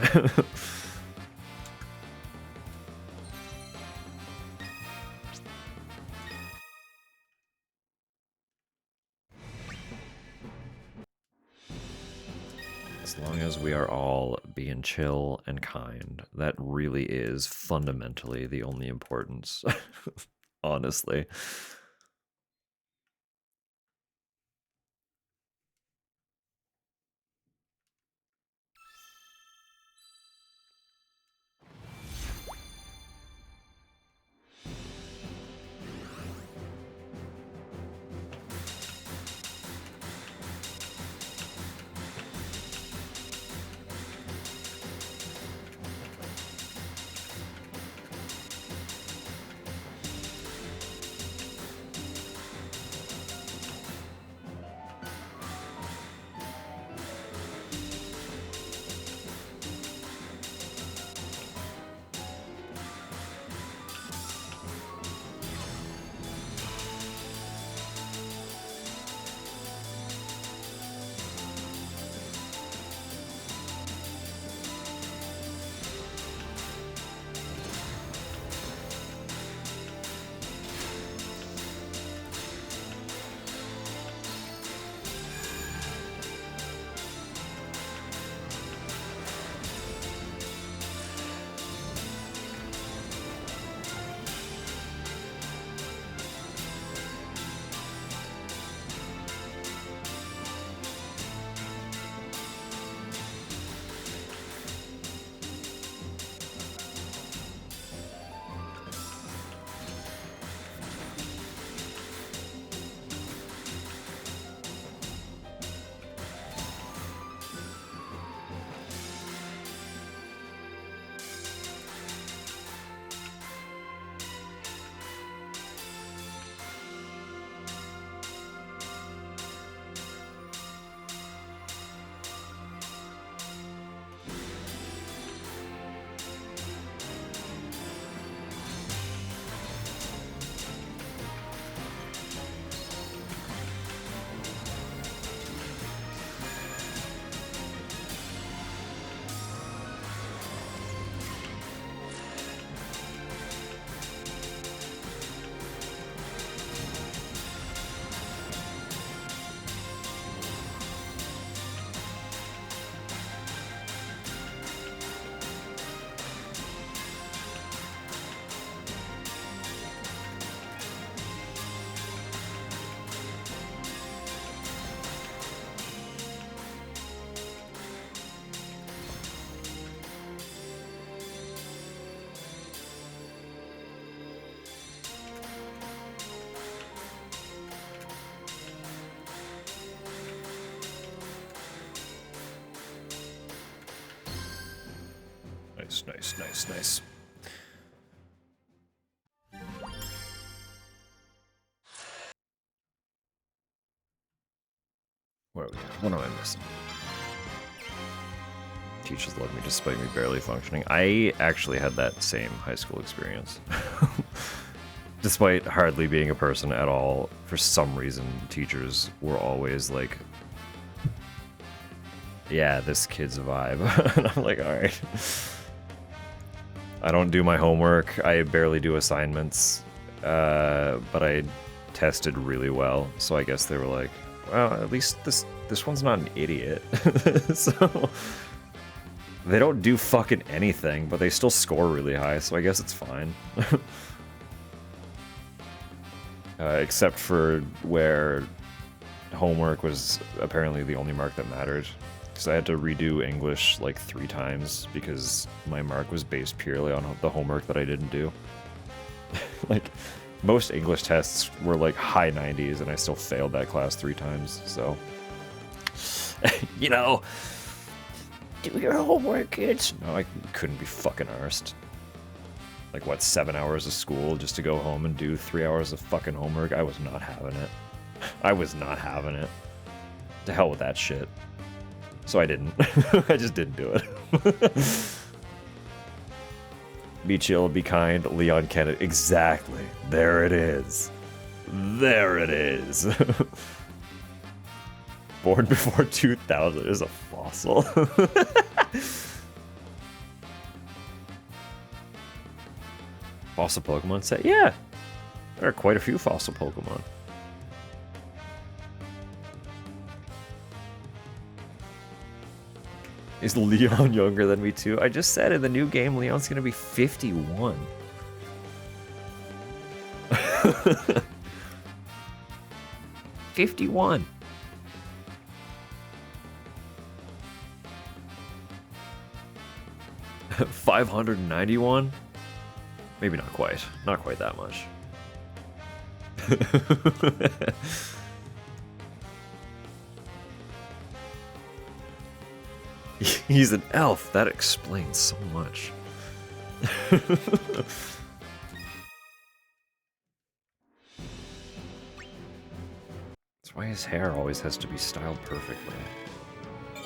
As long as we are all being chill and kind, that really is fundamentally the only importance. Honestly. Nice, nice, nice, nice. Where are we at? What am I missing? Teachers love me despite me barely functioning. I actually had that same high school experience. Despite hardly being a person at all, for some reason, teachers were always like, yeah, this kid's a vibe. And I'm like, alright. I don't do my homework, I barely do assignments, but I tested really well, so I guess they were like, well, at least this one's not an idiot. So they don't do fucking anything, but they still score really high, so I guess it's fine. Except for where homework was apparently the only mark that mattered. Because I had to redo English like 3 times because my mark was based purely on the homework that I didn't do. Like, most English tests were like high 90s and I still failed that class 3 times, so... You know... Do your homework, kids! No, I couldn't be fucking arsed. like, what, 7 hours of school just to go home and do 3 hours of fucking homework. I was not having it. I was not having it. To hell with that shit. So I didn't. I just didn't do it. Be chill, be kind, Leon Kennedy. Exactly. There it is. There it is. Born before 2000 is a fossil. Fossil Pokemon set? Yeah. There are quite a few fossil Pokemon. Is Leon younger than me too? I just said in the new game, Leon's gonna be 51. 51. $591? Maybe not quite. Not quite that much. He's an elf. That explains so much. That's why his hair always has to be styled perfectly. It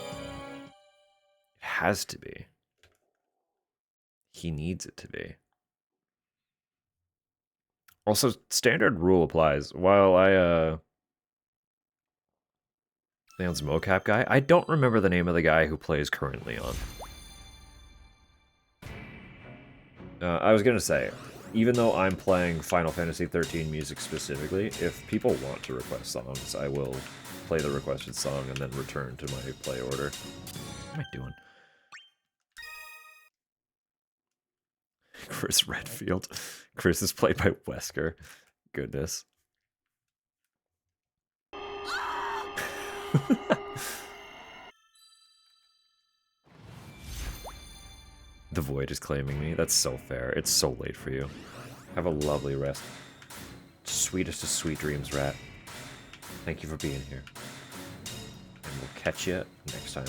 has to be. He needs it to be. Also, standard rule applies. While Leon's mocap guy, I don't remember the name of the guy who plays current Leon. I was gonna say, even though I'm playing Final Fantasy XIII music specifically, if people want to request songs, I will play the requested song and then return to my play order. What am I doing? Chris Redfield. Chris is played by Wesker. Goodness. The Void is claiming me. That's so fair. It's so late for you. Have a lovely rest. Sweetest of sweet dreams, Rat. Thank you for being here. And we'll catch you next time.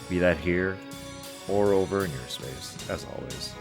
Be that here or over in your space, as always.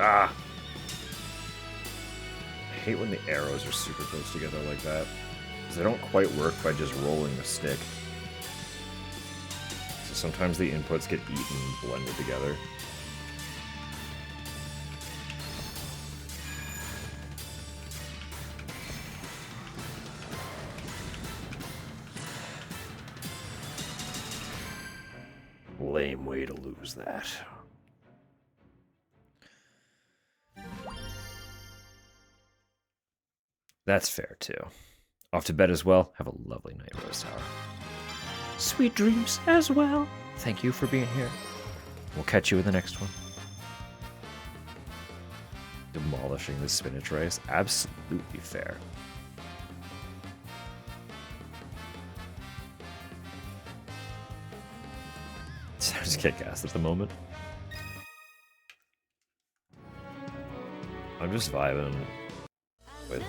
Ah! I hate when the arrows are super close together like that, because they don't quite work by just rolling the stick. So sometimes the inputs get eaten and blended together. Lame way to lose that. That's fair, too. Off to bed as well. Have a lovely night, Rose Tower. Sweet dreams as well. Thank you for being here. We'll catch you in the next one. Demolishing the spinach rice. Absolutely fair. Sounds kick-ass at the moment. I'm just vibing with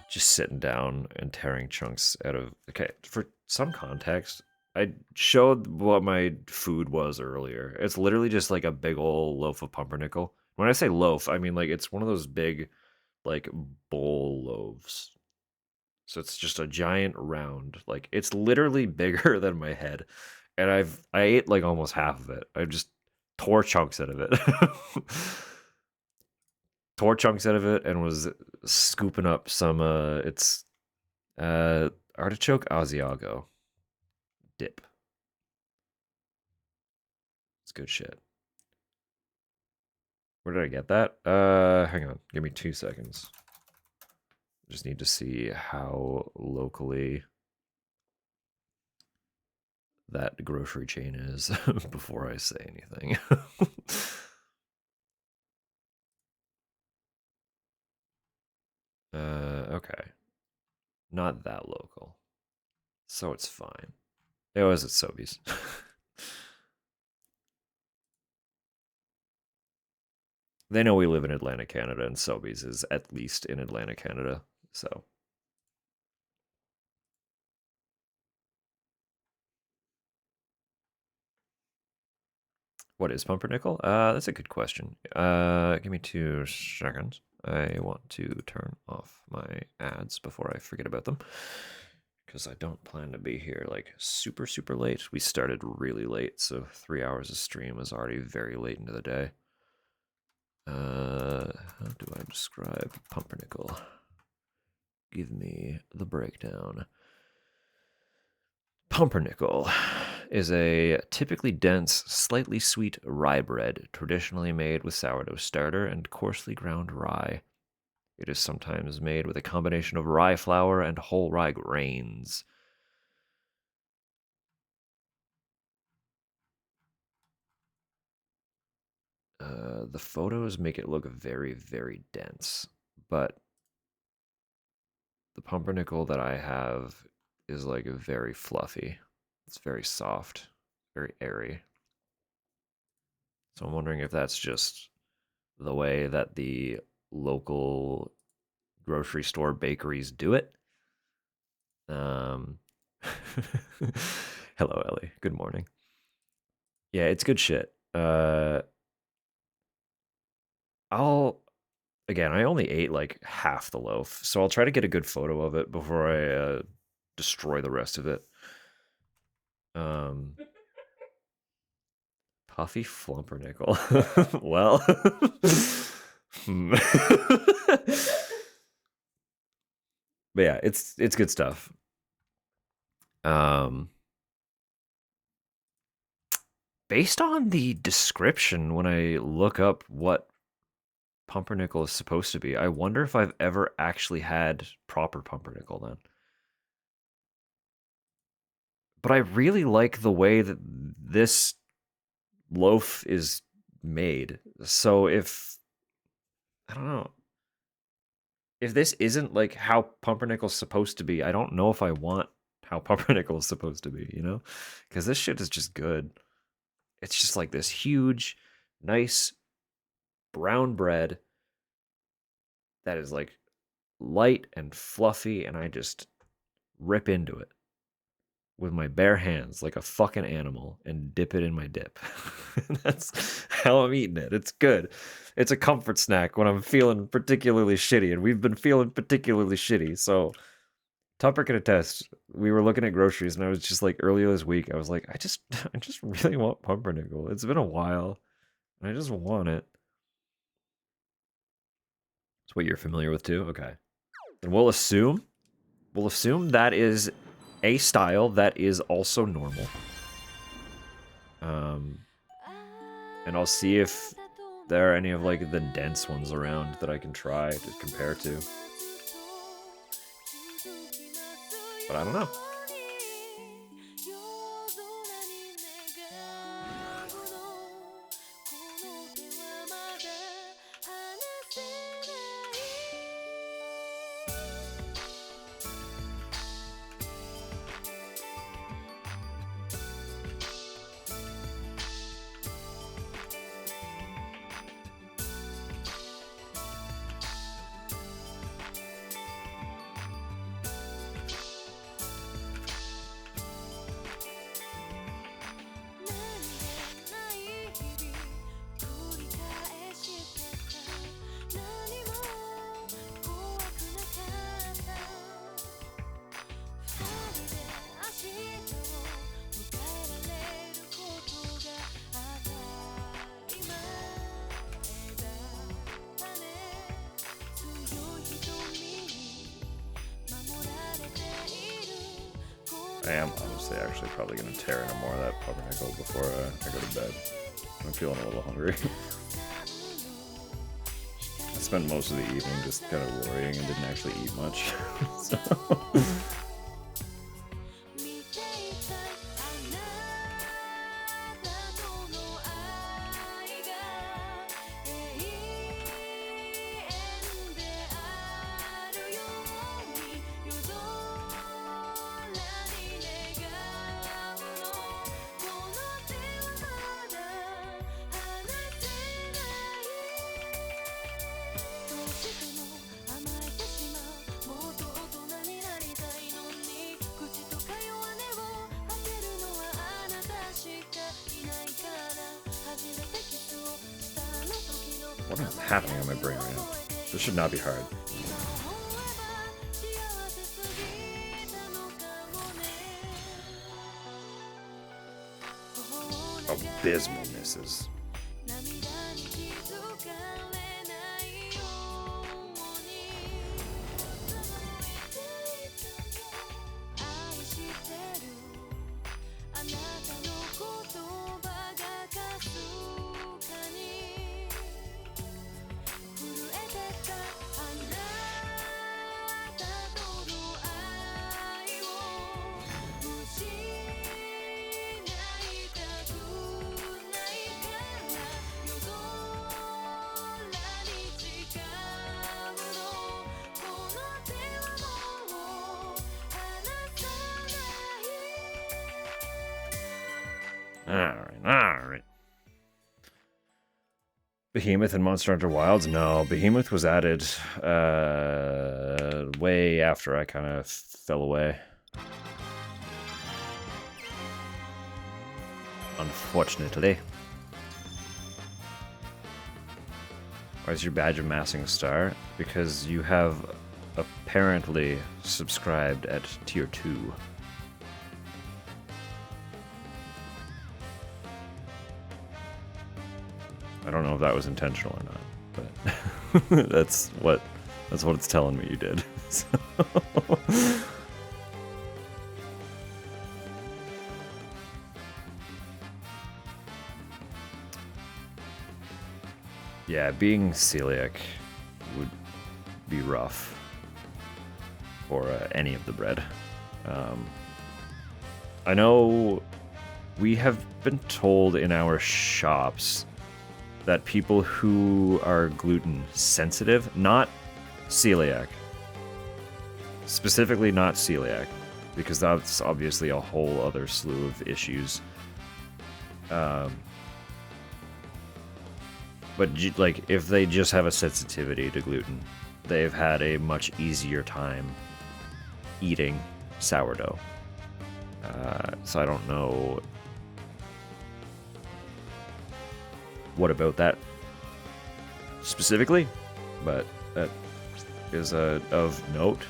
just sitting down and tearing chunks out of... Okay, for some context, I showed what my food was earlier. It's literally just like a big old loaf of pumpernickel. When I say loaf, I mean like it's one of those big like bowl loaves. So it's just a giant round. Like it's literally bigger than my head. And I ate like almost half of it. I just tore chunks out of it. Tore chunks out of it and was scooping up some it's artichoke Asiago dip. It's good shit. Where did I get that? Hang on. Give me 2 seconds. Just need to see how locally that grocery chain is before I say anything. Okay. Not that local. So it's fine. It was at Sobeys. They know we live in Atlantic Canada, and Sobeys is at least in Atlantic Canada, so. What is pumpernickel? That's a good question. Give me 2 seconds. I want to turn off my ads before I forget about them. Because I don't plan to be here like super, super late. We started really late, so 3 hours of stream is already very late into the day. How do I describe pumpernickel? Give me the breakdown. Pumpernickel is a typically dense, slightly sweet rye bread, traditionally made with sourdough starter and coarsely ground rye. It is sometimes made with a combination of rye flour and whole rye grains. The photos make it look very, very dense, but the pumpernickel that I have is like very fluffy. It's very soft, very airy. So I'm wondering if that's just the way that the local grocery store bakeries do it. Hello, Ellie. Good morning. Yeah, it's good shit. I only ate like half the loaf, so I'll try to get a good photo of it before I destroy the rest of it. Puffy flumpernickel. Well, but yeah, it's good stuff. Based on the description, when I look up what pumpernickel is supposed to be, I wonder if I've ever actually had proper pumpernickel then. But I really like the way that this loaf is made. So if I don't know, if this isn't like how pumpernickel's supposed to be, I don't know if I want how pumpernickel is supposed to be, you know? Because this shit is just good. It's just like this huge, nice brown bread that is like light and fluffy, and I just rip into it with my bare hands like a fucking animal and dip it in my dip. That's how I'm eating it. It's good. It's a comfort snack when I'm feeling particularly shitty, and we've been feeling particularly shitty. So Tupper can attest. We were looking at groceries, and I was just like, earlier this week, I was like, I just really want pumpernickel. It's been a while, and I just want it. It's what you're familiar with too? Okay. And we'll assume that is a style that is also normal. And I'll see if there are any of like the dense ones around that I can try to compare to. But I don't know. I am honestly actually probably going to tear into more of that pumpernickel before I go to bed. I'm feeling a little hungry. I spent most of the evening just kind of worrying and didn't actually eat much. So. What is happening on my brain right now? This should not be hard. Abysmal misses. Alright. Behemoth and Monster Hunter Wilds? No, Behemoth was added way after I kind of fell away. Unfortunately. Why is your badge amassing a star? Because you have apparently subscribed at tier 2. I don't know if that was intentional or not, but that's what it's telling me you did. So. Yeah, being celiac would be rough for any of the bread. I know we have been told in our shops that people who are gluten sensitive, not celiac, specifically not celiac, because that's obviously a whole other slew of issues. But like, if they just have a sensitivity to gluten, they've had a much easier time eating sourdough. So I don't know what about that specifically, but that is of note.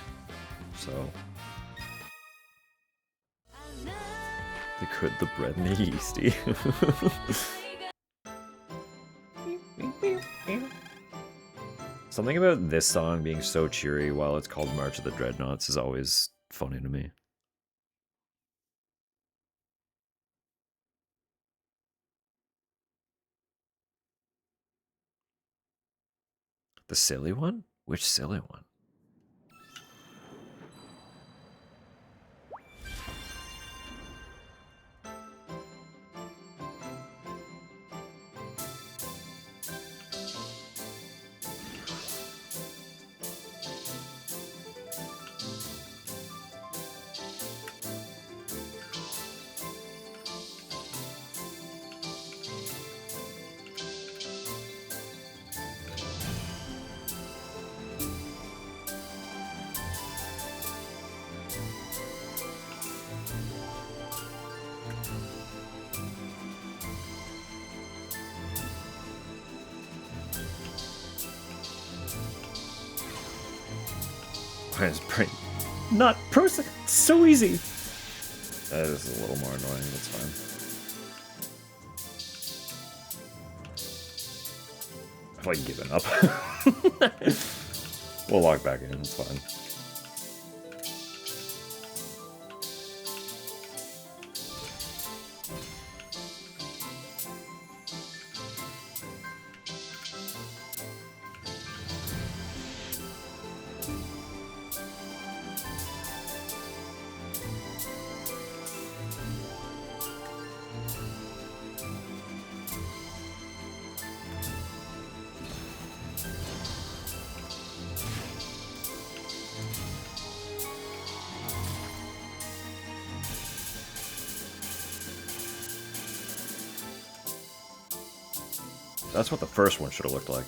So they could the bread and the yeasty. Something about this song being so cheery while it's called March of the Dreadnoughts is always funny to me. The silly one? Which silly one? find his brain not process so easy. That is a little more annoying. That's fine. I've like given up. We'll log back in. It's fine. That's what the first one should have looked like.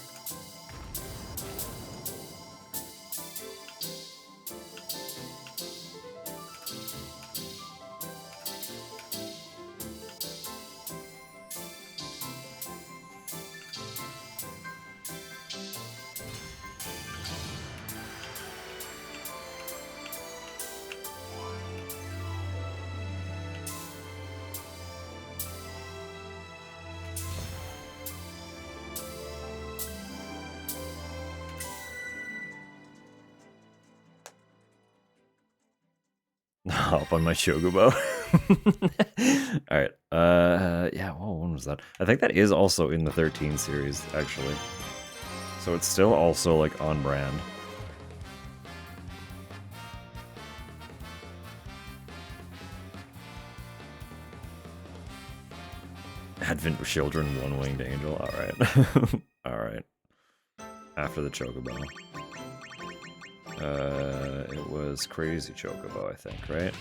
Hop on my chocobo. Alright. Yeah, well, when was that? I think that is also in the 13 series, actually. So it's still also, like, on brand. Advent with Children, One-Winged Angel. Alright. Alright. After the chocobo. It was Crazy Chocobo, I think, right?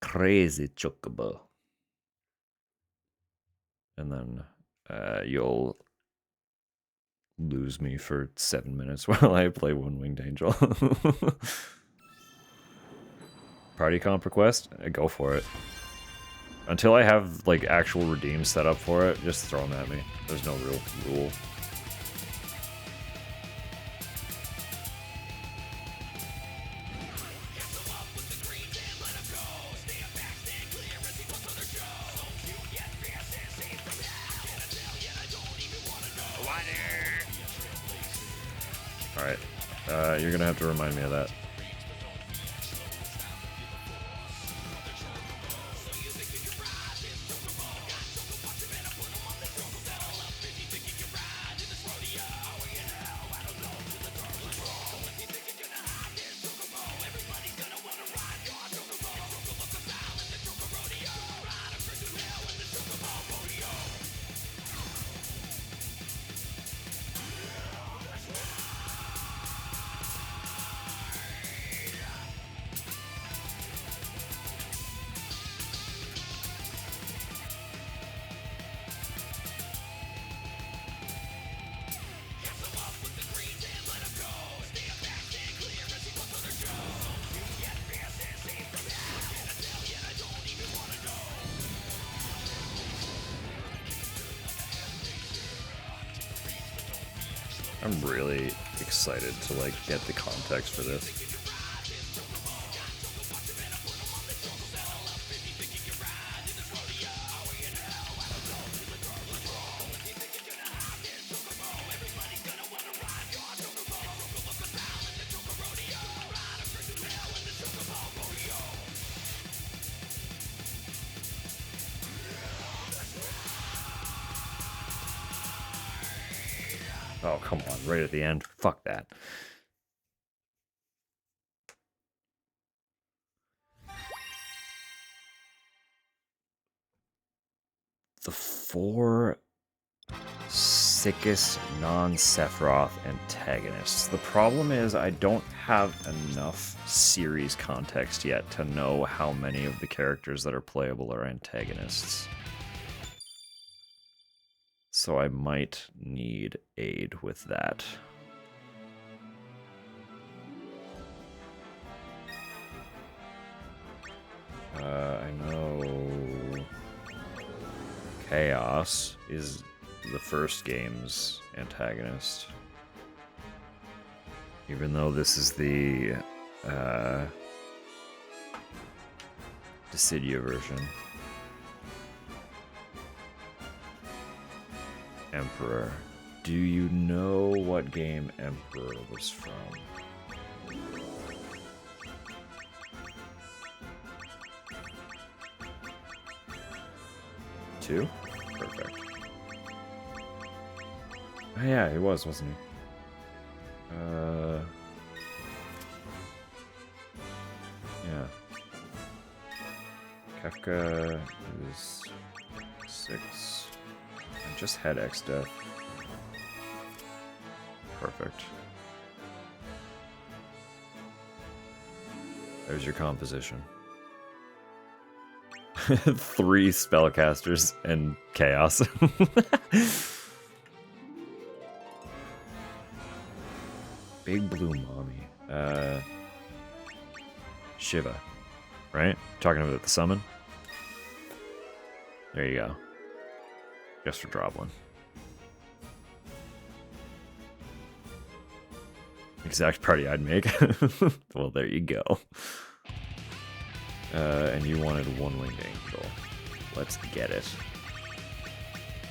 Crazy Chocobo. And then, you'll lose me for 7 minutes while I play One-Winged Angel. Party comp request? Go for it. Until I have, like, actual redeems set up for it, just throw them at me. There's no real rule. Alright, you're gonna have to remind me of that. I'm really excited to like get the context for this. Oh, come on, right at the end. Fuck that. The 4 sickest non-Sephiroth antagonists. The problem is I don't have enough series context yet to know how many of the characters that are playable are antagonists. So I might need aid with that. I know Chaos is the first game's antagonist. Even though this is the Dissidia version. Emperor. Do you know what game Emperor was from? Two? Perfect. Oh, yeah, he was, wasn't he? Yeah. Kefka is 6. I just had X-Death. Perfect. There's your composition. 3 spellcasters and chaos. Big blue mommy. Shiva. Right? Talking about the summon? There you go. Just for drop one. Exact party I'd make. Well, there you go. And you wanted one winged angel. Let's get it.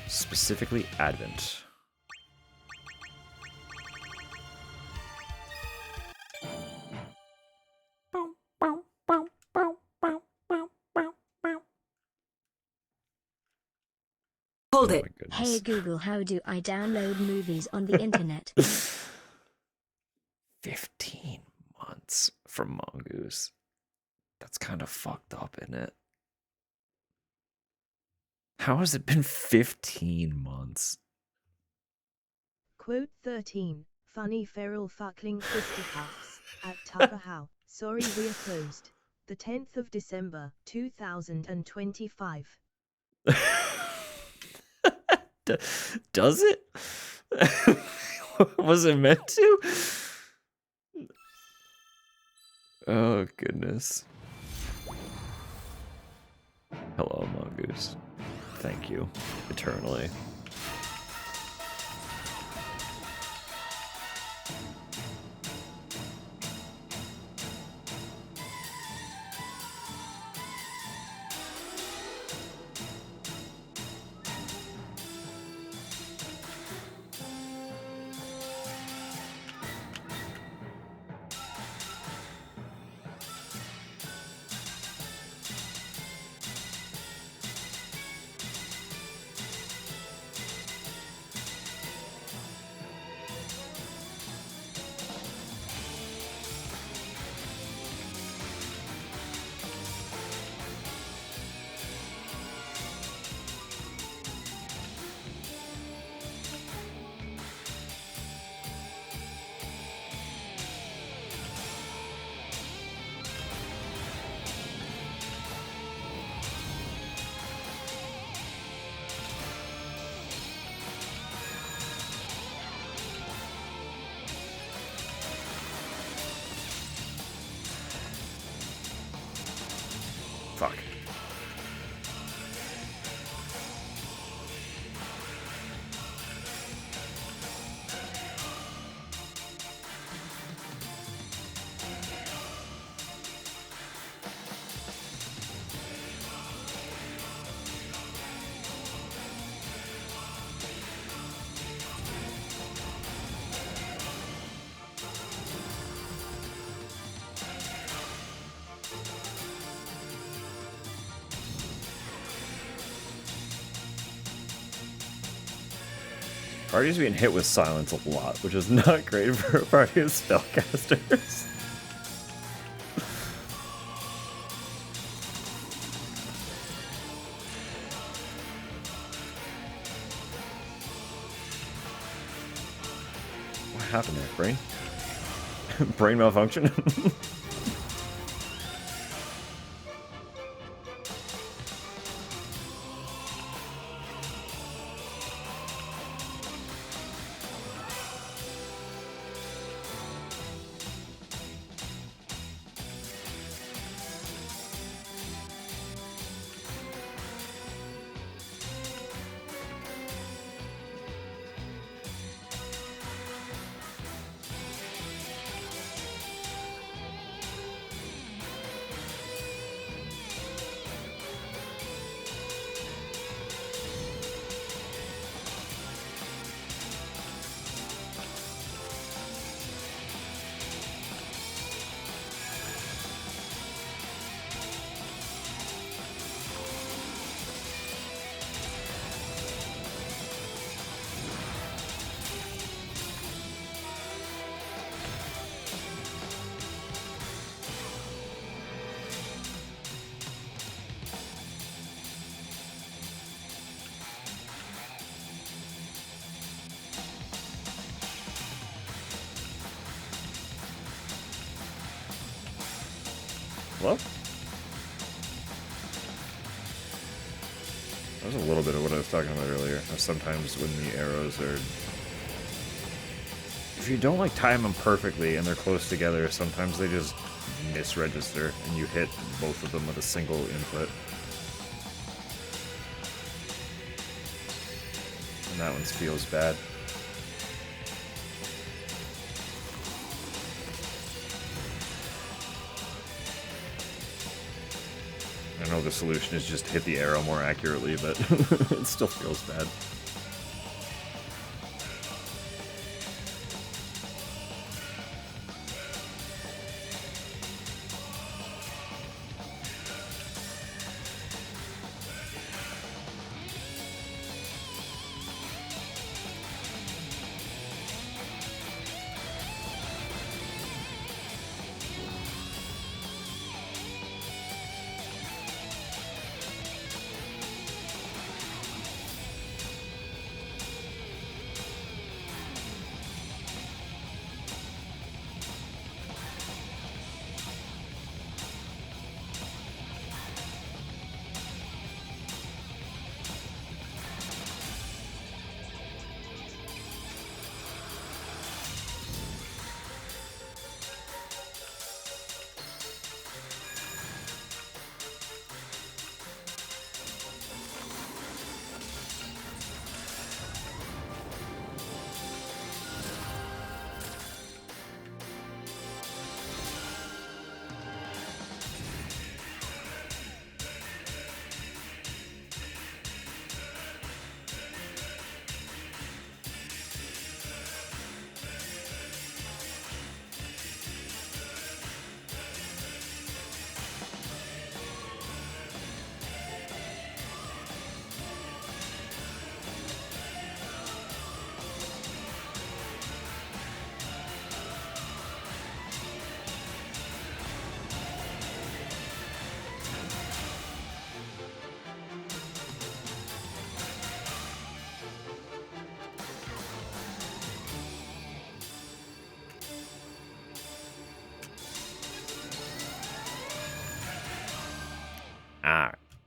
Specifically Advent. Hold Oh it. my goodness. Hey Google, how do I download movies on the internet? 15 months from Mongoose. That's kind of fucked up, isn't it? How has it been 15 months? Quote 13. Funny feral fuckling fisticuffs at Tucker House. Sorry, we're closed. The 10th of December, 2025. Does it? Was it meant to? Oh, goodness. Hello, Mongoose. Thank you, eternally. Fuck. Party's being hit with silence a lot, which is not great for a party of spellcasters. What happened there, brain? Brain malfunction? Well, that was a little bit of what I was talking about earlier. How sometimes when the arrows are... If you don't like time them perfectly and they're close together, sometimes they just misregister and you hit both of them with a single input. And that one feels bad. I know the solution is just hit the arrow more accurately, but it still feels bad.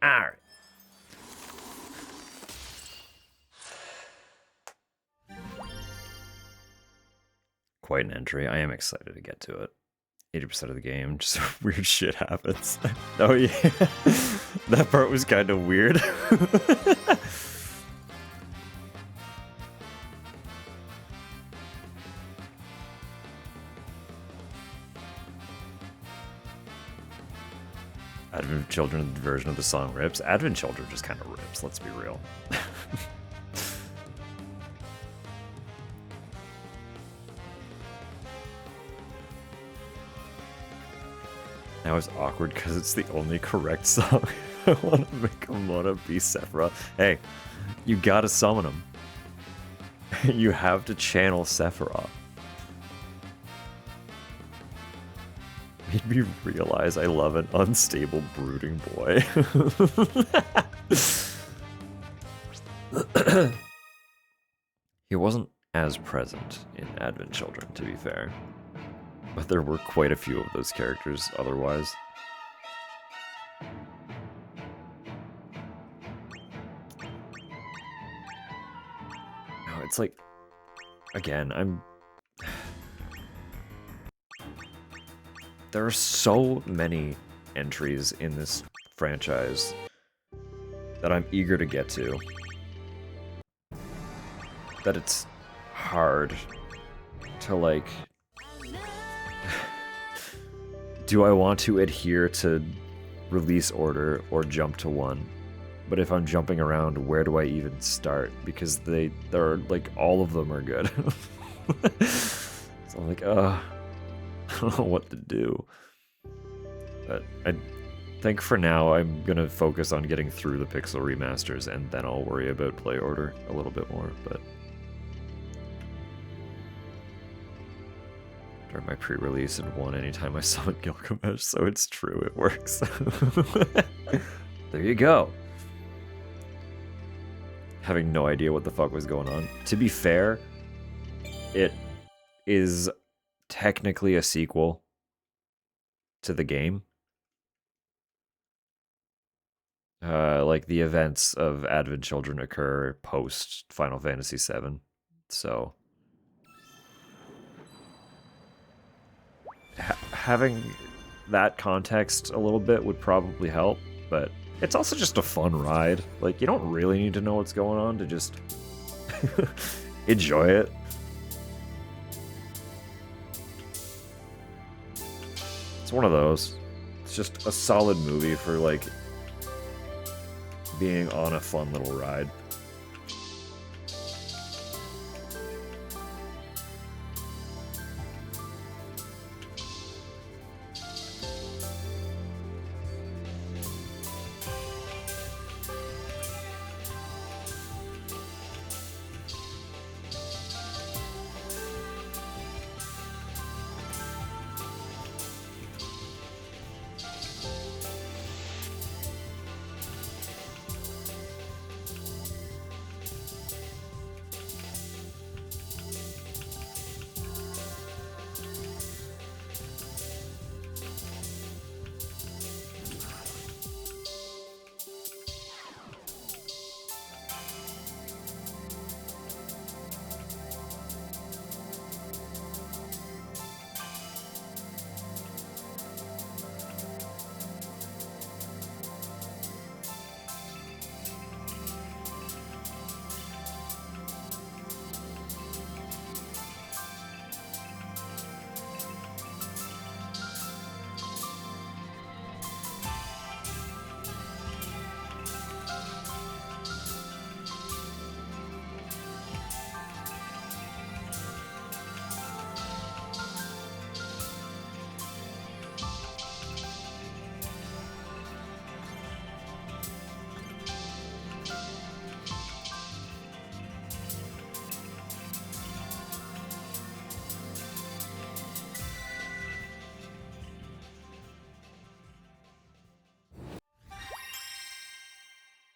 Alright. Quite an entry. I am excited to get to it. 80% of the game, just weird shit happens. Oh yeah, that part was kind of weird. Advent Children version of the song rips. Advent Children just kind of rips, let's be real. Now it's awkward because it's the only correct song. I want to make him want to be Sephiroth. Hey, you gotta summon him. You have to channel Sephiroth. Made me realize I love an unstable, brooding boy. He wasn't as present in Advent Children, to be fair. But there were quite a few of those characters otherwise. No, it's like... Again, there are so many entries in this franchise that I'm eager to get to, that it's hard to, like... Do I want to adhere to release order or jump to one? But if I'm jumping around, where do I even start? Because they're like, all of them are good. So I'm like, I don't know what to do. But I think for now I'm gonna focus on getting through the Pixel remasters, and then I'll worry about play order a little bit more. But during my pre-release and won anytime I summon Gilgamesh, so it's true, it works. There you go. Having no idea what the fuck was going on. To be fair, it is technically a sequel to the game, Like the events of Advent Children occur post Final Fantasy VII, so having that context a little bit would probably help, but it's also just a fun ride. Like, you don't really need to know what's going on to just enjoy it. It's one of those. It's just a solid movie for, like, being on a fun little ride.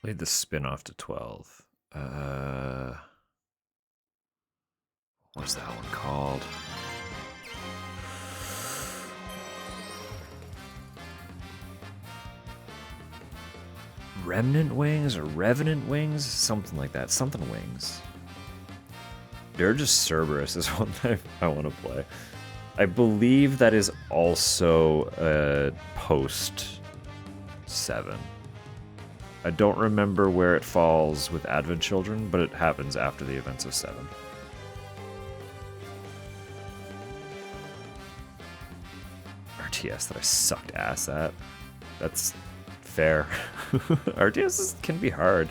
Played the spin-off to 12. What's that one called? Remnant Wings or Revenant Wings? Something like that. Something Wings. Dirge Cerberus is one that I want to play. I believe that is also post 7. I don't remember where it falls with Advent Children, but it happens after the events of 7. RTS that I sucked ass at. That's fair. RTS can be hard.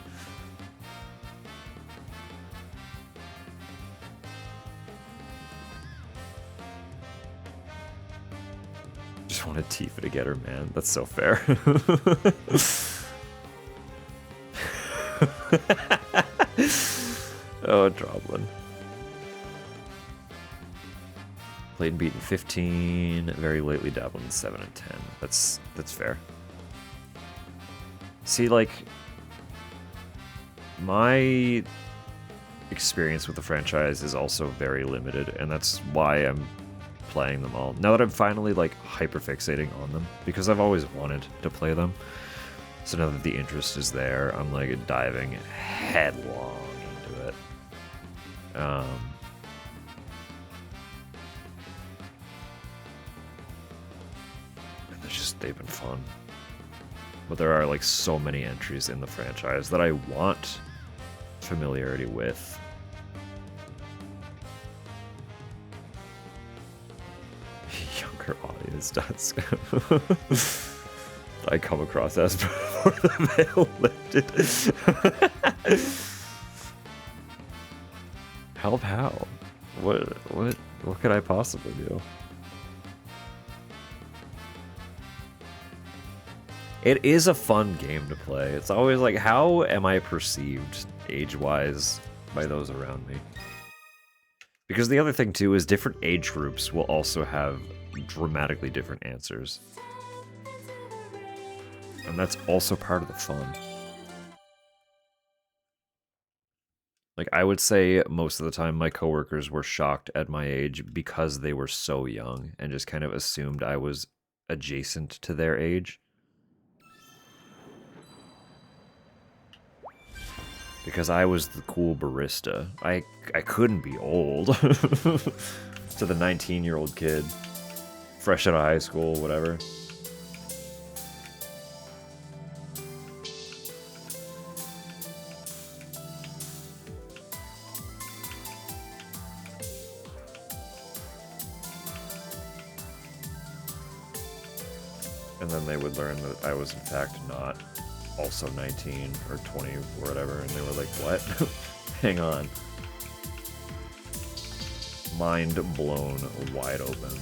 Just wanted Tifa to get her, man. That's so fair. Oh, Droblin. Played and beaten 15, very lately dabbled in 7 and 10. That's fair. See, like, my experience with the franchise is also very limited, and that's why I'm playing them all. Now that I'm finally, like, hyper-fixating on them, because I've always wanted to play them. So now that the interest is there, I'm, like, diving headlong into it. And they've been fun. But there are, like, so many entries in the franchise that I want familiarity with. Younger audience does. I come across as before the veil lifted. Help how? What could I possibly do? It is a fun game to play. It's always like, how am I perceived age-wise by those around me? Because the other thing too is different age groups will also have dramatically different answers. And that's also part of the fun. Like, I would say most of the time my coworkers were shocked at my age because they were so young and just kind of assumed I was adjacent to their age. because I was the cool barista. I couldn't be old. To the 19-year-old kid, fresh out of high school, whatever. And then they would learn that I was in fact not also 19 or 20 or whatever, and they were like, what? Hang on. Mind blown wide open.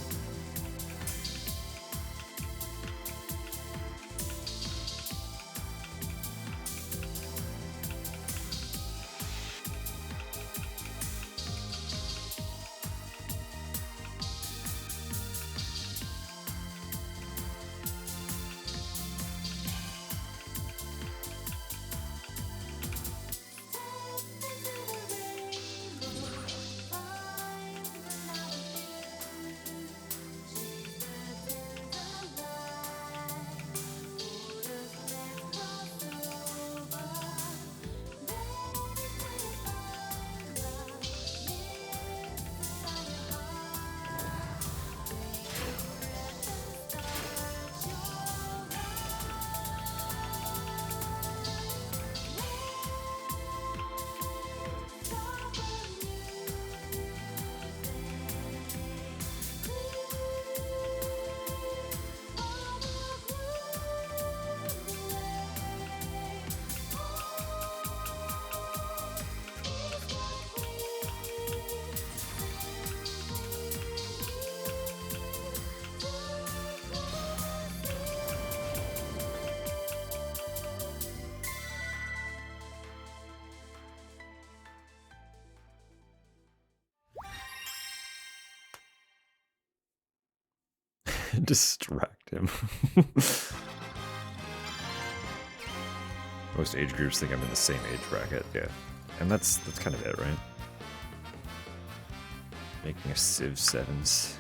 Distract him. Most age groups think I'm in the same age bracket, yeah. And that's kind of it, right? Making a Civ 7s.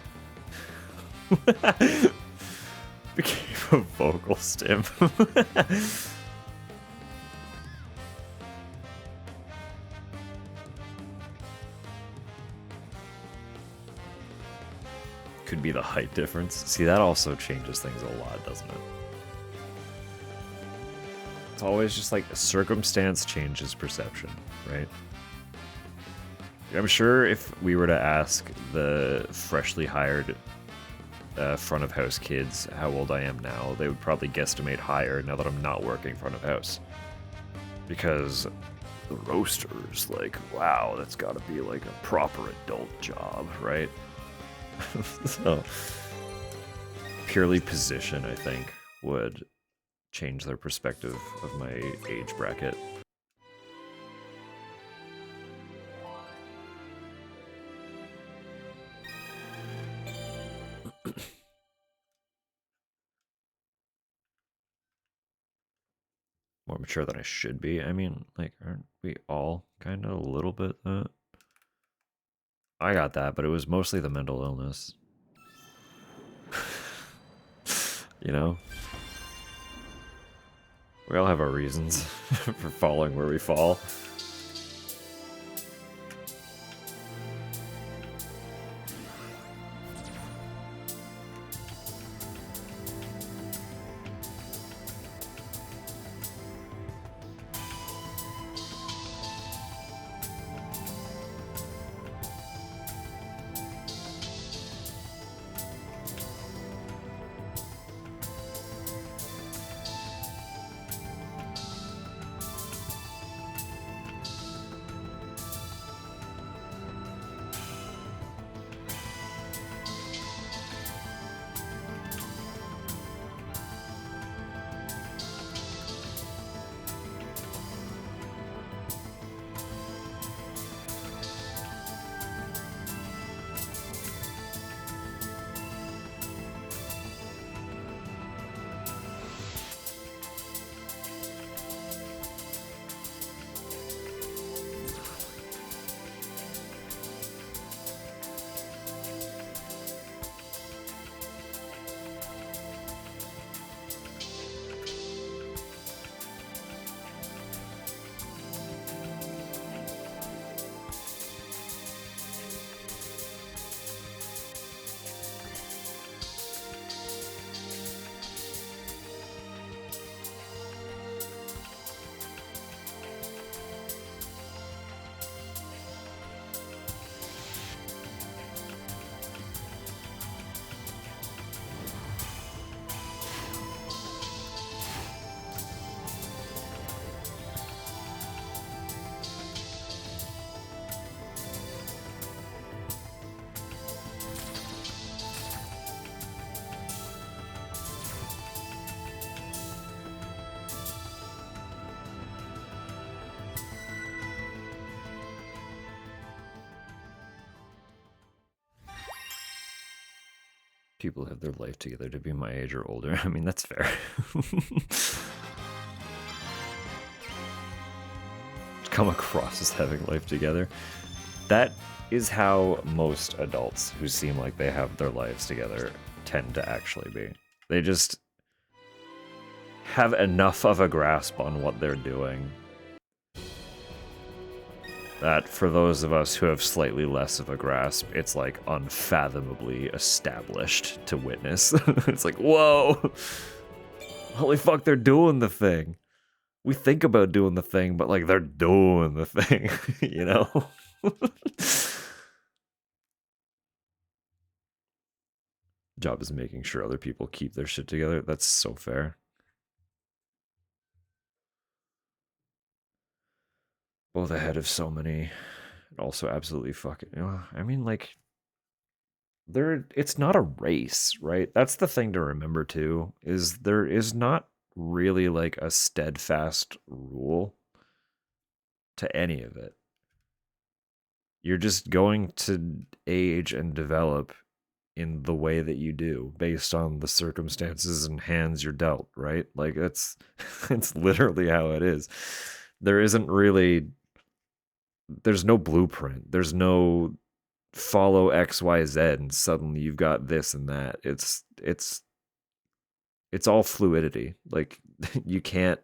Became a vocal stim. Could be the height difference. See, that also changes things a lot, doesn't it? It's always just like circumstance changes perception, right? I'm sure if we were to ask the freshly hired front of house kids how old I am now, they would probably guesstimate higher now that I'm not working front of house. Because the roaster's like, wow, that's gotta be like a proper adult job, right? So, purely position, I think, would change their perspective of my age bracket. More mature than I should be. I mean, like, aren't we all kind of a little bit that? I got that, but it was mostly the mental illness. You know? We all have our reasons for falling where we fall. People have their life together to be my age or older. I mean, that's fair. Come across as having life together. That is how most adults who seem like they have their lives together tend to actually be. They just have enough of a grasp on what they're doing that for those of us who have slightly less of a grasp, it's like unfathomably established to witness. It's like, whoa! Holy fuck, they're doing the thing. We think about doing the thing, but like they're doing the thing, you know? Job is making sure other people keep their shit together. That's so fair. Both ahead of so many. Also absolutely fucking... I mean, like... It's not a race, right? That's the thing to remember, too, is there is not really, like, a steadfast rule to any of it. You're just going to age and develop in the way that you do based on the circumstances and hands you're dealt, right? Like it's literally how it is. There isn't really, there's no blueprint. There's no follow XYZ and suddenly you've got this and that. It's all fluidity. Like you can't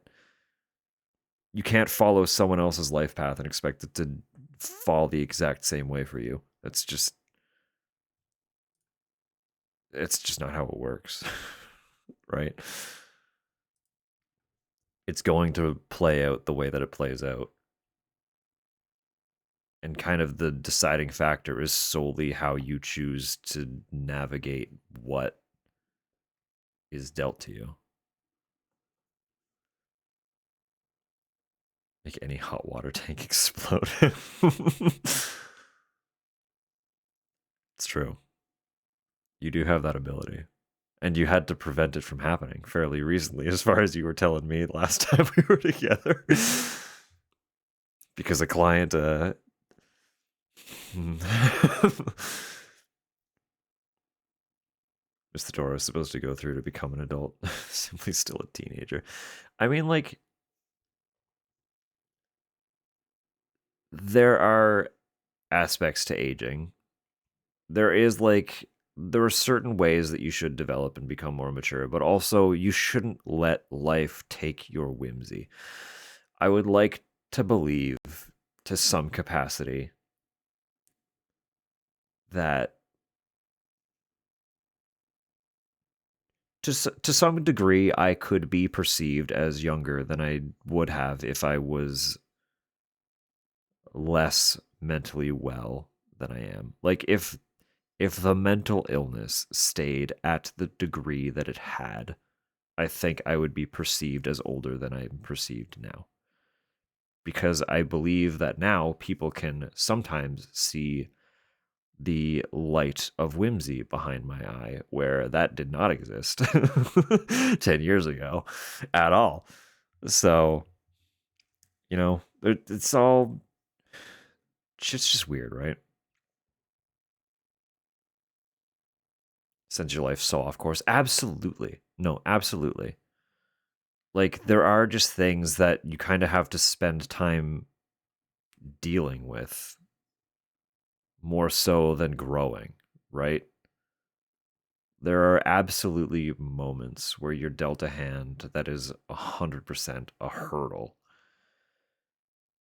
follow someone else's life path and expect it to fall the exact same way for you. It's just not how it works, right? It's going to play out the way that it plays out. And kind of the deciding factor is solely how you choose to navigate what is dealt to you. Make any hot water tank explode. It's true. You do have that ability. And you had to prevent it from happening fairly recently, as far as you were telling me last time we were together. Because a client, Mr. Toro is supposed to go through to become an adult, simply still a teenager. I mean, like, there are aspects to aging. There are certain ways that you should develop and become more mature, but also you shouldn't let life take your whimsy. I would like to believe, to some capacity, that to some degree I could be perceived as younger than I would have if I was less mentally well than I am. Like if the mental illness stayed at the degree that it had, I think I would be perceived as older than I'm perceived now. Because I believe that now people can sometimes see the light of whimsy behind my eye, where that did not exist 10 years ago at all. So, you know, it's just weird, right? Sends your life so off course. Absolutely. No, absolutely. Like, there are just things that you kind of have to spend time dealing with more so than growing, right? There are absolutely moments where you're dealt a hand that is 100% a hurdle.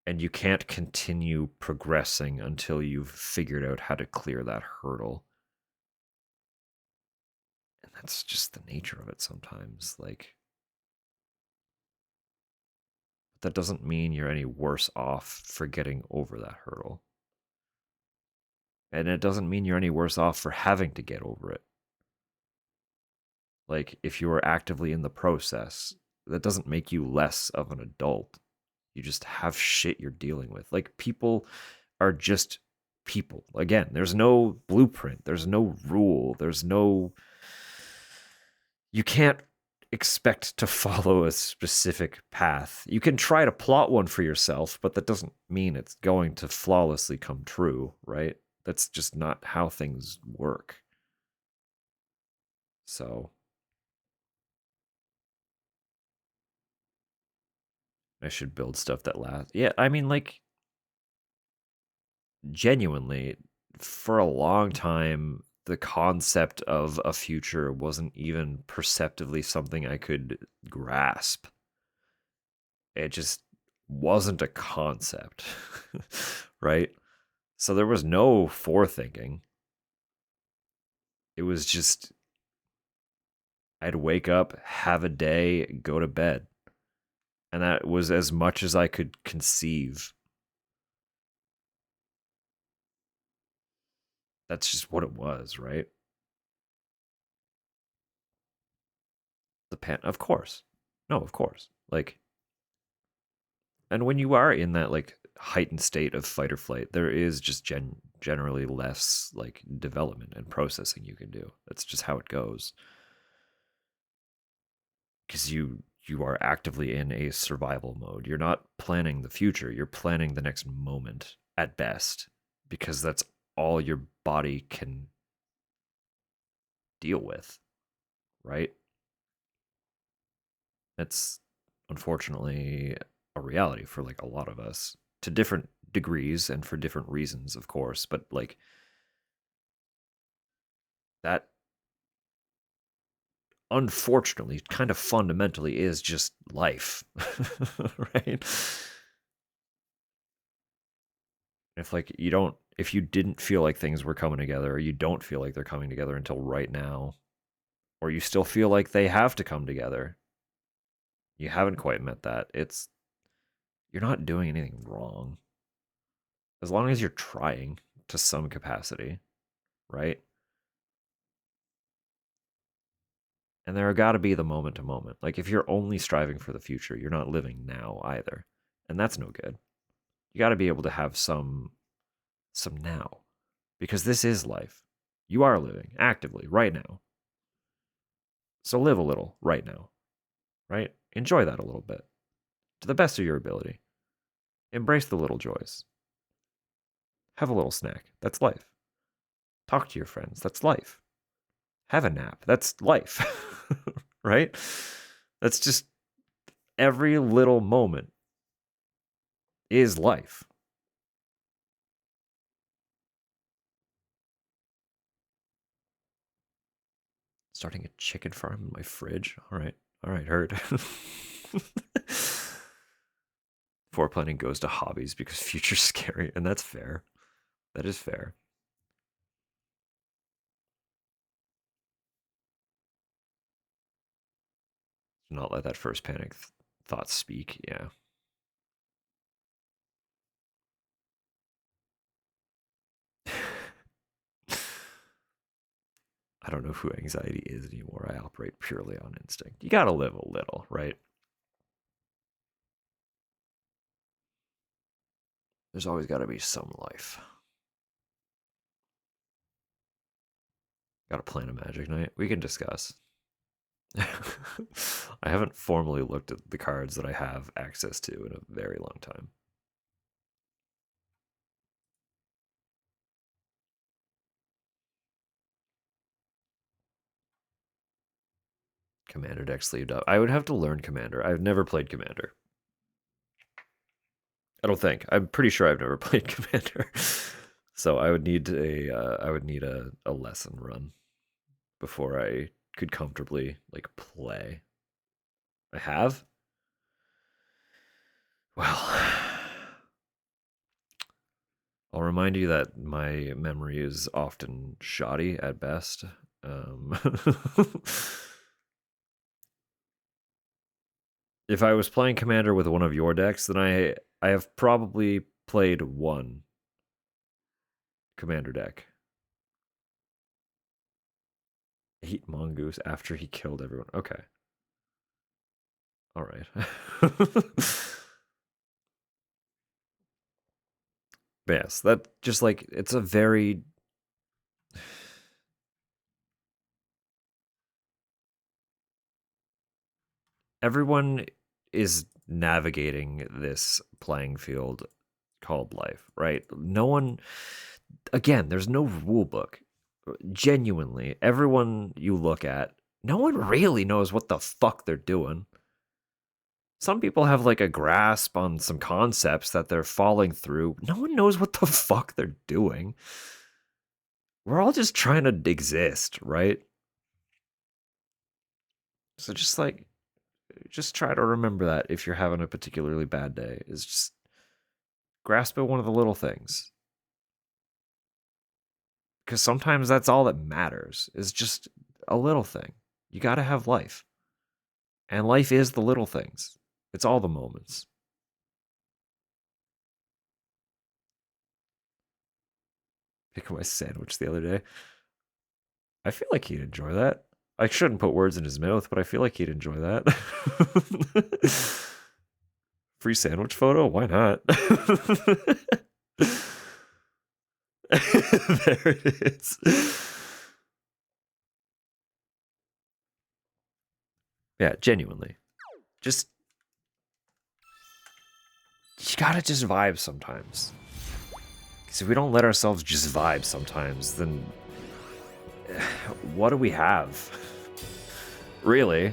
And you can't continue progressing until you've figured out how to clear that hurdle. And that's just the nature of it sometimes. Like, that doesn't mean you're any worse off for getting over that hurdle. And it doesn't mean you're any worse off for having to get over it. Like, if you are actively in the process, that doesn't make you less of an adult. You just have shit you're dealing with. Like, people are just people. Again, there's no blueprint. There's no rule. You can't expect to follow a specific path. You can try to plot one for yourself, but that doesn't mean it's going to flawlessly come true, right? That's just not how things work. So I should build stuff that lasts. Yeah, I mean, like, genuinely, for a long time, the concept of a future wasn't even perceptively something I could grasp. It just wasn't a concept, right? So there was no forethinking. It was just, I'd wake up, have a day, go to bed. And that was as much as I could conceive. That's just what it was, right? Of course. No, of course. Like, and when you are in that like heightened state of fight or flight, there is just generally less like development and processing you can do. That's just how it goes. Because you are actively in a survival mode. You're not planning the future. You're planning the next moment at best, because that's all your body can deal with, right? It's unfortunately a reality for like a lot of us, to different degrees and for different reasons, of course, but like that unfortunately kind of fundamentally is just life. Right? If like if you didn't feel like things were coming together, or you don't feel like they're coming together until right now, or you still feel like they have to come together, you haven't quite met that. You're not doing anything wrong. As long as you're trying to some capacity, right? And there got to be the moment to moment. Like if you're only striving for the future, you're not living now either. And that's no good. You got to be able to have some now, because this is life. You are living actively right now. So live a little right now, right? Enjoy that a little bit to the best of your ability. Embrace the little joys. Have a little snack. That's life. Talk to your friends. That's life. Have a nap. That's life. Right? That's just every little moment is life. Starting a chicken farm in my fridge. All right, heard. Floor planning goes to hobbies because future's scary, and that's fair. That is fair. Do not let that first panic thought speak. Yeah. I don't know who anxiety is anymore. I operate purely on instinct. You gotta live a little, right? There's always gotta be some life. Gotta plan a magic night. We can discuss. I haven't formally looked at the cards that I have access to in a very long time. Commander deck sleeved up. I would have to learn Commander. I've never played Commander. I don't think. I'm pretty sure I've never played Commander. So I would need a lesson run before I could comfortably like play. I have? Well, I'll remind you that my memory is often shoddy at best. If I was playing Commander with one of your decks, then I have probably played one Commander deck. Eat mongoose after he killed everyone. Okay. All right. Yes, that just like it's a very everyone is navigating this playing field called life, right? No one, again, there's no rule book. Genuinely, everyone you look at, no one really knows what the fuck they're doing. Some people have like a grasp on some concepts that they're following through. No one knows what the fuck they're doing. We're all just trying to exist, right? So just try to remember that if you're having a particularly bad day, is just grasp at one of the little things. Because sometimes that's all that matters, is just a little thing. You got to have life. And life is the little things. It's all the moments. Picking my sandwich the other day. I feel like he'd enjoy that. I shouldn't put words in his mouth, but I feel like he'd enjoy that. Free sandwich photo? Why not? There it is. Yeah, genuinely. You gotta just vibe sometimes. Because if we don't let ourselves just vibe sometimes, then what do we have? Really?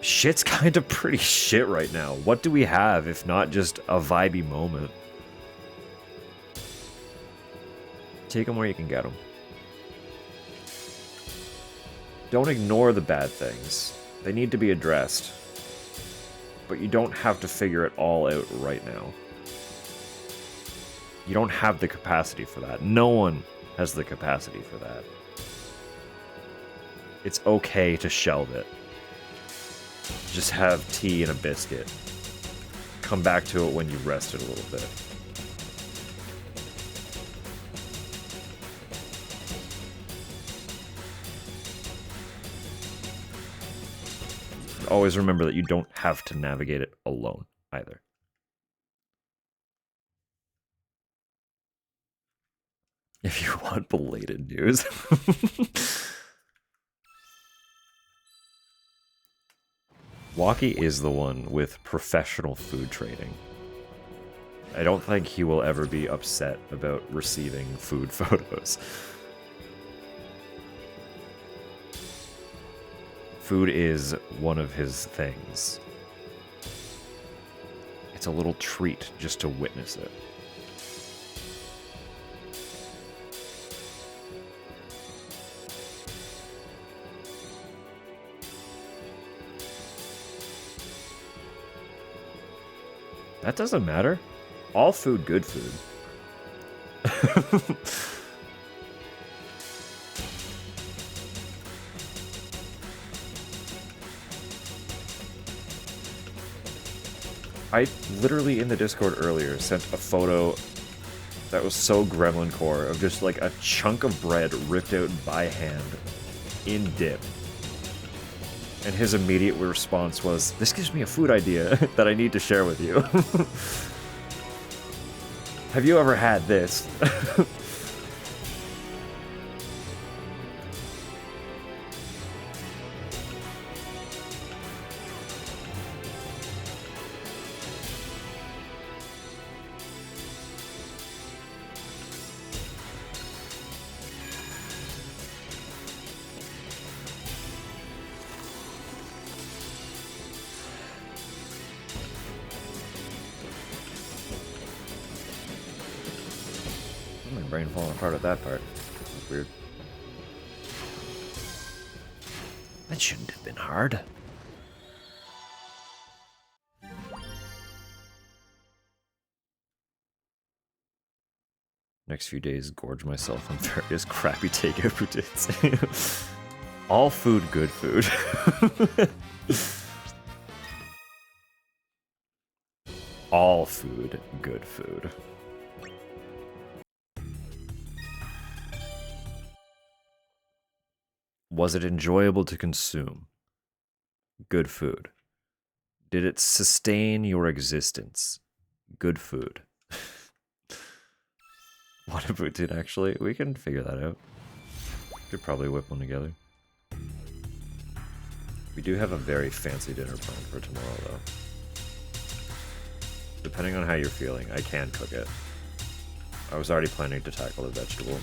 Shit's kind of pretty shit right now. What do we have if not just a vibey moment? Take them where you can get them. Don't ignore the bad things. They need to be addressed. But you don't have to figure it all out right now. You don't have the capacity for that. No one has the capacity for that. It's okay to shelve it. Just have tea and a biscuit. Come back to it when you've rested a little bit. Always remember that you don't have to navigate it alone either. If you want belated news. Walkie is the one with professional food trading. I don't think he will ever be upset about receiving food photos. Food is one of his things. It's a little treat just to witness it. That doesn't matter. All food, good food. I literally in the Discord earlier sent a photo that was so gremlin core of just like a chunk of bread ripped out by hand in dip. And his immediate response was, "This gives me a food idea that I need to share with you." Have you ever had this? My brain falling apart at that part. That's weird. That shouldn't have been hard. Next few days, gorge myself on various crappy takeout routines. All food, good food. All food, good food. Was it enjoyable to consume? Good food. Did it sustain your existence? Good food. What if it did actually? We can figure that out. Could probably whip one together. We do have a very fancy dinner planned for tomorrow though. Depending on how you're feeling, I can cook it. I was already planning to tackle the vegetable.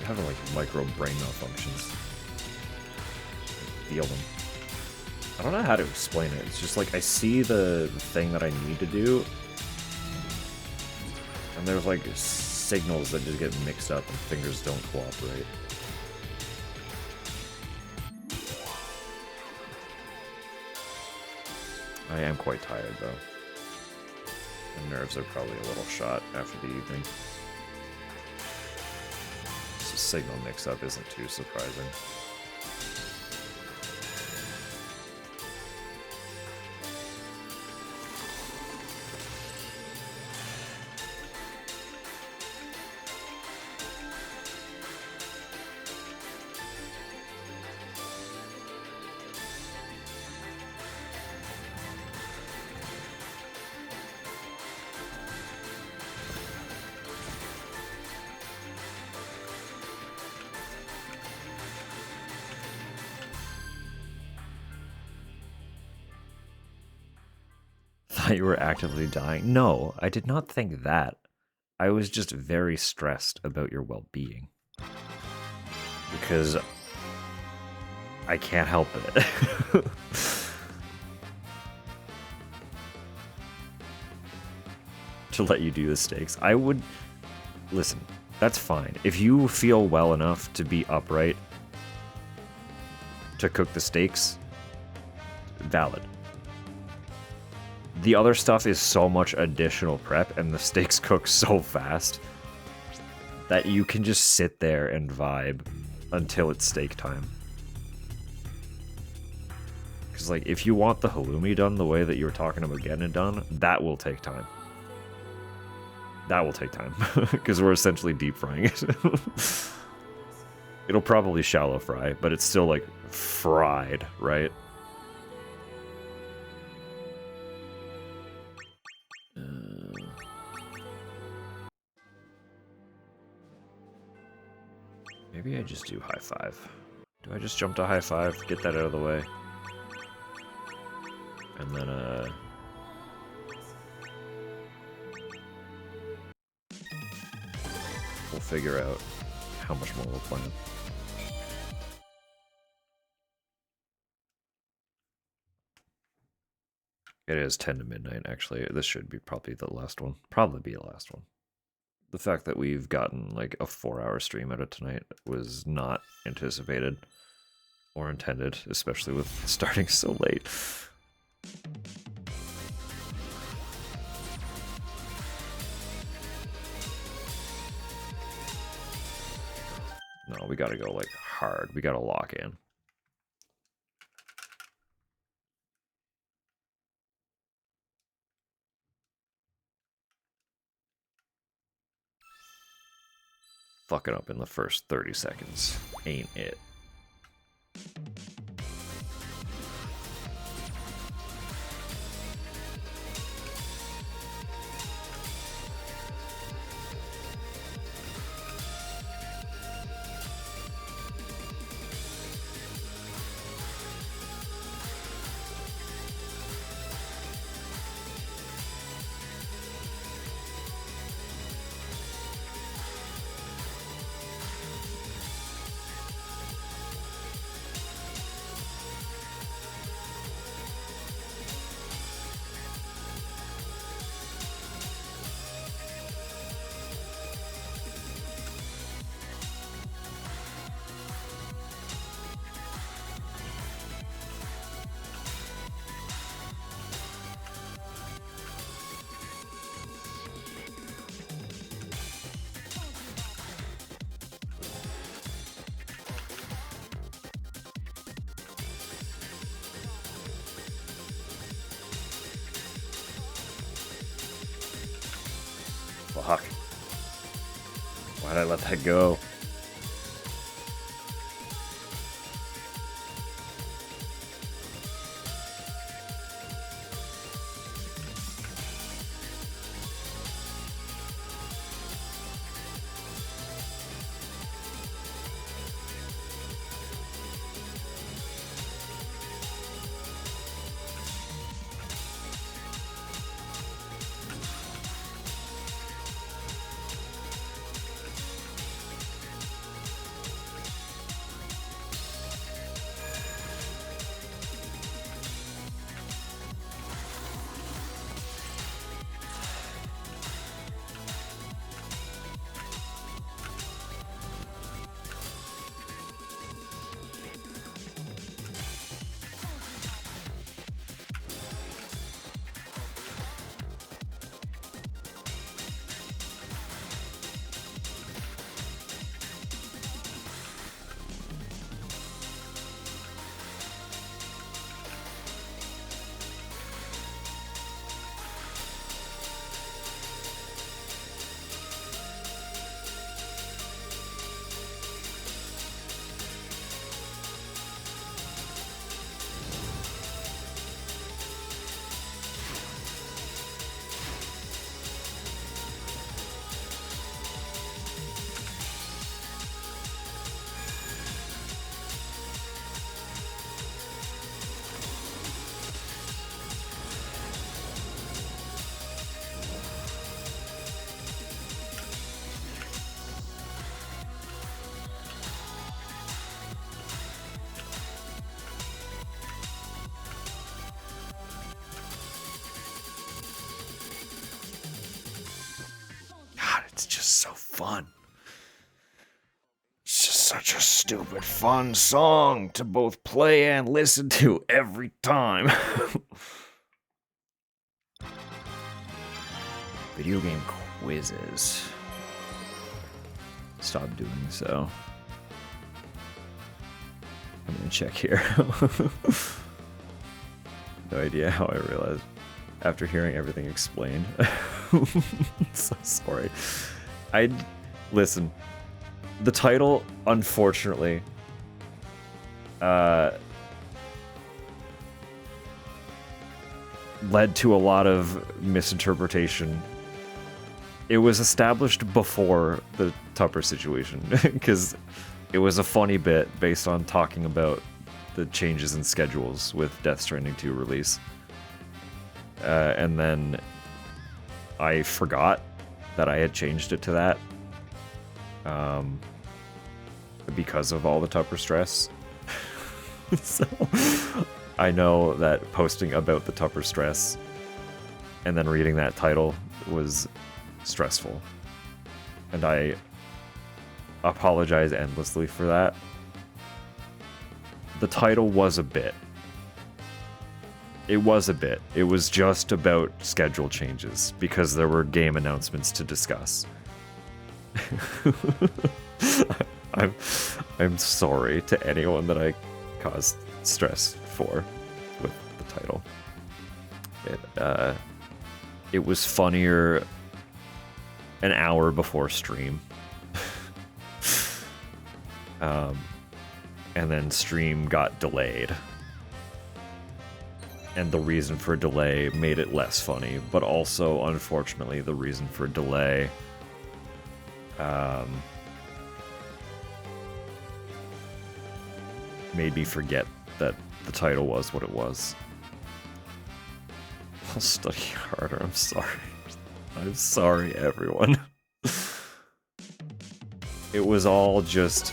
having like micro brain malfunctions. I feel them. I don't know how to explain it. It's just like I see the thing that I need to do, and there's like signals that just get mixed up and fingers don't cooperate. I am quite tired though. My nerves are probably a little shot after the evening. So signal mix-up isn't too surprising. Thought you were actively dying. No, I did not think that. I was just very stressed about your well-being. Because I can't help it. To let you do the stakes. I would... Listen, that's fine. If you feel well enough to be upright to cook the steaks, valid. The other stuff is so much additional prep, and the steaks cook so fast that you can just sit there and vibe until it's steak time. Because, like, if you want the halloumi done the way that you were talking about getting it done, that will take time. That will take time, because we're essentially deep frying it. It'll probably shallow fry, but it's still, like, fried, right? Maybe I just do high five. Do I just jump to high five, get that out of the way? And then, we'll figure out how much more we'll plan. It is 10 to midnight, actually. This should be probably the last one. Probably be the last one. The fact that we've gotten like a 4-hour stream out of tonight was not anticipated or intended, especially with starting so late. No, we gotta go like hard. We gotta lock in. Fucking up in the first 30 seconds. Ain't it? Fuck. Why'd I let that go? just so fun. It's just such a stupid fun song to both play and listen to every time. Video game quizzes. Stop doing so. I'm gonna check here. No idea how I realized after hearing everything explained. So sorry. Listen. The title, unfortunately, led to a lot of misinterpretation. It was established before the Tupper situation, because it was a funny bit based on talking about the changes in schedules with Death Stranding 2 release. And then I forgot that I had changed it to that. Because of all the Tupper stress. So I know that posting about the Tupper stress and then reading that title was stressful. And I apologize endlessly for that. The title was a bit. It was a bit. It was just about schedule changes because there were game announcements to discuss. I'm sorry to anyone that I caused stress for with the title. It was funnier an hour before stream. And then stream got delayed. And the reason for delay made it less funny, but also, unfortunately, the reason for delay made me forget that the title was what it was. I'll study harder, I'm sorry. I'm sorry, everyone. It was all just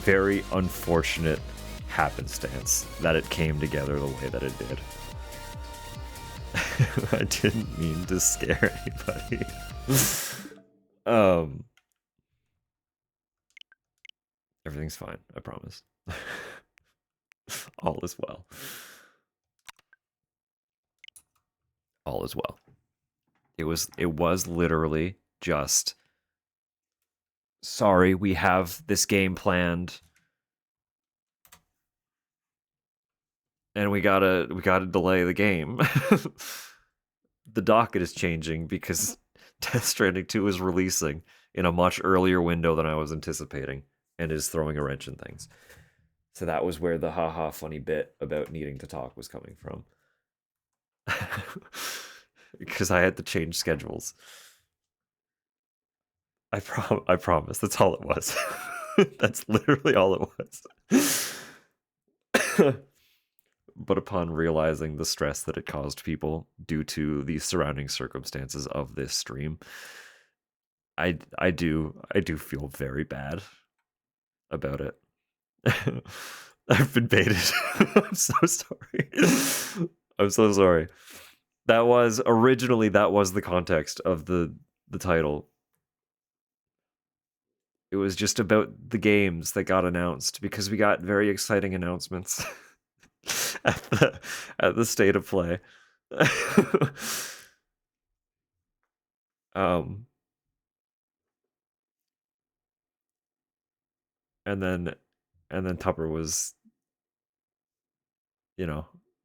very unfortunate happenstance that it came together the way that it did. I didn't mean to scare anybody. Everything's fine, I promise. All is well. All is well. It was literally just, sorry, we have this game planned. And we gotta delay the game. The docket is changing because Death Stranding 2 is releasing in a much earlier window than I was anticipating and is throwing a wrench in things. So that was where the haha funny bit about needing to talk was coming from. Because I had to change schedules. I promise, that's all it was. That's literally all it was. But upon realizing the stress that it caused people due to the surrounding circumstances of this stream, I do feel very bad about it. I've been baited. I'm so sorry. I'm so sorry. That was the context of the title. It was just about the games that got announced because we got very exciting announcements. at the state of play. And then Tupper was,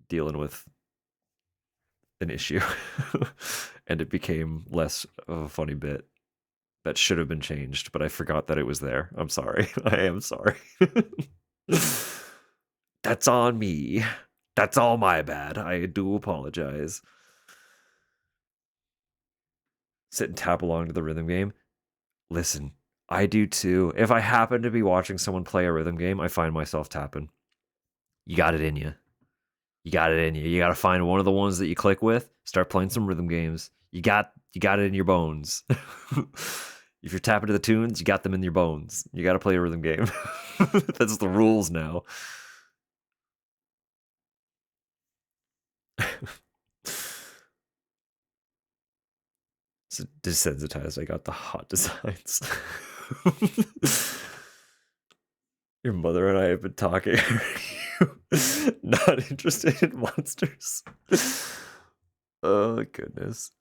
dealing with an issue. And it became less of a funny bit that should have been changed, but I forgot that it was there. I'm sorry. I am sorry. That's on me. That's all my bad. I do apologize. Sit and tap along to the rhythm game. Listen, I do too. If I happen to be watching someone play a rhythm game, I find myself tapping. You got it in you. You got it in you. You got to find one of the ones that you click with. Start playing some rhythm games. You got it in your bones. If you're tapping to the tunes, you got them in your bones. You got to play a rhythm game. That's the rules now. Desensitized. I got the hot designs. Your mother and I have been talking. Not interested in monsters. Oh, goodness.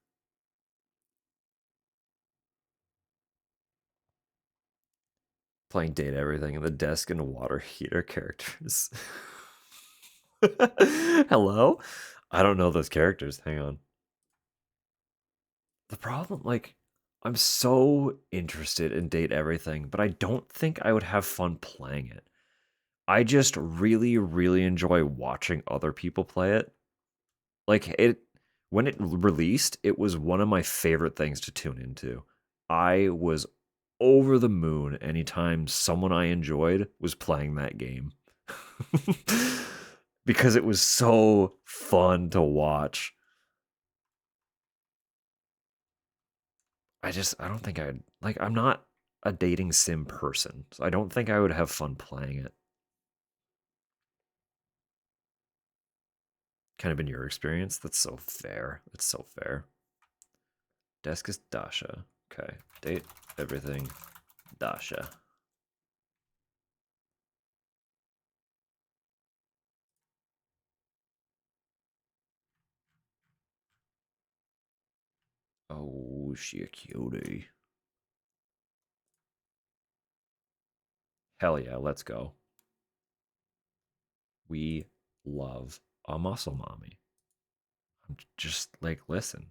Playing Date Everything and the desk and water heater characters. Hello? I don't know those characters. Hang on. The problem, like, I'm so interested in Date Everything, but I don't think I would have fun playing it. I just really, really enjoy watching other people play it. Like, when it released, it was one of my favorite things to tune into. I was over the moon anytime someone I enjoyed was playing that game. Because it was so fun to watch. I don't think I'm not a dating sim person, so I don't think I would have fun playing it. Kind of been your experience? That's so fair. That's so fair. Desk is Dasha. Okay. Date Everything. Dasha. Oh, she a cutie. Hell yeah, let's go. We love a muscle mommy. I'm just like, listen.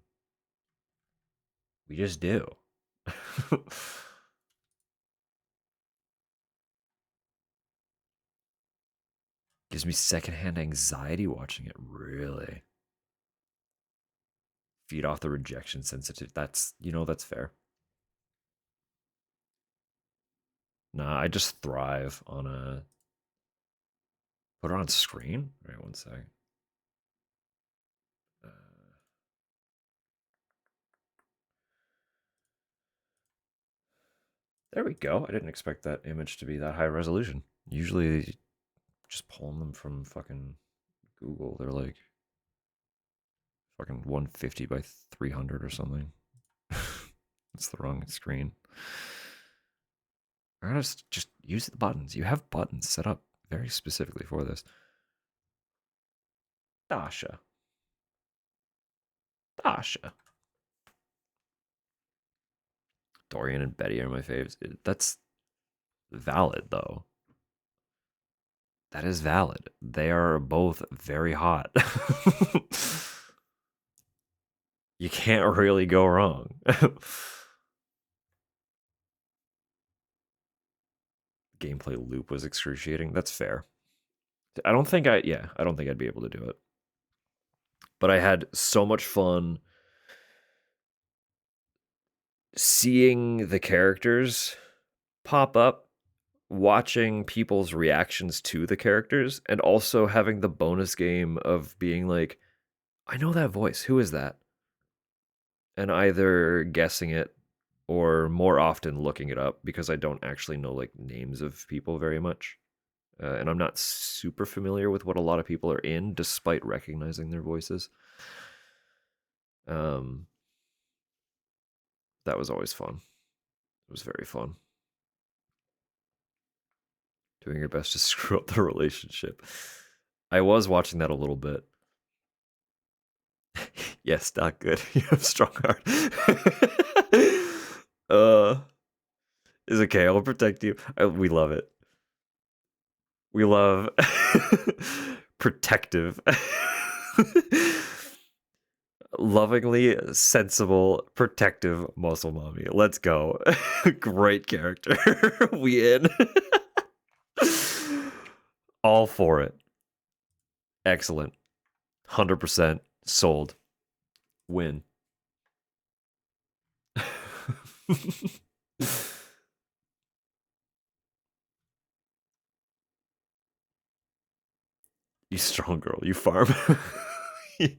We just do. Gives me secondhand anxiety watching it, really. Feed off the rejection sensitive. That's fair. Nah, I just thrive on a... Put her on screen? All right, one sec. There we go. I didn't expect that image to be that high resolution. Usually, just pulling them from fucking Google, they're like fucking 150 by 300 or something. That's the wrong screen. I'm gonna just use the buttons. You have buttons set up very specifically for this. Dasha. Dasha. Dorian and Betty are my faves. That's valid, though. That is valid. They are both very hot. You can't really go wrong. Gameplay loop was excruciating. That's fair. I don't think I'd be able to do it. But I had so much fun seeing the characters pop up, watching people's reactions to the characters, and also having the bonus game of being like, I know that voice. Who is that? And either guessing it or more often looking it up because I don't actually know like names of people very much. And I'm not super familiar with what a lot of people are in, despite recognizing their voices. That was always fun. It was very fun. Doing your best to screw up the relationship. I was watching that a little bit. Yes, not good. You have strong heart. It's okay. I'll protect you. We love it. We love protective. Lovingly sensible, protective muscle mommy. Let's go. Great character. We in. All for it. Excellent. 100% sold. Win. You strong girl. You farm. Yeah.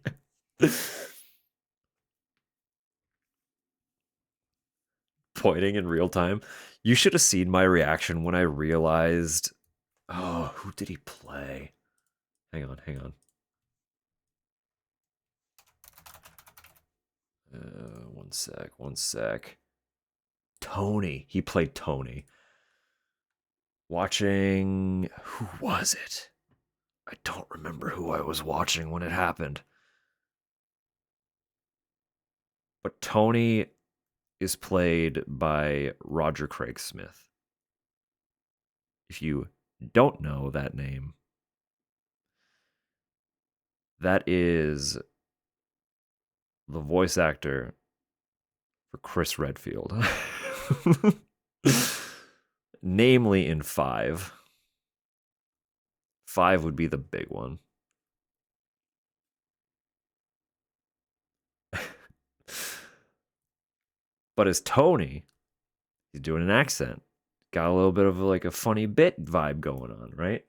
Pointing in real time. You should have seen my reaction when I realized... Oh, who did he play? Hang on. One sec. Tony. He played Tony. Watching... Who was it? I don't remember who I was watching when it happened. But Tony is played by Roger Craig Smith. If you don't know that name, that is the voice actor for Chris Redfield. Namely in 5. 5 would be the big one. But as Tony, he's doing an accent. Got a little bit of like a funny bit vibe going on, right?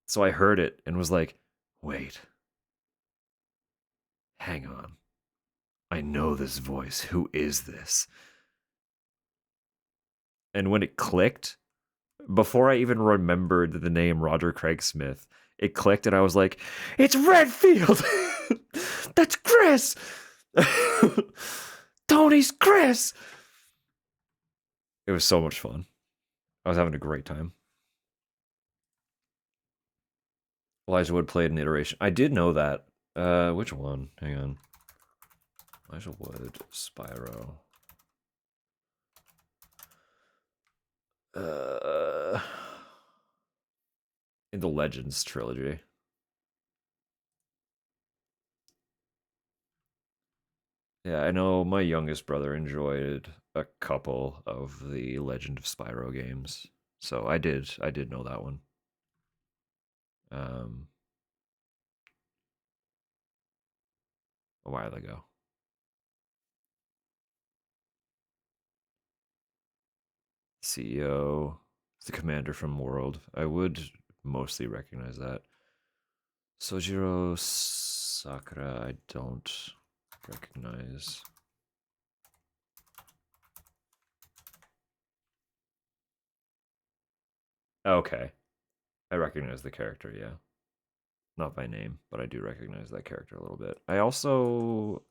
So I heard it and was like, wait. Hang on. I know this voice. Who is this? And when it clicked, before I even remembered the name Roger Craig Smith, it clicked and I was like, it's Redfield! That's Chris! Tony's Chris! It was so much fun. I was having a great time. Elijah Wood played an iteration. I did know that. Which one? Hang on. Elijah Wood, Spyro. In the Legends trilogy. Yeah, I know my youngest brother enjoyed a couple of the Legend of Spyro games. So I did know that one. A while ago. CEO, the commander from World. I would mostly recognize that. Sojiro Sakura, I don't recognize. Okay. I recognize the character, yeah. Not by name, but I do recognize that character a little bit. I also...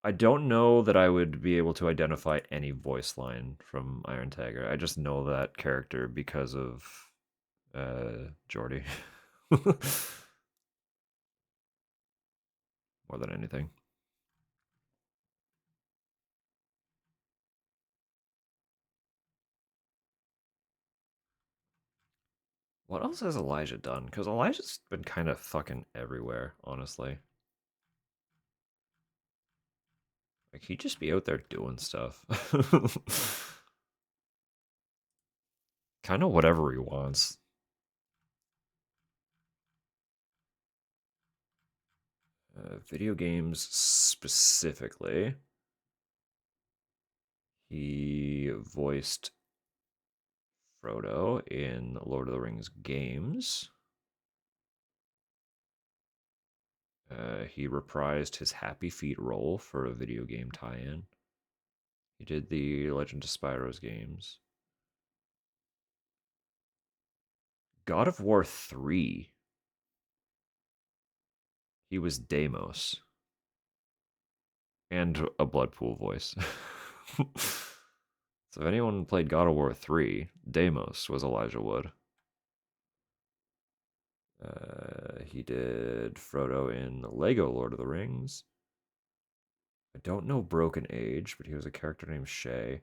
I don't know that I would be able to identify any voice line from Iron Tiger. I just know that character because of Jordy. More than anything. What else has Elijah done? Because Elijah's been kind of fucking everywhere, honestly. Like, he'd just be out there doing stuff. Kind of whatever he wants. Video games specifically. He voiced Frodo in Lord of the Rings games. He reprised his Happy Feet role for a video game tie-in. He did the Legend of Spyro's games. God of War 3. He was Deimos. And a Bloodpool voice. So if anyone played God of War 3, Deimos was Elijah Wood. He did Frodo in Lego Lord of the Rings. I don't know Broken Age, but he was a character named Shay.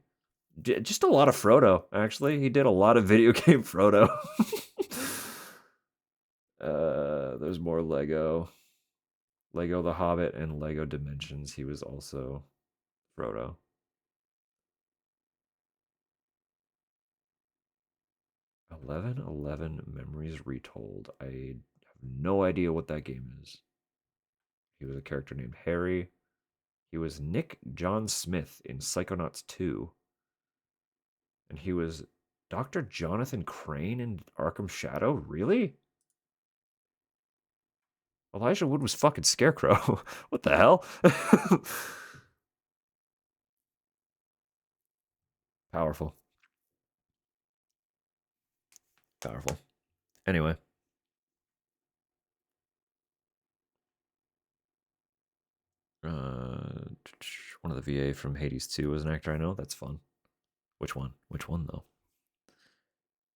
Just a lot of Frodo, actually. He did a lot of video game Frodo. There's more Lego. Lego The Hobbit and Lego Dimensions. He was also Frodo. "11 Memories Retold." I have no idea what that game is. He was a character named Harry. He was Nick John Smith in Psychonauts 2. And he was Dr. Jonathan Crane in Arkham Shadow? Really? Elijah Wood was fucking Scarecrow. What the hell? Powerful. Powerful. Anyway. One of the VA from Hades 2 was an actor I know. That's fun. Which one? Which one, though?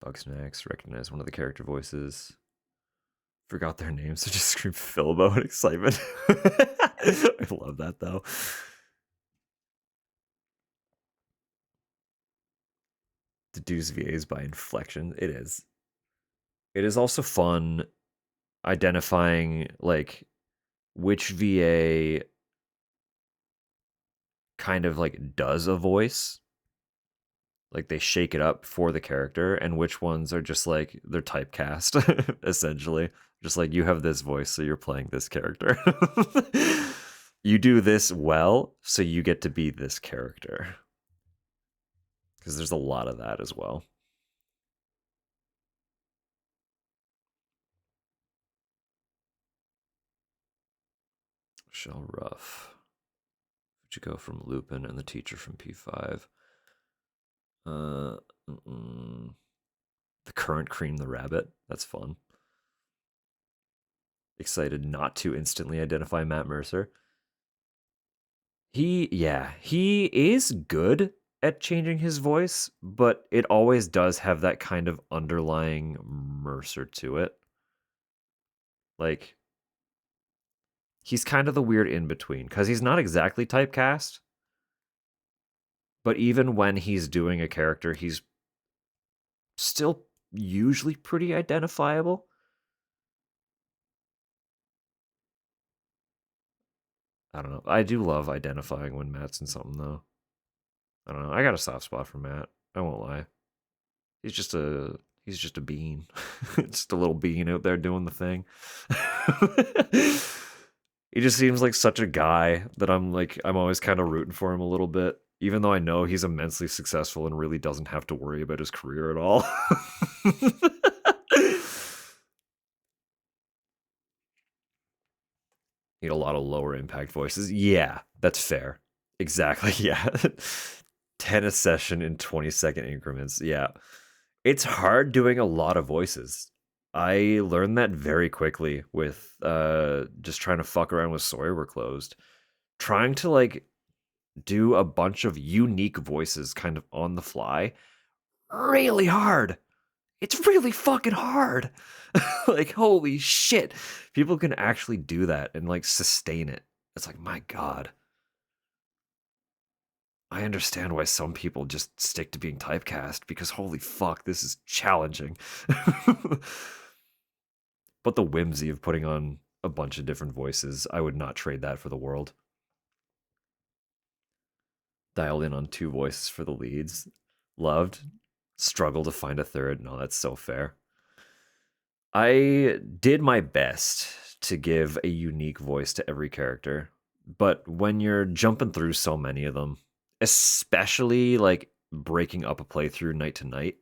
Bugsnax, recognize one of the character voices. Forgot their names, so just scream Philbo in excitement. I love that, though. Deduce VAs by inflection. It is. It is also fun identifying, like, which VA kind of, like, does a voice. Like, they shake it up for the character, and which ones are just, like, they're typecast, essentially. Just like, you have this voice, so you're playing this character. You do this well, so you get to be this character. Because there's a lot of that as well. Shell Ruff. Fujiko from Lupin and the teacher from P5. The current Cream the Rabbit. That's fun. Excited not to instantly identify Matt Mercer. He is good at changing his voice, but it always does have that kind of underlying Mercer to it. Like, he's kind of the weird in-between, because he's not exactly typecast, but even when he's doing a character, he's still usually pretty identifiable. I don't know. I do love identifying when Matt's in something, though. I don't know. I got a soft spot for Matt. I won't lie. He's just a bean. Just a little bean out there doing the thing. He just seems like such a guy that I'm always kind of rooting for him a little bit, even though I know he's immensely successful and really doesn't have to worry about his career at all. Need a lot of lower impact voices. Yeah, that's fair. Exactly. Yeah. 10 a session in 20-second increments. Yeah. It's hard doing a lot of voices. I learned that very quickly with just trying to fuck around with Sawyer We're Closed. Trying to, like, do a bunch of unique voices kind of on the fly. Really hard. It's really fucking hard. Like, holy shit. People can actually do that and, like, sustain it. It's like, my God. I understand why some people just stick to being typecast, because holy fuck, this is challenging. But the whimsy of putting on a bunch of different voices, I would not trade that for the world. Dialed in on 2 voices for the leads. Loved. Struggle to find a third. No, that's so fair. I did my best to give a unique voice to every character, but when you're jumping through so many of them, especially like breaking up a playthrough night to night,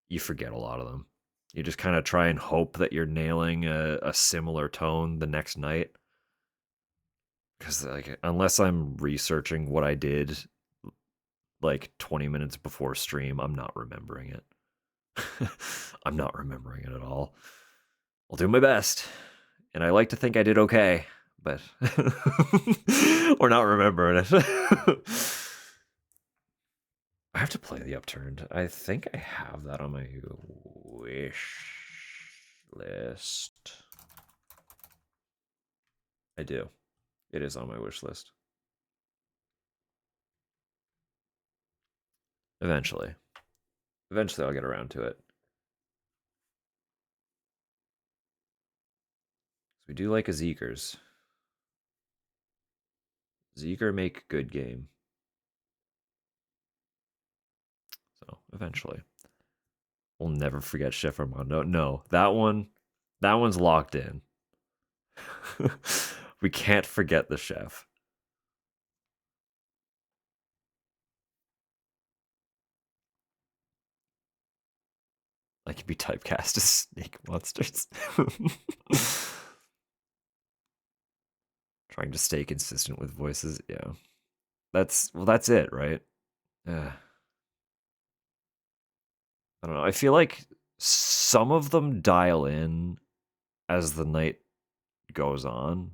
you forget a lot of them. You just kind of try and hope that you're nailing a similar tone the next night. Because, like, unless I'm researching what I did like 20 minutes before stream, I'm not remembering it. I'm not remembering it at all. I'll do my best. And I like to think I did okay, but we're not remembering it. I have to play The Upturned. I think I have that on my wish list. I do. It is on my wish list. Eventually. Eventually I'll get around to it. We do like a Zeekers. Zeeker make good game. So, eventually. We'll never forget Chef Armando. No, that one's locked in. We can't forget the chef. I could be typecast as snake monsters. Trying to stay consistent with voices. Yeah. That's it, right? I don't know. I feel like some of them dial in as the night goes on.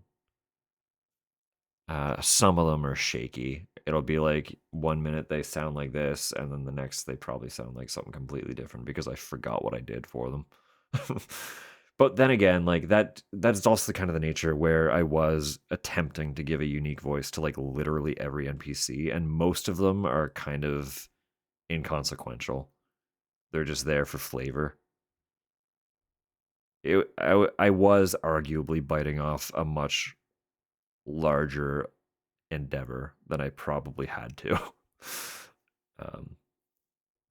Some of them are shaky. It'll be like 1 minute they sound like this, and then the next they probably sound like something completely different because I forgot what I did for them. But then again, like that's also kind of the nature where I was attempting to give a unique voice to like literally every NPC, and most of them are kind of inconsequential. They're just there for flavor. I was arguably biting off a much larger endeavor than I probably had to.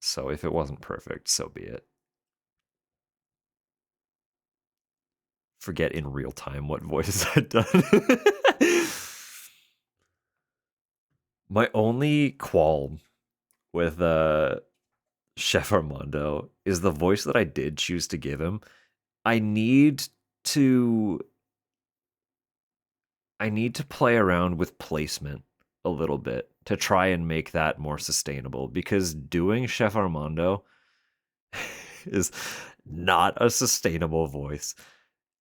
So if it wasn't perfect, so be it. Forget in real time what voices I'd done. My only qualm with Chef Armando is the voice that I did choose to give him. I need to play around with placement a little bit to try and make that more sustainable, because doing Chef Armando is not a sustainable voice.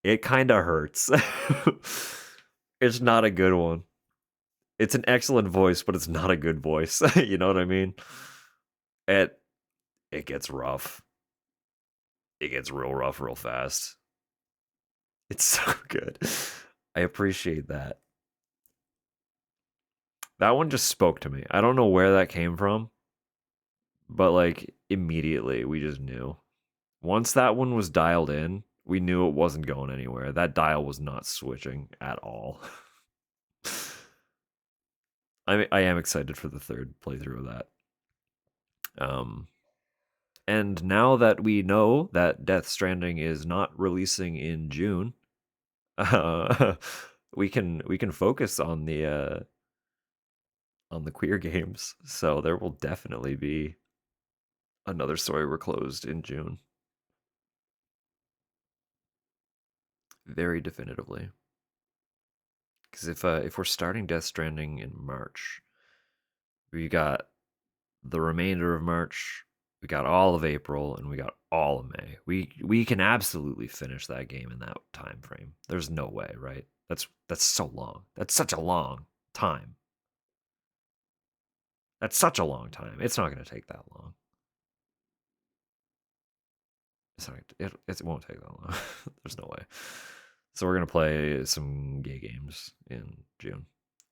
It kind of hurts. It's not a good one. It's an excellent voice, but it's not a good voice. You know what I mean? It gets rough. It gets real rough real fast. It's so good. I appreciate that. That one just spoke to me. I don't know where that came from, but like immediately we just knew. Once that one was dialed in, we knew it wasn't going anywhere. That dial was not switching at all. I am excited for the third playthrough of that. And now that we know that Death Stranding is not releasing in June, we can focus on the queer games. So there will definitely be another Story We're Closed in June. Very definitively. Because if we're starting Death Stranding in March, we got the remainder of March, we got all of April, and we got all of May. We can absolutely finish that game in that time frame. There's no way, right? That's so long. That's such a long time. That's such a long time. It's not going to take that long. It won't take that long. There's no way. So we're gonna play some gay games in June.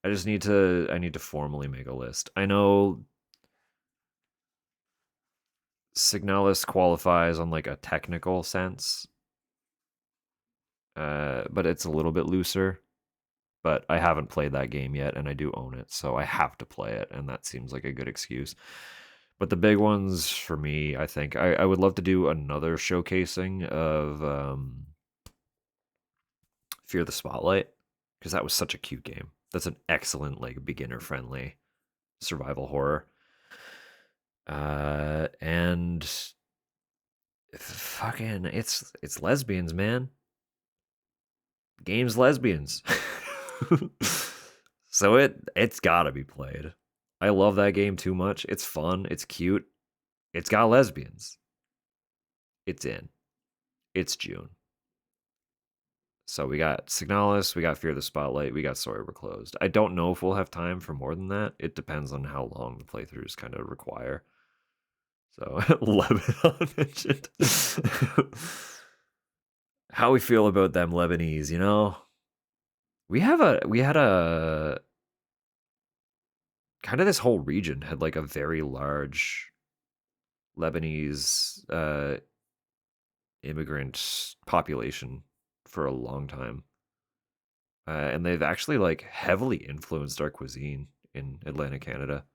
I need to formally make a list. I know Signalis qualifies on like a technical sense, but it's a little bit looser. But I haven't played that game yet, and I do own it, so I have to play it, and that seems like a good excuse. But the big ones for me, I think I would love to do another showcasing of Fear the Spotlight, because that was such a cute game. That's an excellent, like, beginner-friendly survival horror. And fucking, it's lesbians, man. Game's lesbians. So it's gotta be played. I love that game too much. It's fun. It's cute. It's got lesbians. It's in. It's June. So we got Signalis, we got Fear the Spotlight, we got Sorry We're Closed. I don't know if we'll have time for more than that. It depends on how long the playthroughs kind of require. So Lebanon mentioned. How we feel about them Lebanese, you know? We had a kind of this whole region had like a very large Lebanese immigrant population for a long time. And they've actually like heavily influenced our cuisine in Atlantic Canada.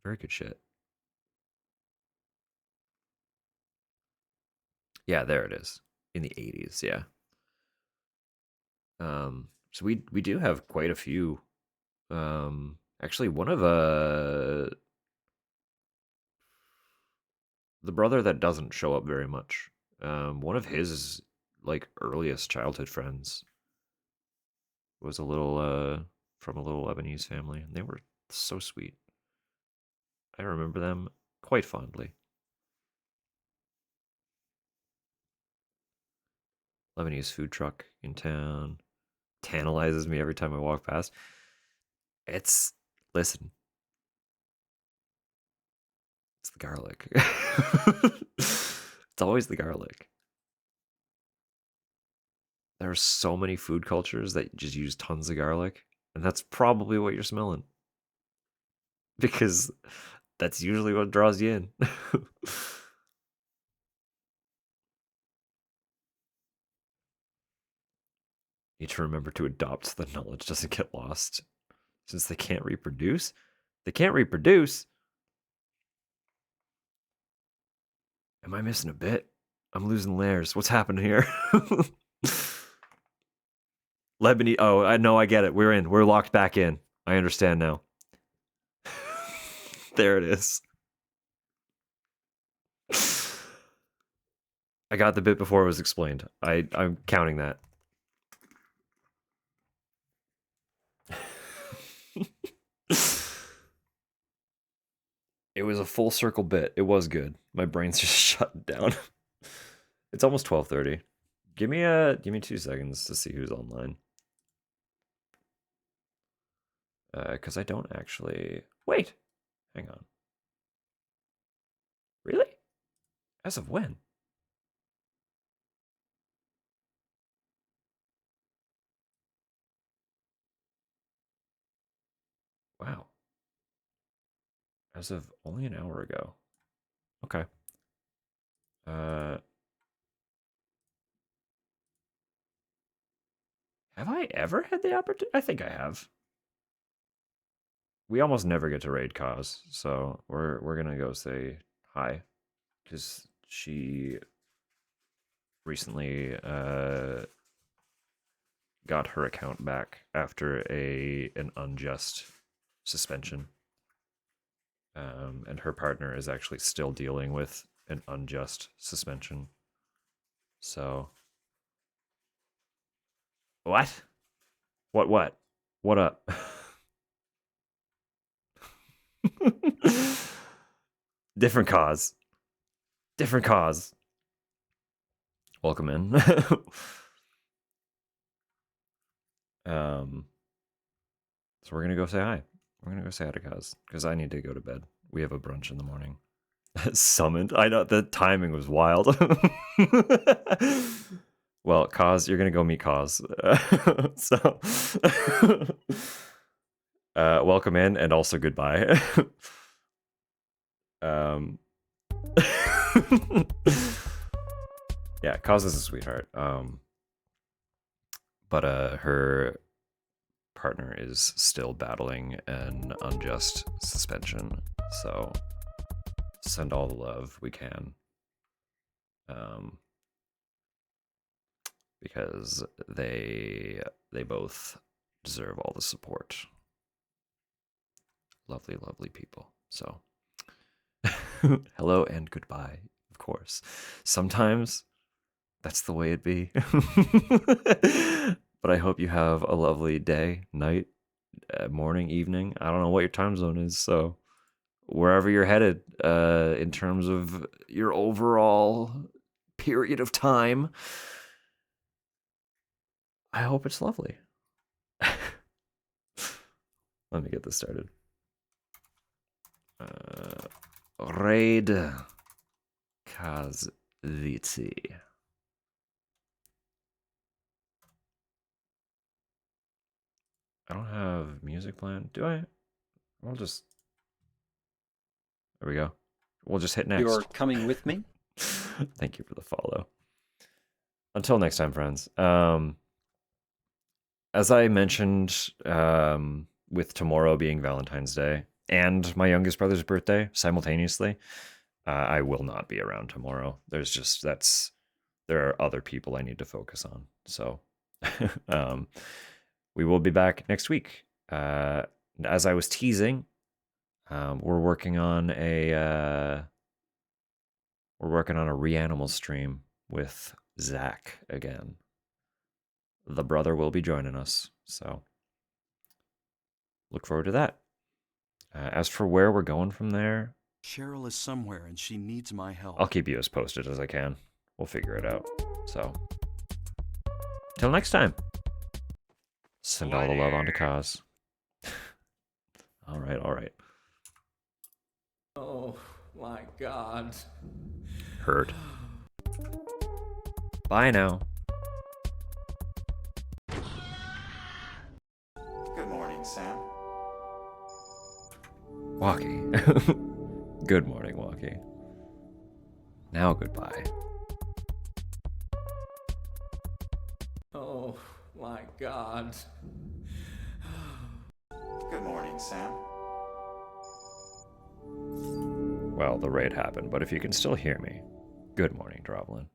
Very good shit. Yeah, there it is. In the 80s, yeah. So we do have quite a few. Actually one of the brother that doesn't show up very much. One of his like earliest childhood friends was a little from a little Lebanese family, and they were so sweet. I remember them quite fondly. Lebanese food truck in town. Tantalizes me every time I walk past. Listen. It's the garlic. It's always the garlic. There are so many food cultures that just use tons of garlic, and that's probably what you're smelling. Because that's usually what draws you in. Need to remember to adopt so the knowledge doesn't get lost. Since they can't reproduce? They can't reproduce? Am I missing a bit? I'm losing layers. What's happening here? Lebanese. Oh, I know. I get it. We're in. We're locked back in. I understand now. There it is. I got the bit before it was explained. I'm counting that. It was a full circle bit. It was good. My brain's just shut down. It's almost 12:30. Give me 2 seconds to see who's online. Because I don't actually... Wait! Hang on. Really? As of when? Wow. As of only an hour ago. Okay. Have I ever had the opportunity? I think I have. We almost never get to raid Cause, so we're gonna go say hi. Because she recently got her account back after an unjust suspension. And her partner is actually still dealing with an unjust suspension. So... What? What? What up? Different cause. Different cause. Welcome in. So we're gonna go say hi. We're gonna go say hi to Cause, because I need to go to bed. We have a brunch in the morning. Summoned? I know, the timing was wild. Well, Cause, you're gonna go meet Cause. So, welcome in, and also goodbye. Yeah, Cause is a sweetheart. But her partner is still battling an unjust suspension, so send all the love we can. Because they both deserve all the support. Lovely, lovely people. So, hello and goodbye, of course. Sometimes that's the way it be. But I hope you have a lovely day, night, morning, evening. I don't know what your time zone is, so wherever you're headed, in terms of your overall period of time, I hope it's lovely. Let me get this started. Raid Kazvitsi. I don't have music planned, do I? We'll just... There we go. We'll just hit next. You're coming with me? Thank you for the follow. Until next time, friends. As I mentioned, with tomorrow being Valentine's Day and my youngest brother's birthday simultaneously, I will not be around tomorrow. There are other people I need to focus on. So, we will be back next week. As I was teasing, we're working on a Reanimal stream with Zach again. The brother will be joining us, so look forward to that. As for where we're going from there, Cheryl is somewhere and she needs my help. I'll keep you as posted as I can. We'll figure it out. So, Till next time. Send all the love on to Kaz. All right. Oh my God. Hurt. Bye now. Good morning, Sam. Walkie. Good morning, Walkie. Now goodbye. Oh my God. Good morning, Sam. Well, the raid happened, but if you can still hear me, good morning, Droblin.